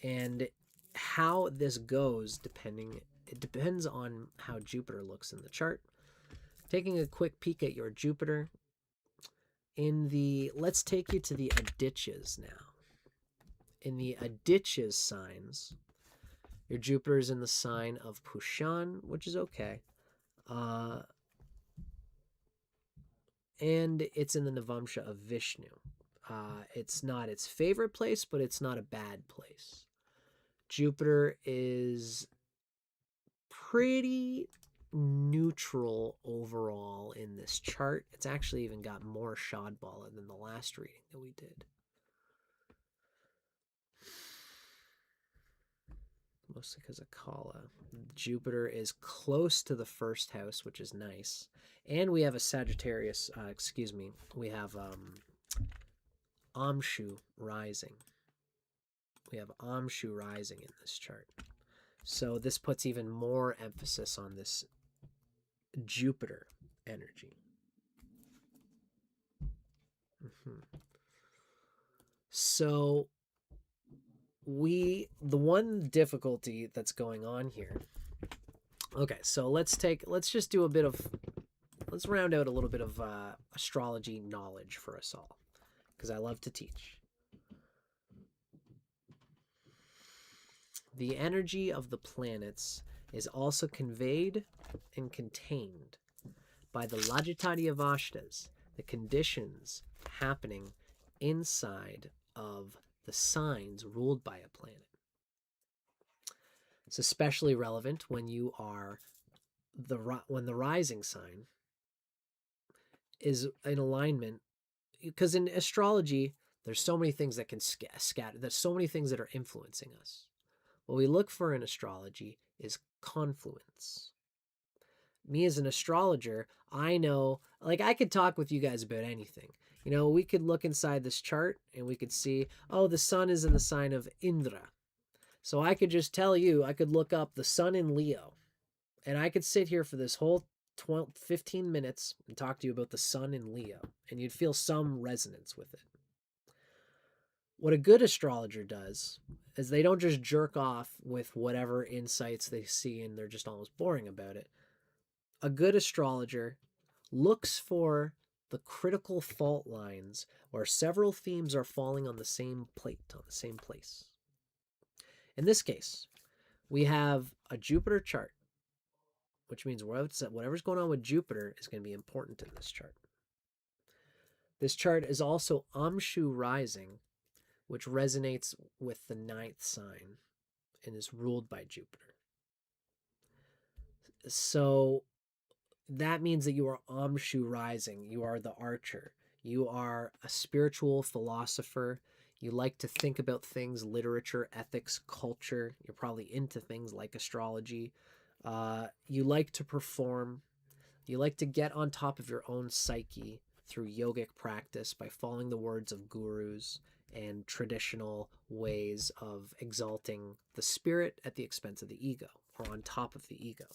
and how this goes it depends on how Jupiter looks in the chart. Taking a quick peek at your Jupiter let's take you to the Adityas now. In the Adityas signs, your Jupiter is in the sign of Pushan, which is okay. And it's in the Navamsha of Vishnu. It's not its favorite place, but it's not a bad place. Jupiter is pretty neutral overall in this chart. It's actually even got more Shadbala than the last reading that we did. Mostly because of Kala. Jupiter is close to the 1st house, which is nice. And we have a Sagittarius, we have Amshu rising. We have Amshu rising in this chart. So this puts even more emphasis on this Jupiter energy. So the one difficulty that's going on here. Okay, so let's round out a little bit of astrology knowledge for us all, because I love to teach. The energy of the planets is also conveyed and contained by the Lajitadhyavashtas, the conditions happening inside of the signs ruled by a planet. It's especially relevant when you are when the rising sign is in alignment, because in astrology there's so many things that can scatter. There's so many things that are influencing us. What we look for in astrology is confluence. Me as an astrologer, I know, like, I could talk with you guys about anything. You know, we could look inside this chart and we could see, oh, the sun is in the sign of Indra. So I could just tell you, I could look up the sun in Leo, and I could sit here for this whole 15 minutes and talk to you about the sun in Leo, and you'd feel some resonance with it. What a good astrologer does is they don't just jerk off with whatever insights they see and they're just almost boring about it. A good astrologer looks for the critical fault lines where several themes are falling on the same plate, on the same place. In this case, we have a Jupiter chart, which means whatever's going on with Jupiter is going to be important in this chart. This chart is also Amshu rising, which resonates with the 9th sign and is ruled by Jupiter. So that means that you are Amshu rising. You are the archer. You are a spiritual philosopher. You like to think about things, literature, ethics, culture. You're probably into things like astrology. You like to perform. You like to get on top of your own psyche through yogic practice by following the words of gurus and traditional ways of exalting the spirit at the expense of the ego, or on top of the ego.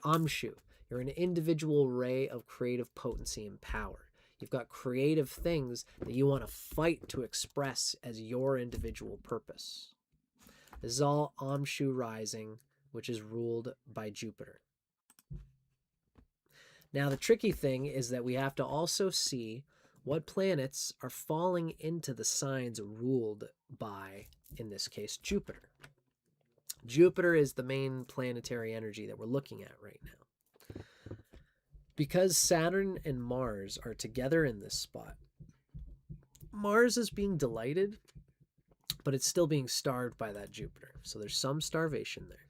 Amshu, you're an individual ray of creative potency and power. You've got creative things that you want to fight to express as your individual purpose. This is all Amshu rising, which is ruled by Jupiter. Now, the tricky thing is that we have to also see what planets are falling into the signs ruled by, in this case, Jupiter. Jupiter is the main planetary energy that we're looking at right now. Because Saturn and Mars are together in this spot, Mars is being delighted, but it's still being starved by that Jupiter. So there's some starvation there.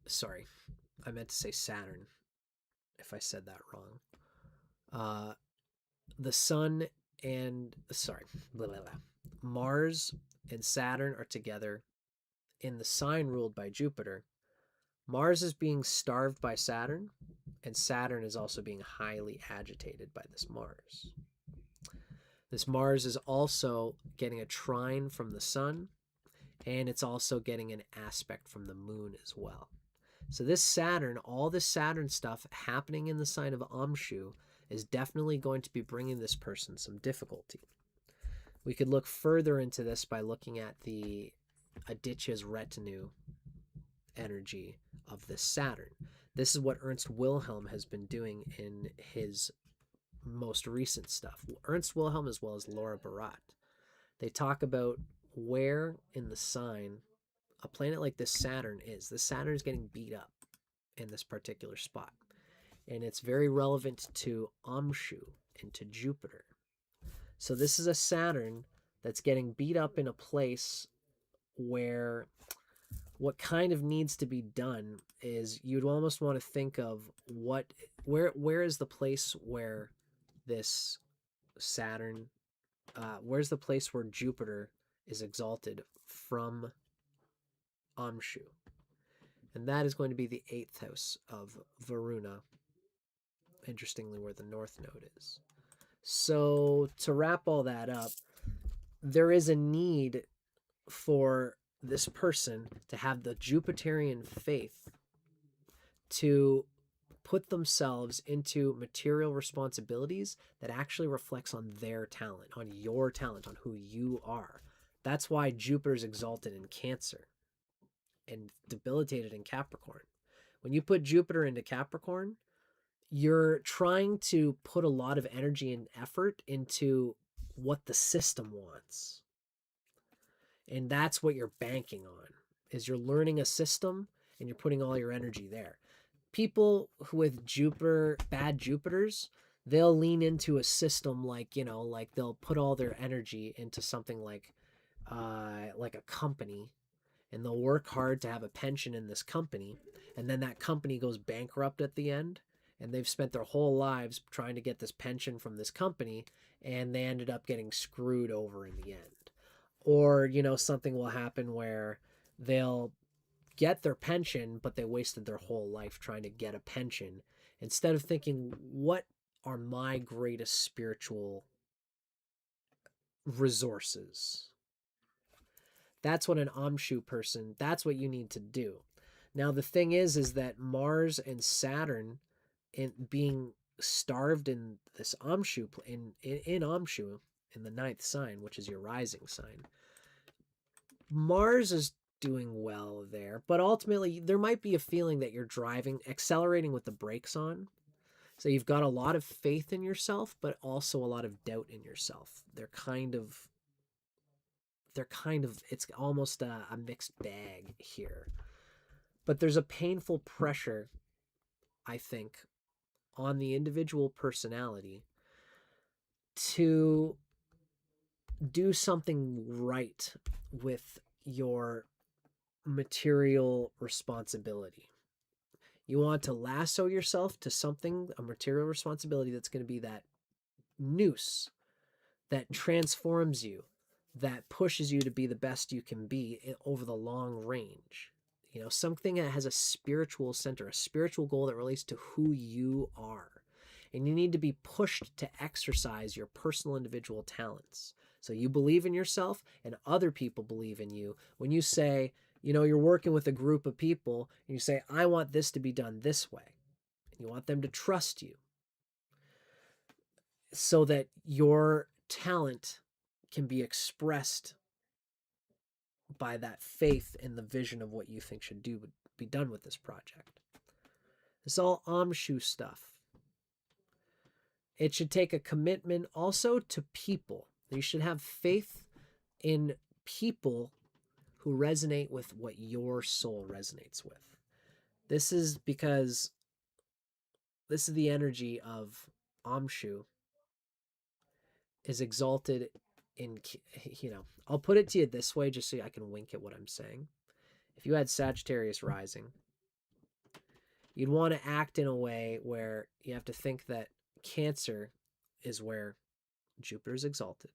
Sorry, I meant to say Saturn, if I said that wrong. The Sun and, Mars and Saturn are together in the sign ruled by Jupiter. Mars is being starved by Saturn, and Saturn is also being highly agitated by this Mars. This Mars is also getting a trine from the Sun, and it's also getting an aspect from the Moon as well. So this Saturn, all this Saturn stuff happening in the sign of Amshu is definitely going to be bringing this person some difficulty. We could look further into this by looking at the Adityas retinue energy of this Saturn. This is what Ernst Wilhelm has been doing in his most recent stuff. Ernst Wilhelm as well as Laura Barat. They talk about where in the sign a planet like this Saturn is. This Saturn is getting beat up in this particular spot. And it's very relevant to Amshu and to Jupiter. So this is a Saturn that's getting beat up in a place where what kind of needs to be done is you'd almost want to think of where is the place where this Saturn, where's the place where Jupiter is exalted from Amshu? And that is going to be the 8th house of Varuna, interestingly where the North Node is. So to wrap all that up, there is a need for this person to have the Jupiterian faith to put themselves into material responsibilities that actually reflects on their talent, on your talent, on who you are. That's why Jupiter's exalted in Cancer and debilitated in Capricorn. When you put Jupiter into Capricorn, you're trying to put a lot of energy and effort into what the system wants. And that's what you're banking on, is you're learning a system and you're putting all your energy there. People with Jupiter, bad Jupiters, they'll lean into a system like they'll put all their energy into something like a company, and they'll work hard to have a pension in this company, and then that company goes bankrupt at the end, and they've spent their whole lives trying to get this pension from this company, and they ended up getting screwed over in the end. Or, something will happen where they'll get their pension, but they wasted their whole life trying to get a pension instead of thinking, what are my greatest spiritual resources? That's what an Amshu person, that's what you need to do. Now, the thing is that Mars and Saturn being starved in this Amshu, in Amshu, in the 9th sign, which is your rising sign. Mars is doing well there, but ultimately there might be a feeling that you're accelerating with the brakes on. So you've got a lot of faith in yourself, but also a lot of doubt in yourself. It's almost a mixed bag here. But there's a painful pressure, I think, on the individual personality to do something right with your material responsibility. You want to lasso yourself to something, a material responsibility that's going to be that noose that transforms you, that pushes you to be the best you can be over the long range. Something that has a spiritual center, a spiritual goal that relates to who you are. And you need to be pushed to exercise your personal individual talents. So you believe in yourself and other people believe in you. When you say, you're working with a group of people and you say, I want this to be done this way. And you want them to trust you so that your talent can be expressed by that faith in the vision of what you think should be done with this project. It's all Amshu stuff. It should take a commitment also to people. You should have faith in people who resonate with what your soul resonates with. This is because this is the energy of Amshu is exalted in, I'll put it to you this way just so I can wink at what I'm saying. If you had Sagittarius rising, you'd want to act in a way where you have to think that Cancer is where Jupiter's exalted.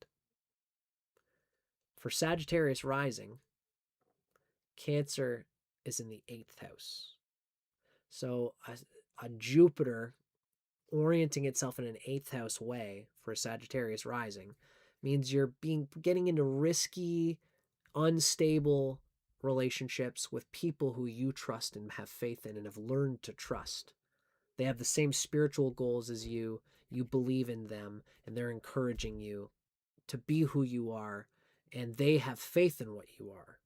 For Sagittarius rising, Cancer is in the 8th house. So a Jupiter orienting itself in an 8th house way for a Sagittarius rising means you're getting into risky, unstable relationships with people who you trust and have faith in and have learned to trust. They have the same spiritual goals as you. You believe in them, and they're encouraging you to be who you are, and they have faith in what you are.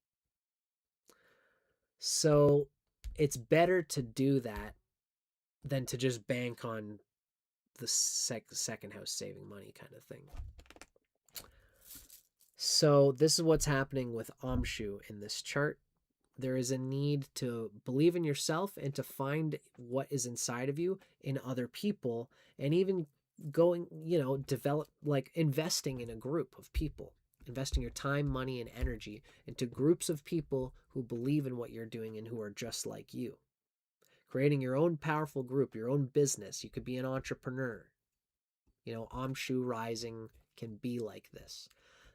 So it's better to do that than to just bank on the second house saving money kind of thing. So this is what's happening with Amshu in this chart. There is a need to believe in yourself and to find what is inside of you in other people, and even develop, investing in a group of people, investing your time, money, and energy into groups of people who believe in what you're doing and who are just like you. Creating your own powerful group, your own business. You could be an entrepreneur. Amshu rising can be like this.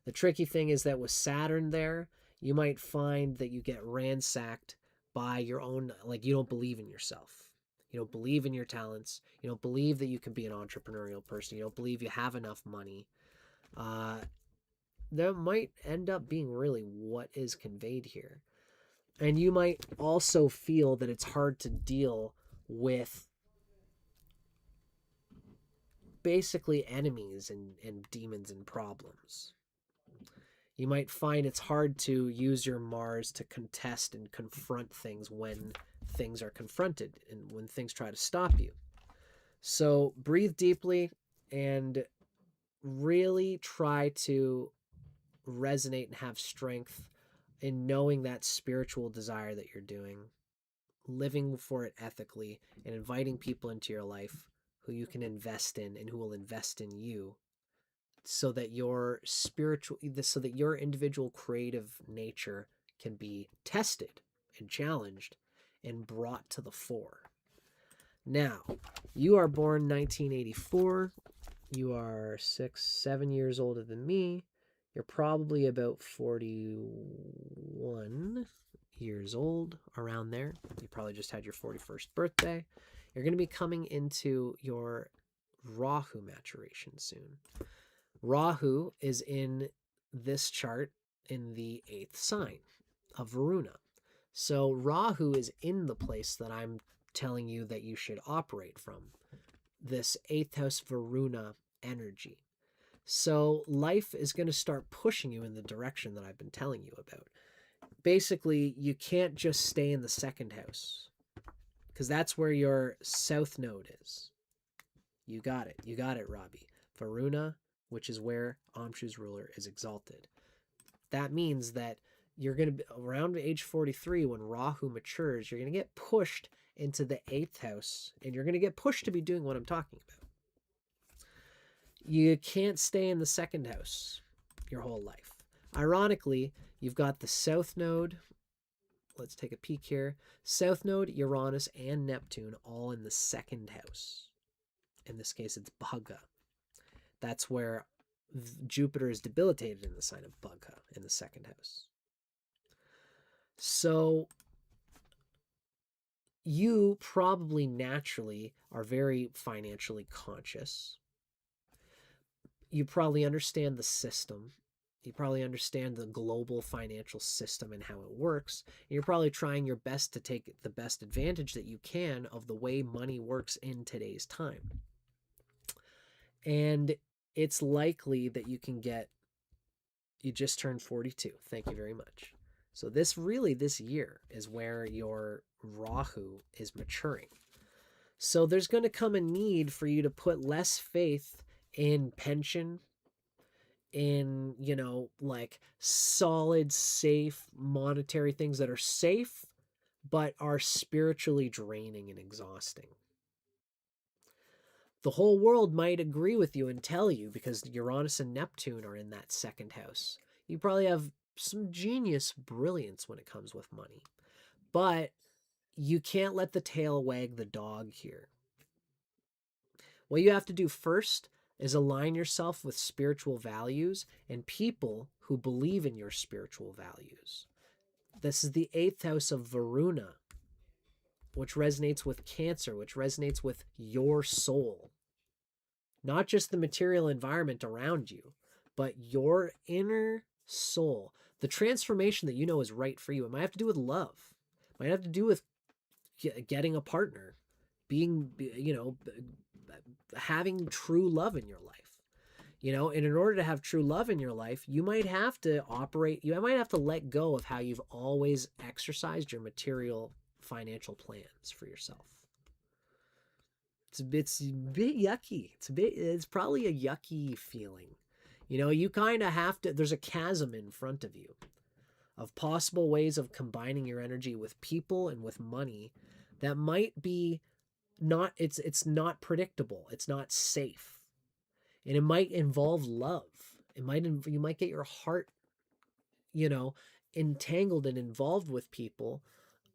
The tricky thing is that with Saturn there, you might find that you get ransacked by your own, you don't believe in yourself. You don't believe in your talents. You don't believe that you can be an entrepreneurial person. You don't believe you have enough money. That might end up being really what is conveyed here. And you might also feel that it's hard to deal with basically enemies and demons and problems. You might find it's hard to use your Mars to contest and confront things when things are confronted and when things try to stop you. So breathe deeply and really try to resonate and have strength in knowing that spiritual desire that you're doing, living for it ethically, and inviting people into your life who you can invest in and who will invest in you, so that your individual creative nature can be tested and challenged and brought to the fore. Now, you are born 1984. You are 7 years older than me. You're probably about 41 years old, around there. You probably just had your 41st birthday. You're going to be coming into your Rahu maturation soon. Rahu is in this chart in the 8th sign of Varuna. So Rahu is in the place that I'm telling you that you should operate from. this 8th house Varuna energy. So life is going to start pushing you in the direction that I've been telling you about. Basically, you can't just stay in the 2nd house because that's where your south node is. You got it. You got it, Robbie. Varuna, which is where Amshu's ruler, is exalted. That means that you're going to be around age 43 when Rahu matures, you're going to get pushed into the 8th house and you're going to get pushed to be doing what I'm talking about. You can't stay in the 2nd house your whole life. Ironically, you've got the south node. Let's take a peek here. South node, Uranus, and Neptune all in the 2nd house. In this case, it's Bhaga. That's where Jupiter is debilitated in the sign of Bhaga in the 2nd house. So you probably naturally are very financially conscious. You probably understand the system. You probably understand the global financial system and how it works. And you're probably trying your best to take the best advantage that you can of the way money works in today's time. And it's likely that you just turned 42. Thank you very much. So this year is where your Rahu is maturing. So there's going to come a need for you to put less faith in pension, in, like solid, safe monetary things that are safe, but are spiritually draining and exhausting. The whole world might agree with you and tell you, because Uranus and Neptune are in that 2nd house. You probably have some genius brilliance when it comes with money. But you can't let the tail wag the dog here. What you have to do first is align yourself with spiritual values and people who believe in your spiritual values. This is the 8th house of Varuna, which resonates with Cancer, which resonates with your soul. Not just the material environment around you, but your inner soul. The transformation that you know is right for you. It might have to do with love. It might have to do with getting a partner, being, having true love in your life. And in order to have true love in your life, you might have to let go of how you've always exercised your material financial plans for yourself. It's a bit yucky. It's probably a yucky feeling. You kind of have to, there's a chasm in front of you of possible ways of combining your energy with people and with money that might be it's not predictable. It's not safe. And it might involve love. You might get your heart, entangled and involved with people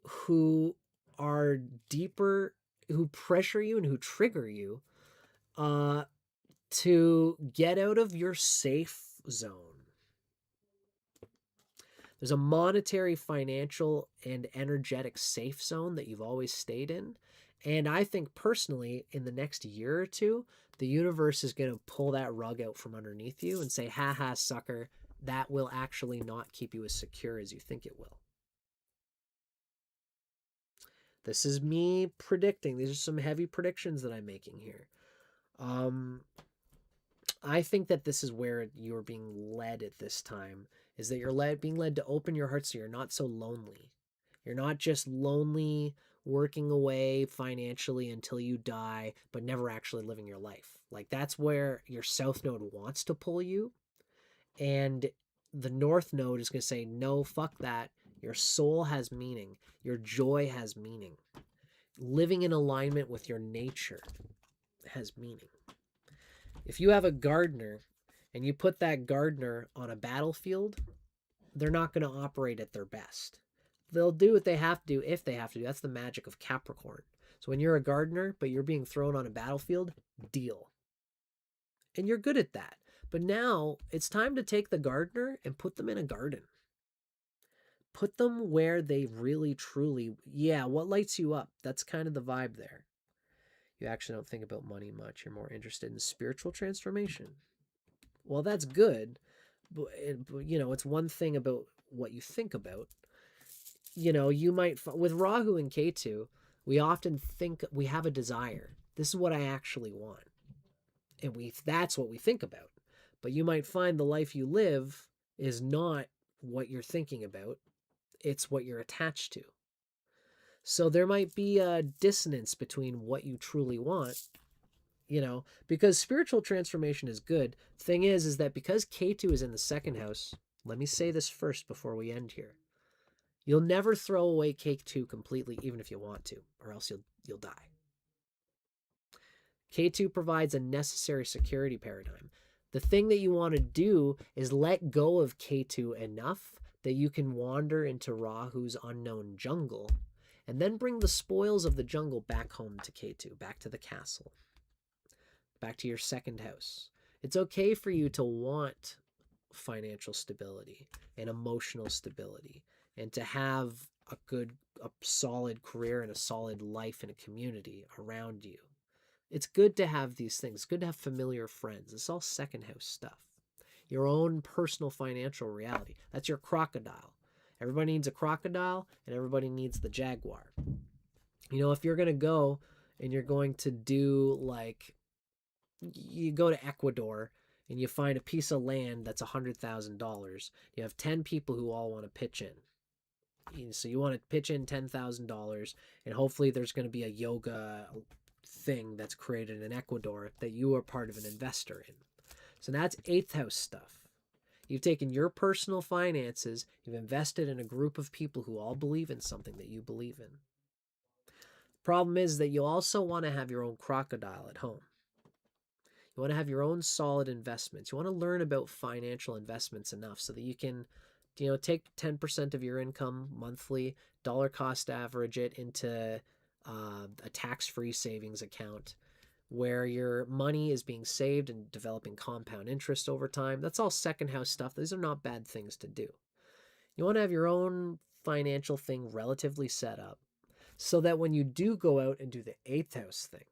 who are deeper, who pressure you and who trigger you to get out of your safe zone. There's a monetary, financial, and energetic safe zone that you've always stayed in. And I think personally, in the next year or two, the universe is going to pull that rug out from underneath you and say, ha ha, sucker, that will actually not keep you as secure as you think it will. This is me predicting. These are some heavy predictions that I'm making here. I think that this is where you're being led at this time, is that you're being led to open your heart so you're not so lonely. You're not just lonely working away financially until you die, but never actually living your life. Like, that's where your south node wants to pull you. And the north node is going to say, no, fuck that. Your soul has meaning. Your joy has meaning. Living in alignment with your nature has meaning. If you have a gardener and you put that gardener on a battlefield, they're not going to operate at their best. They'll do what they have to do if they have to do. That's the magic of Capricorn. So when you're a gardener, but you're being thrown on a battlefield, deal. And you're good at that. But now it's time to take the gardener and put them in a garden. Put them where they really, truly, what lights you up? That's kind of the vibe there. You actually don't think about money much. You're more interested in spiritual transformation. Well, that's good. But it's one thing about what you think about. You might, with Rahu and Ketu, we often think we have a desire. This is what I actually want. And that's what we think about. But you might find the life you live is not what you're thinking about. It's what you're attached to. So there might be a dissonance between what you truly want, because spiritual transformation is good. Thing is that because K2 is in the second house, let me say this first before we end here. You'll never throw away K2 completely, even if you want to, or else you'll die. K2 provides a necessary security paradigm. The thing that you want to do is let go of K2 enough that you can wander into Rahu's unknown jungle and then bring the spoils of the jungle back home to K2, back to the castle, back to your second house. It's okay for you to want financial stability and emotional stability and to have a solid career and a solid life and a community around you. It's good to have these things. It's good to have familiar friends. It's all second house stuff. Your own personal financial reality. That's your crocodile. Everybody needs a crocodile and everybody needs the jaguar. If you're going to go and you're going to do you go to Ecuador and you find a piece of land that's $100,000. You have 10 people who all want to pitch in. So you want to pitch in $10,000 and hopefully there's going to be a yoga thing that's created in Ecuador that you are part of an investor in. So that's 8th house stuff. You've taken your personal finances, you've invested in a group of people who all believe in something that you believe in. Problem is that you also want to have your own crocodile at home. You want to have your own solid investments. You want to learn about financial investments enough so that you can, take 10% of your income monthly, dollar cost average it into a tax-free savings account where your money is being saved and developing compound interest over time. That's all second house stuff. These are not bad things to do. You want to have your own financial thing relatively set up so that when you do go out and do the 8th house thing,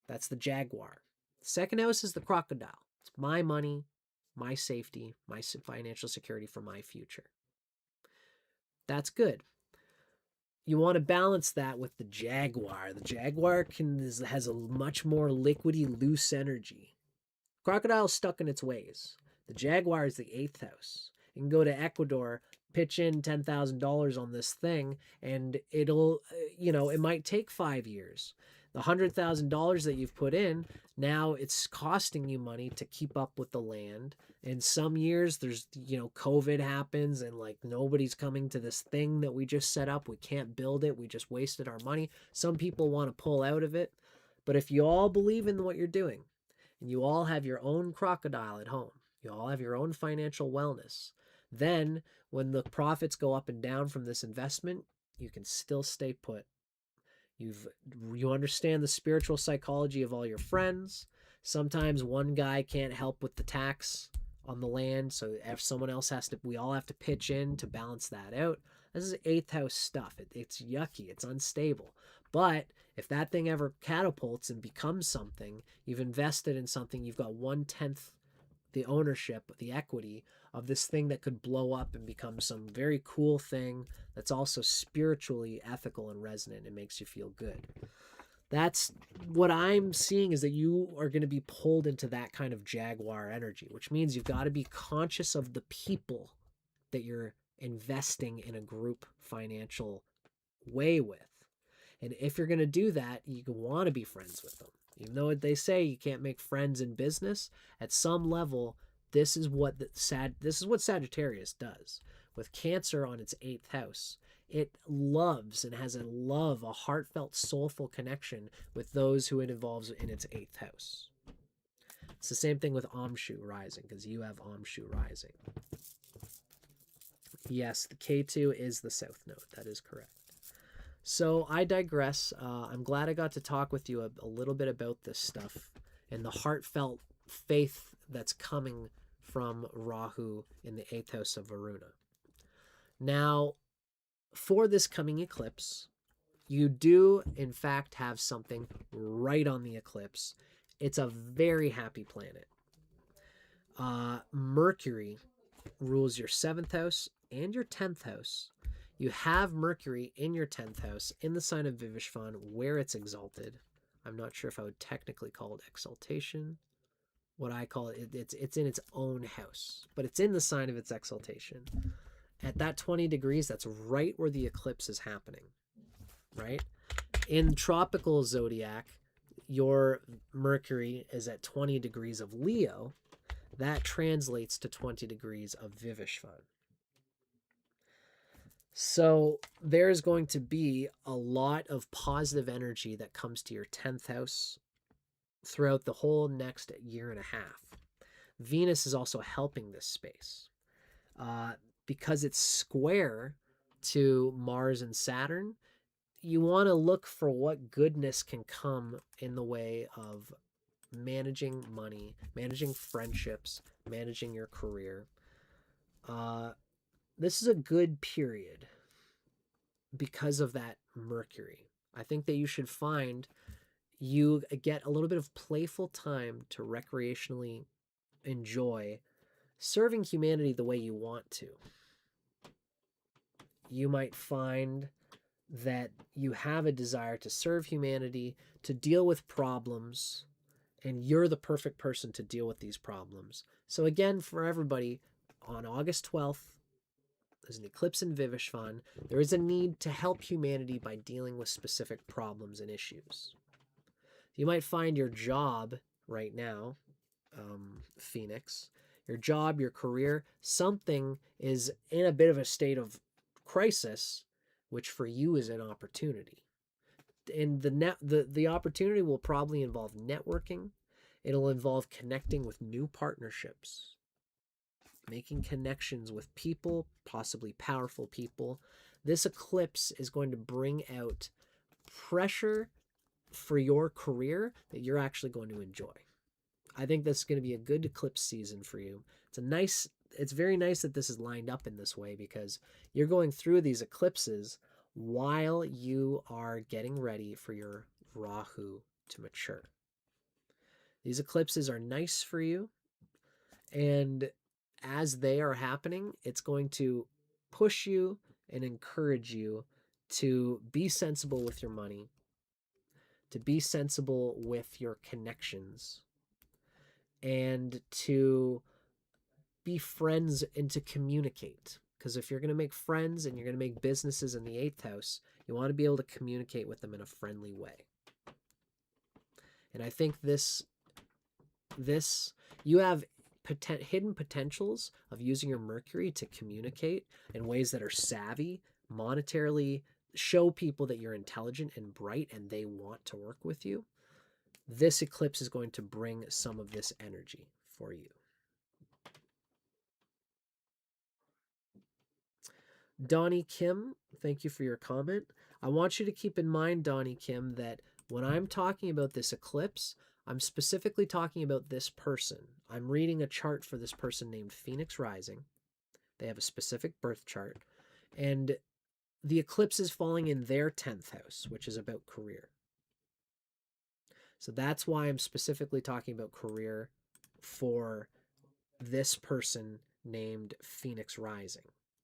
that's the jaguar. Second house is the crocodile. It's my money, my safety, my financial security for my future. That's good. You want to balance that with the jaguar. The jaguar has a much more liquidy, loose energy. Crocodile's stuck in its ways. The jaguar is the 8th house. You can go to Ecuador, pitch in $10,000 on this thing, and it'll, it might take 5 years. The $100,000 that you've put in, now it's costing you money to keep up with the land. And some years there's, COVID happens and nobody's coming to this thing that we just set up. We can't build it. We just wasted our money. Some people want to pull out of it. But if you all believe in what you're doing and you all have your own crocodile at home, you all have your own financial wellness, then when the profits go up and down from this investment, you can still stay put. You understand the spiritual psychology of all your friends. Sometimes one guy can't help with the tax on the land, so if someone else we all have to pitch in to balance that out. This is 8th house stuff. It's yucky. It's unstable. But if that thing ever catapults and becomes something, you've invested in something, you've got 1/10 the ownership, the equity of this thing that could blow up and become some very cool thing that's also spiritually ethical and resonant and makes you feel good. That's what I'm seeing, is that you are going to be pulled into that kind of jaguar energy, which means you've got to be conscious of the people that you're investing in a group financial way with. And if you're going to do that, you want to be friends with them. Even though they say you can't make friends in business, at some level, this is what Sagittarius does. With Cancer on its 8th house, it loves and has a heartfelt, soulful connection with those who it involves in its 8th house. It's the same thing with Amshu rising, because you have Amshu rising. Yes, the K2 is the south node. That is correct. So I digress. I'm glad I got to talk with you a little bit about this stuff and the heartfelt faith that's coming from Rahu in the 8th house of Varuna. Now, for this coming eclipse, you do, in fact, have something right on the eclipse. It's a very happy planet. Mercury rules your 7th house and your 10th house. You have Mercury in your 10th house in the sign of Vivishvan where it's exalted. I'm not sure if I would technically call it exaltation. What I call it, it's in its own house, but it's in the sign of its exaltation. At that 20 degrees, that's right where the eclipse is happening, right? In tropical zodiac, your Mercury is at 20 degrees of Leo. That translates to 20 degrees of Vivishvan. So there's going to be a lot of positive energy that comes to your 10th house throughout the whole next year and a half. Venus is also helping this space because it's square to Mars and Saturn. You want to look for what goodness can come in the way of managing money, managing friendships, managing your career. This is a good period because of that Mercury. I think that you should find you get a little bit of playful time to recreationally enjoy serving humanity the way you want to. You might find that you have a desire to serve humanity, to deal with problems, and you're the perfect person to deal with these problems. So again, for everybody, on August 12th, there's an eclipse in Vivishvan. There is a need to help humanity by dealing with specific problems and issues. You might find your job right now, Phoenix, your job, your career, something is in a bit of a state of crisis, which for you is an opportunity. And the opportunity will probably involve networking. It'll involve connecting with new partnerships, making connections with people, possibly powerful people. This eclipse is going to bring out pressure for your career that you're actually going to enjoy. I think this is going to be a good eclipse season for you. It's very nice that this is lined up in this way because you're going through these eclipses while you are getting ready for your Rahu to mature. These eclipses are nice for you, and as they are happening, it's going to push you and encourage you to be sensible with your money, to be sensible with your connections, and to be friends and to communicate. Because if you're going to make friends and you're going to make businesses in the 8th house, you want to be able to communicate with them in a friendly way. And I think you have hidden potentials of using your Mercury to communicate in ways that are savvy, monetarily, show people that you're intelligent and bright and they want to work with you. This eclipse is going to bring some of this energy for you. Donnie Kim, thank you for your comment. I want you to keep in mind, Donnie Kim, that when I'm talking about this eclipse, I'm specifically talking about this person. I'm reading a chart for this person named Phoenix Rising. They have a specific birth chart. And the eclipse is falling in their 10th house, which is about career. So that's why I'm specifically talking about career for this person named Phoenix Rising,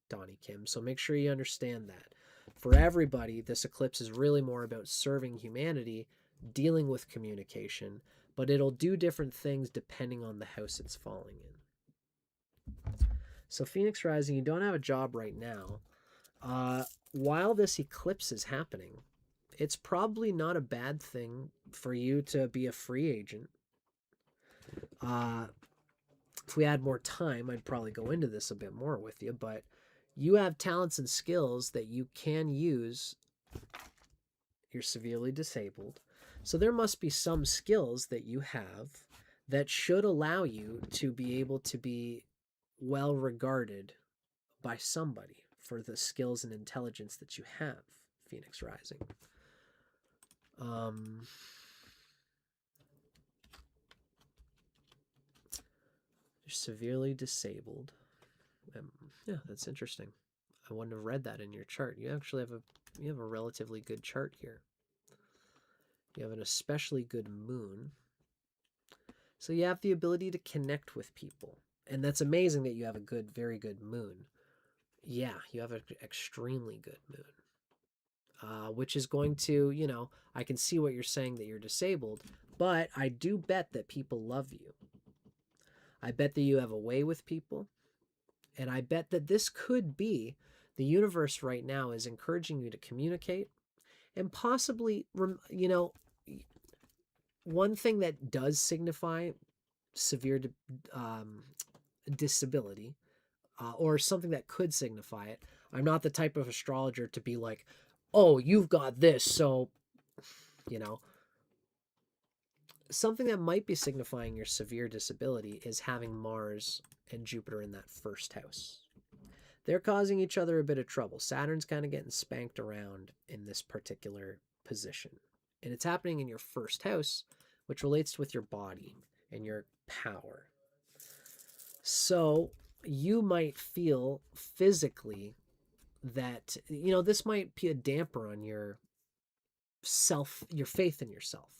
Donnie Kim. So make sure you understand that. For everybody, this eclipse is really more about serving humanity, dealing with communication, but it'll do different things depending on the house it's falling in. So Phoenix Rising, you don't have a job right now. While this eclipse is happening, it's probably not a bad thing for you to be a free agent. If we had more time, I'd probably go into this a bit more with you, but you have talents and skills that you can use. You're severely disabled. So there must be some skills that you have that should allow you to be able to be well regarded by somebody for the skills and intelligence that you have, Phoenix Rising. You're severely disabled. Yeah, that's interesting. I wouldn't have read that in your chart. You actually have a relatively good chart here. You have an especially good moon. So you have the ability to connect with people. And that's amazing that you have a very good moon. Yeah, you have an extremely good moon. which is going to, you know, I can see what you're saying that you're disabled, but I do bet that people love you. I bet that you have a way with people. And I bet that this could be the universe right now is encouraging you to communicate and possibly, you know, one thing that does signify severe disability or something that could signify it. I'm not the type of astrologer to be like, oh, you've got this. So, you know, something that might be signifying your severe disability is having Mars and Jupiter in that first house. They're causing each other a bit of trouble. Saturn's kind of getting spanked around in this particular position. And it's happening in your first house, which relates with your body and your power. So you might feel physically that, you know, this might be a damper on your faith in yourself.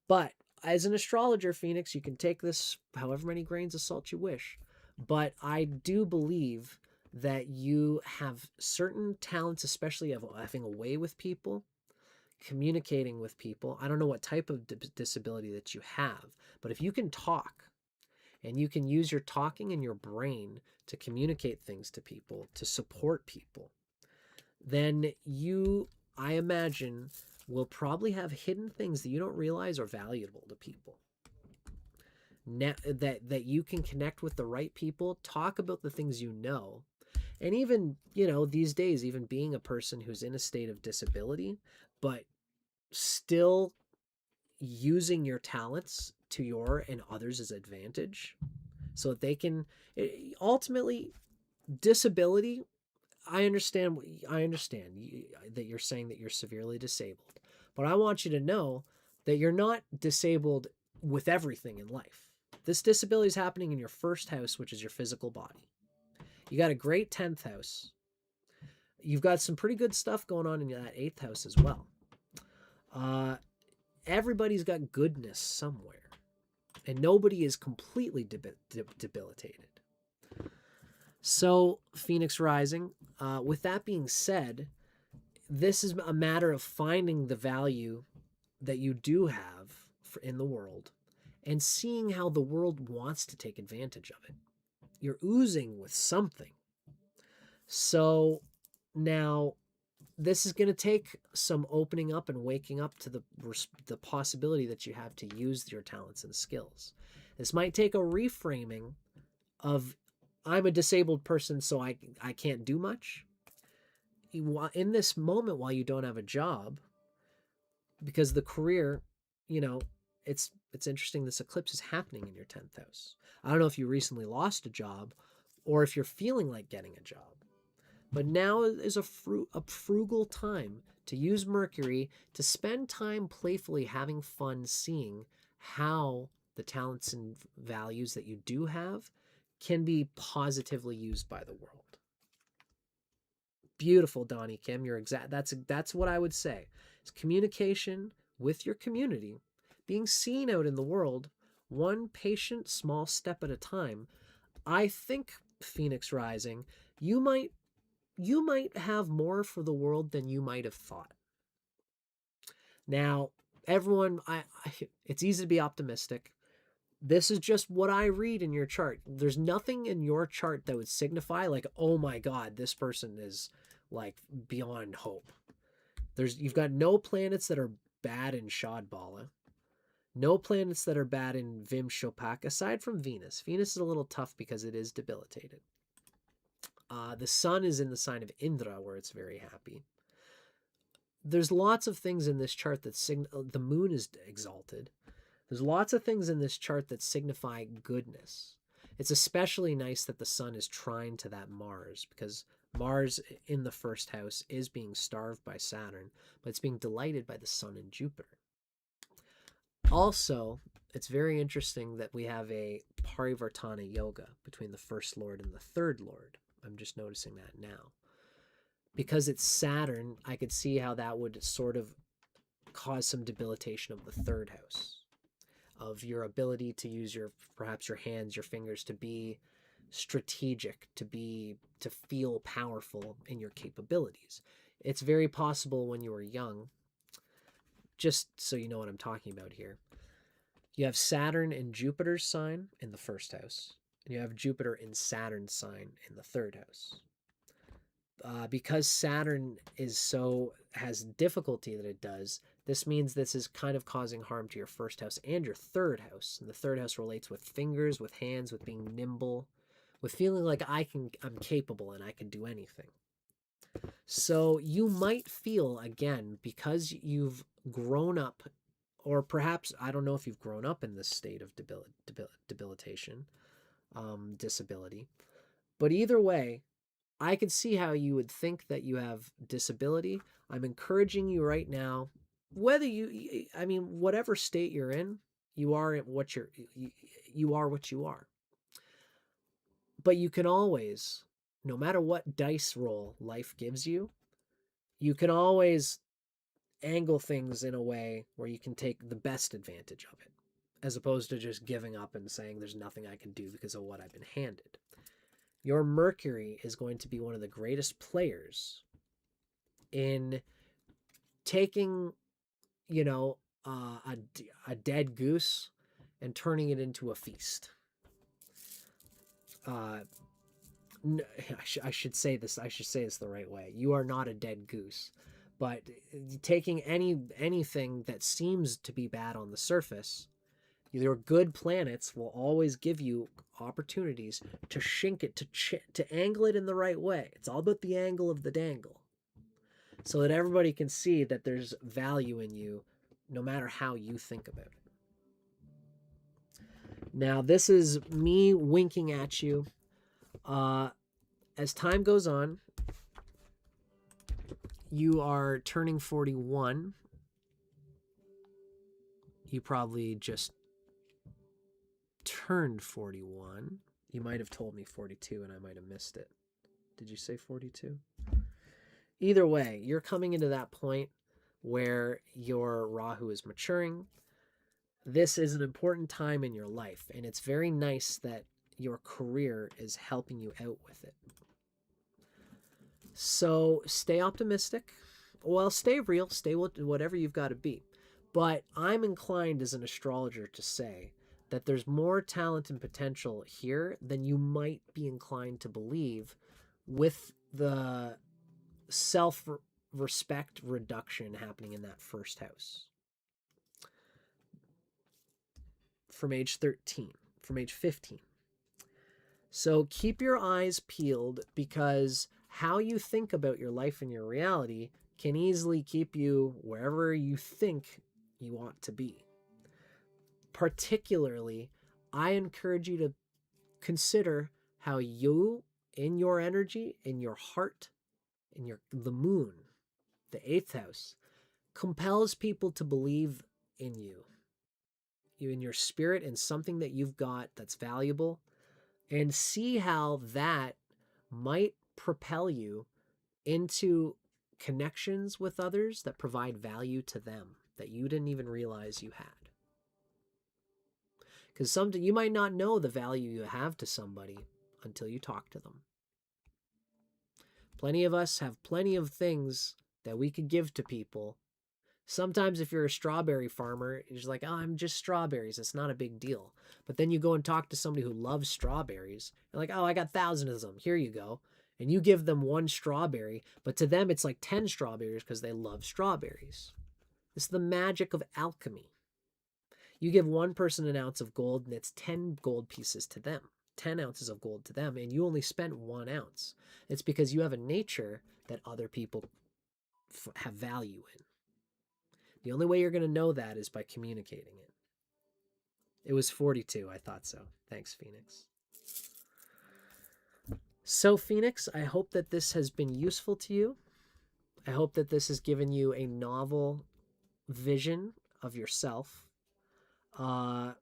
But as an astrologer, Phoenix, you can take this however many grains of salt you wish. But I do believe that you have certain talents, especially of having a way with people, communicating with people. I don't know what type of disability that you have, but if you can talk and you can use your talking and your brain to communicate things to people, to support people, then you, I imagine, will probably have hidden things that you don't realize are valuable to people. Now, that you can connect with the right people, talk about the things you know. And even, you know, these days, even being a person who's in a state of disability, but still using your talents to your and others' advantage so that they can ultimately disability. I understand that you're saying that you're severely disabled, but I want you to know that you're not disabled with everything in life. This disability is happening in your first house, which is your physical body. You got a great 10th house. You've got some pretty good stuff going on in that 8th house as well. Everybody's got goodness somewhere, and nobody is completely debilitated. So, Phoenix Rising, with that being said, this is a matter of finding the value that you do have in the world and seeing how the world wants to take advantage of it. You're oozing with something. So now this is going to take some opening up and waking up to the possibility that you have to use your talents and skills. This might take a reframing of, I'm a disabled person, so I can't do much. In this moment, while you don't have a job, because the career, you know, it's interesting, this eclipse is happening in your 10th house. I don't know if you recently lost a job or if you're feeling like getting a job. But now is a frugal time to use Mercury to spend time playfully having fun, seeing how the talents and values that you do have can be positively used by the world. Beautiful, Donnie Kim. You're exact. That's what I would say. It's communication with your community, being seen out in the world, one patient small step at a time. I think, Phoenix Rising, you might have more for the world than you might have thought. Now, everyone, it's easy to be optimistic. This is just what I read in your chart. There's nothing in your chart that would signify like, oh my God, this person is like beyond hope. You've got no planets that are bad in Shadbala. No planets that are bad in Vimshopak, aside from Venus. Venus is a little tough because it is debilitated. The sun is in the sign of Indra, where it's very happy. There's lots of things in this chart that the moon is exalted. There's lots of things in this chart that signify goodness. It's especially nice that the sun is trine to that Mars, because Mars in the first house is being starved by Saturn, but it's being delighted by the sun and Jupiter. Also, it's very interesting that we have a Parivartana yoga between the first lord and the third lord. I'm just noticing that now. Because it's Saturn, I could see how that would sort of cause some debilitation of the third house, of your ability to use perhaps your hands, your fingers, to be strategic, to feel powerful in your capabilities. It's very possible when you were young, just so you know what I'm talking about here. You have Saturn in Jupiter's sign in the first house, and you have Jupiter in Saturn's sign in the third house. Because Saturn has difficulty that it does, this means this is kind of causing harm to your first house and your third house. And the third house relates with fingers, with hands, with being nimble, with feeling like I'm capable and I can do anything. So you might feel, again, because you've grown up, or perhaps, I don't know if you've grown up in this state of debilitation, disability, but either way, I can see how you would think that you have disability. I'm encouraging you right now, whatever state you're in, you are what you are. But you can always, no matter what dice roll life gives you, you can always angle things in a way where you can take the best advantage of it, as opposed to just giving up and saying there's nothing I can do because of what I've been handed. Your Mercury is going to be one of the greatest players in taking, a dead goose and turning it into a feast. I should say this the right way. You are not a dead goose, but taking anything that seems to be bad on the surface, your good planets will always give you opportunities to shink it, to angle it in the right way. It's all about the angle of the dangle, so that everybody can see that there's value in you, no matter how you think about it. Now, this is me winking at you. As time goes on, you are turning 41. You probably just turned 41. You might have told me 42 and I might have missed it. Did you say 42? Either way, you're coming into that point where your Rahu is maturing. This is an important time in your life, and it's very nice that your career is helping you out with it. So stay optimistic. Well, stay real. Stay whatever you've got to be. But I'm inclined as an astrologer to say that there's more talent and potential here than you might be inclined to believe, with the self-respect reduction happening in that first house. From age 13, from age 15. So keep your eyes peeled, because how you think about your life and your reality can easily keep you wherever you think you want to be. Particularly, I encourage you to consider how you, in your energy, in your heart, in the moon, the 8th house, compels people to believe in you, in your spirit, in something that you've got that's valuable, and see how that might propel you into connections with others that provide value to them that you didn't even realize you had. Because you might not know the value you have to somebody until you talk to them. Plenty of us have plenty of things that we could give to people. Sometimes if you're a strawberry farmer, you're just like, oh, I'm just strawberries. It's not a big deal. But then you go and talk to somebody who loves strawberries. You're like, oh, I got thousands of them. Here you go. And you give them one strawberry, but to them it's like 10 strawberries because they love strawberries. It's the magic of alchemy. You give one person an ounce of gold and it's 10 gold pieces to them, 10 ounces of gold to them, and you only spent 1 ounce. It's because you have a nature that other people have value in. The only way you're going to know that is by communicating it. It was 42. I thought so. Thanks, Phoenix. So, Phoenix, I hope that this has been useful to you. I hope that this has given you a novel vision of yourself. I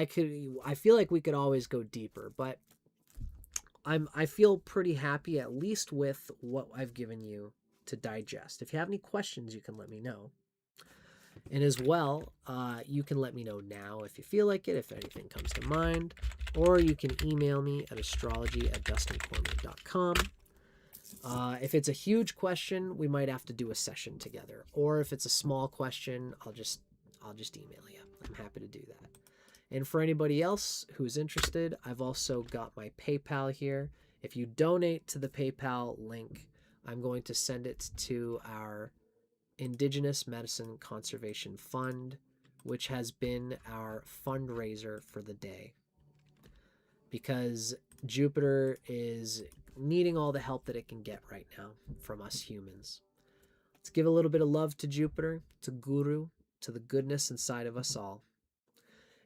feel like we could always go deeper, but I feel pretty happy at least with what I've given you to digest. If you have any questions, you can let me know. And as well, you can let me know now if you feel like it, if anything comes to mind, or you can email me at astrology@dustincormier.com. If it's a huge question, we might have to do a session together. Or if it's a small question, I'll just email you. I'm happy to do that. And for anybody else who's interested, I've also got my PayPal here. If you donate to the PayPal link, I'm going to send it to our Indigenous Medicine Conservation Fund, which has been our fundraiser for the day. Because Jupiter is needing all the help that it can get right now from us humans. Let's give a little bit of love to Jupiter, to Guru, to the goodness inside of us all.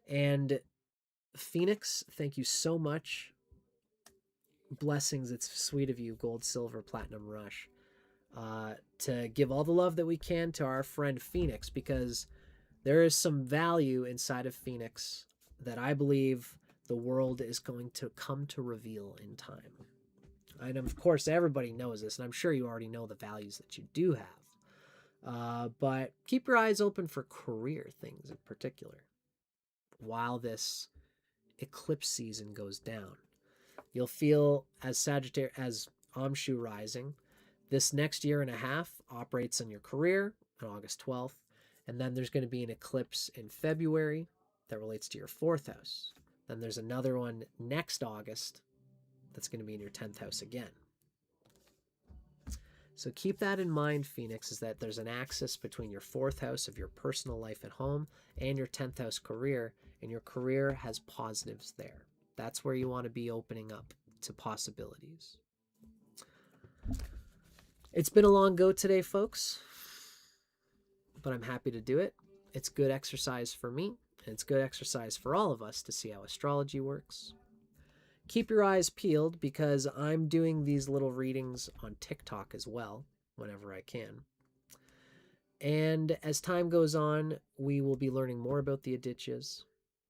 And Phoenix, thank you so much. Blessings, it's sweet of you, Gold, Silver, Platinum Rush, to give all the love that we can to our friend Phoenix, because there is some value inside of Phoenix that I believe the world is going to come to reveal in time. And of course, everybody knows this, and I'm sure you already know the values that you do have. But keep your eyes open for career things in particular while this eclipse season goes down. You'll feel as Sagittarius, as Amshu rising, this next year and a half operates on your career on August 12th. And then there's going to be an eclipse in February that relates to your 4th house. Then there's another one next August that's going to be in your 10th house again. So keep that in mind, Phoenix, is that there's an axis between your 4th house of your personal life at home and your 10th house career, and your career has positives there. That's where you want to be opening up to possibilities. It's been a long go today, folks, but I'm happy to do it. It's good exercise for me, and it's good exercise for all of us to see how astrology works. Keep your eyes peeled, because I'm doing these little readings on TikTok as well, whenever I can. And as time goes on, we will be learning more about the Adityas,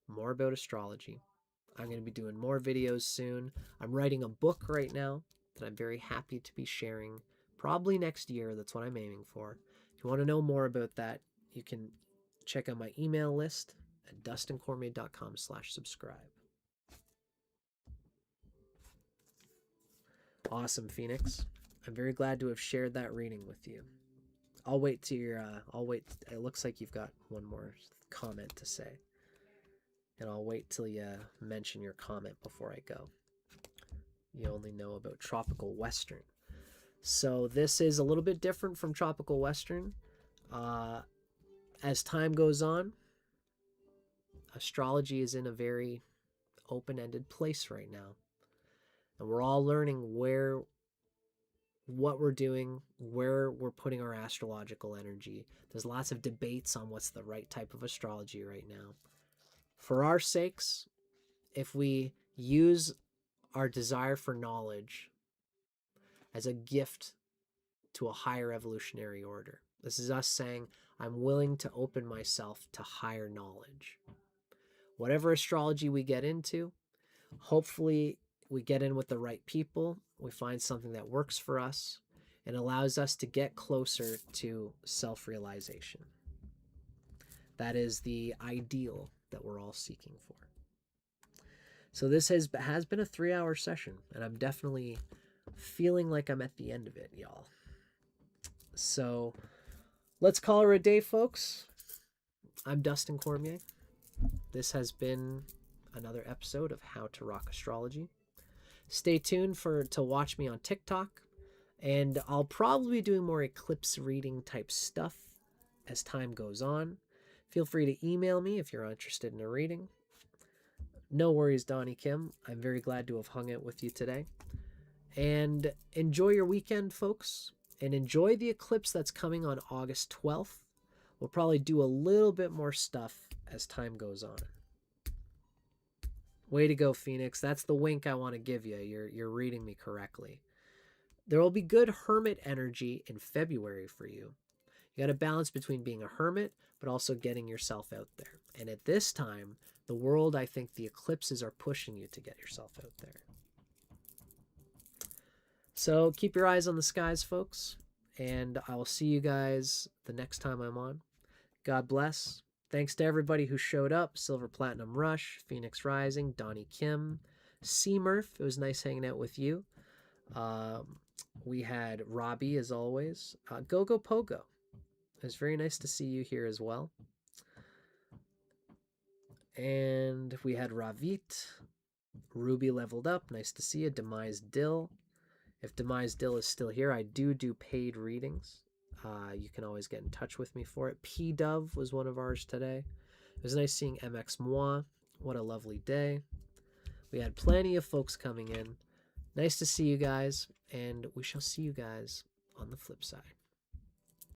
more about astrology. I'm going to be doing more videos soon. I'm writing a book right now that I'm very happy to be sharing, probably next year. That's what I'm aiming for. If you want to know more about that, you can check out my email list at dustincormier.com/subscribe. Awesome, Phoenix. I'm very glad to have shared that reading with you. I'll wait till your, it looks like you've got one more comment to say. And I'll wait till you mention your comment before I go. You only know about Tropical Western. So this is a little bit different from Tropical Western. As time goes on, astrology is in a very open-ended place right now. And we're all learning what we're doing, where we're putting our astrological energy. There's lots of debates on what's the right type of astrology right now. For our sakes, if we use our desire for knowledge as a gift to a higher evolutionary order, this is us saying, I'm willing to open myself to higher knowledge. Whatever astrology we get into, hopefully we get in with the right people, we find something that works for us and allows us to get closer to self-realization. That is the ideal that we're all seeking for. So this has been a 3-hour session, and I'm definitely feeling like I'm at the end of it, y'all. So let's call her a day, folks. I'm Dustin Cormier. This has been another episode of How to Rock Astrology. Stay tuned to watch me on TikTok, and I'll probably be doing more eclipse reading type stuff as time goes on. Feel free to email me if you're interested in a reading. No worries, Donnie Kim. I'm very glad to have hung out with you today. And enjoy your weekend, folks, and enjoy the eclipse that's coming on August 12th. We'll probably do a little bit more stuff as time goes on. Way to go, Phoenix. That's the wink I want to give you. You're reading me correctly. There will be good hermit energy in February for you. You got to balance between being a hermit, but also getting yourself out there. And at this time, the world, I think the eclipses are pushing you to get yourself out there. So keep your eyes on the skies, folks. And I will see you guys the next time I'm on. God bless. Thanks to everybody who showed up. Silver Platinum Rush, Phoenix Rising, Donnie Kim, C. Murph. It was nice hanging out with you. We had Robbie, as always. Gogo Pogo. It's very nice to see you here as well. And we had Ravit. Ruby leveled up. Nice to see you. Demise Dill. If Demise Dill is still here, I do paid readings. You can always get in touch with me for it. P Dove was one of ours today. It was nice seeing MX Moi. What a lovely day. We had plenty of folks coming in. Nice to see you guys, and we shall see you guys on the flip side.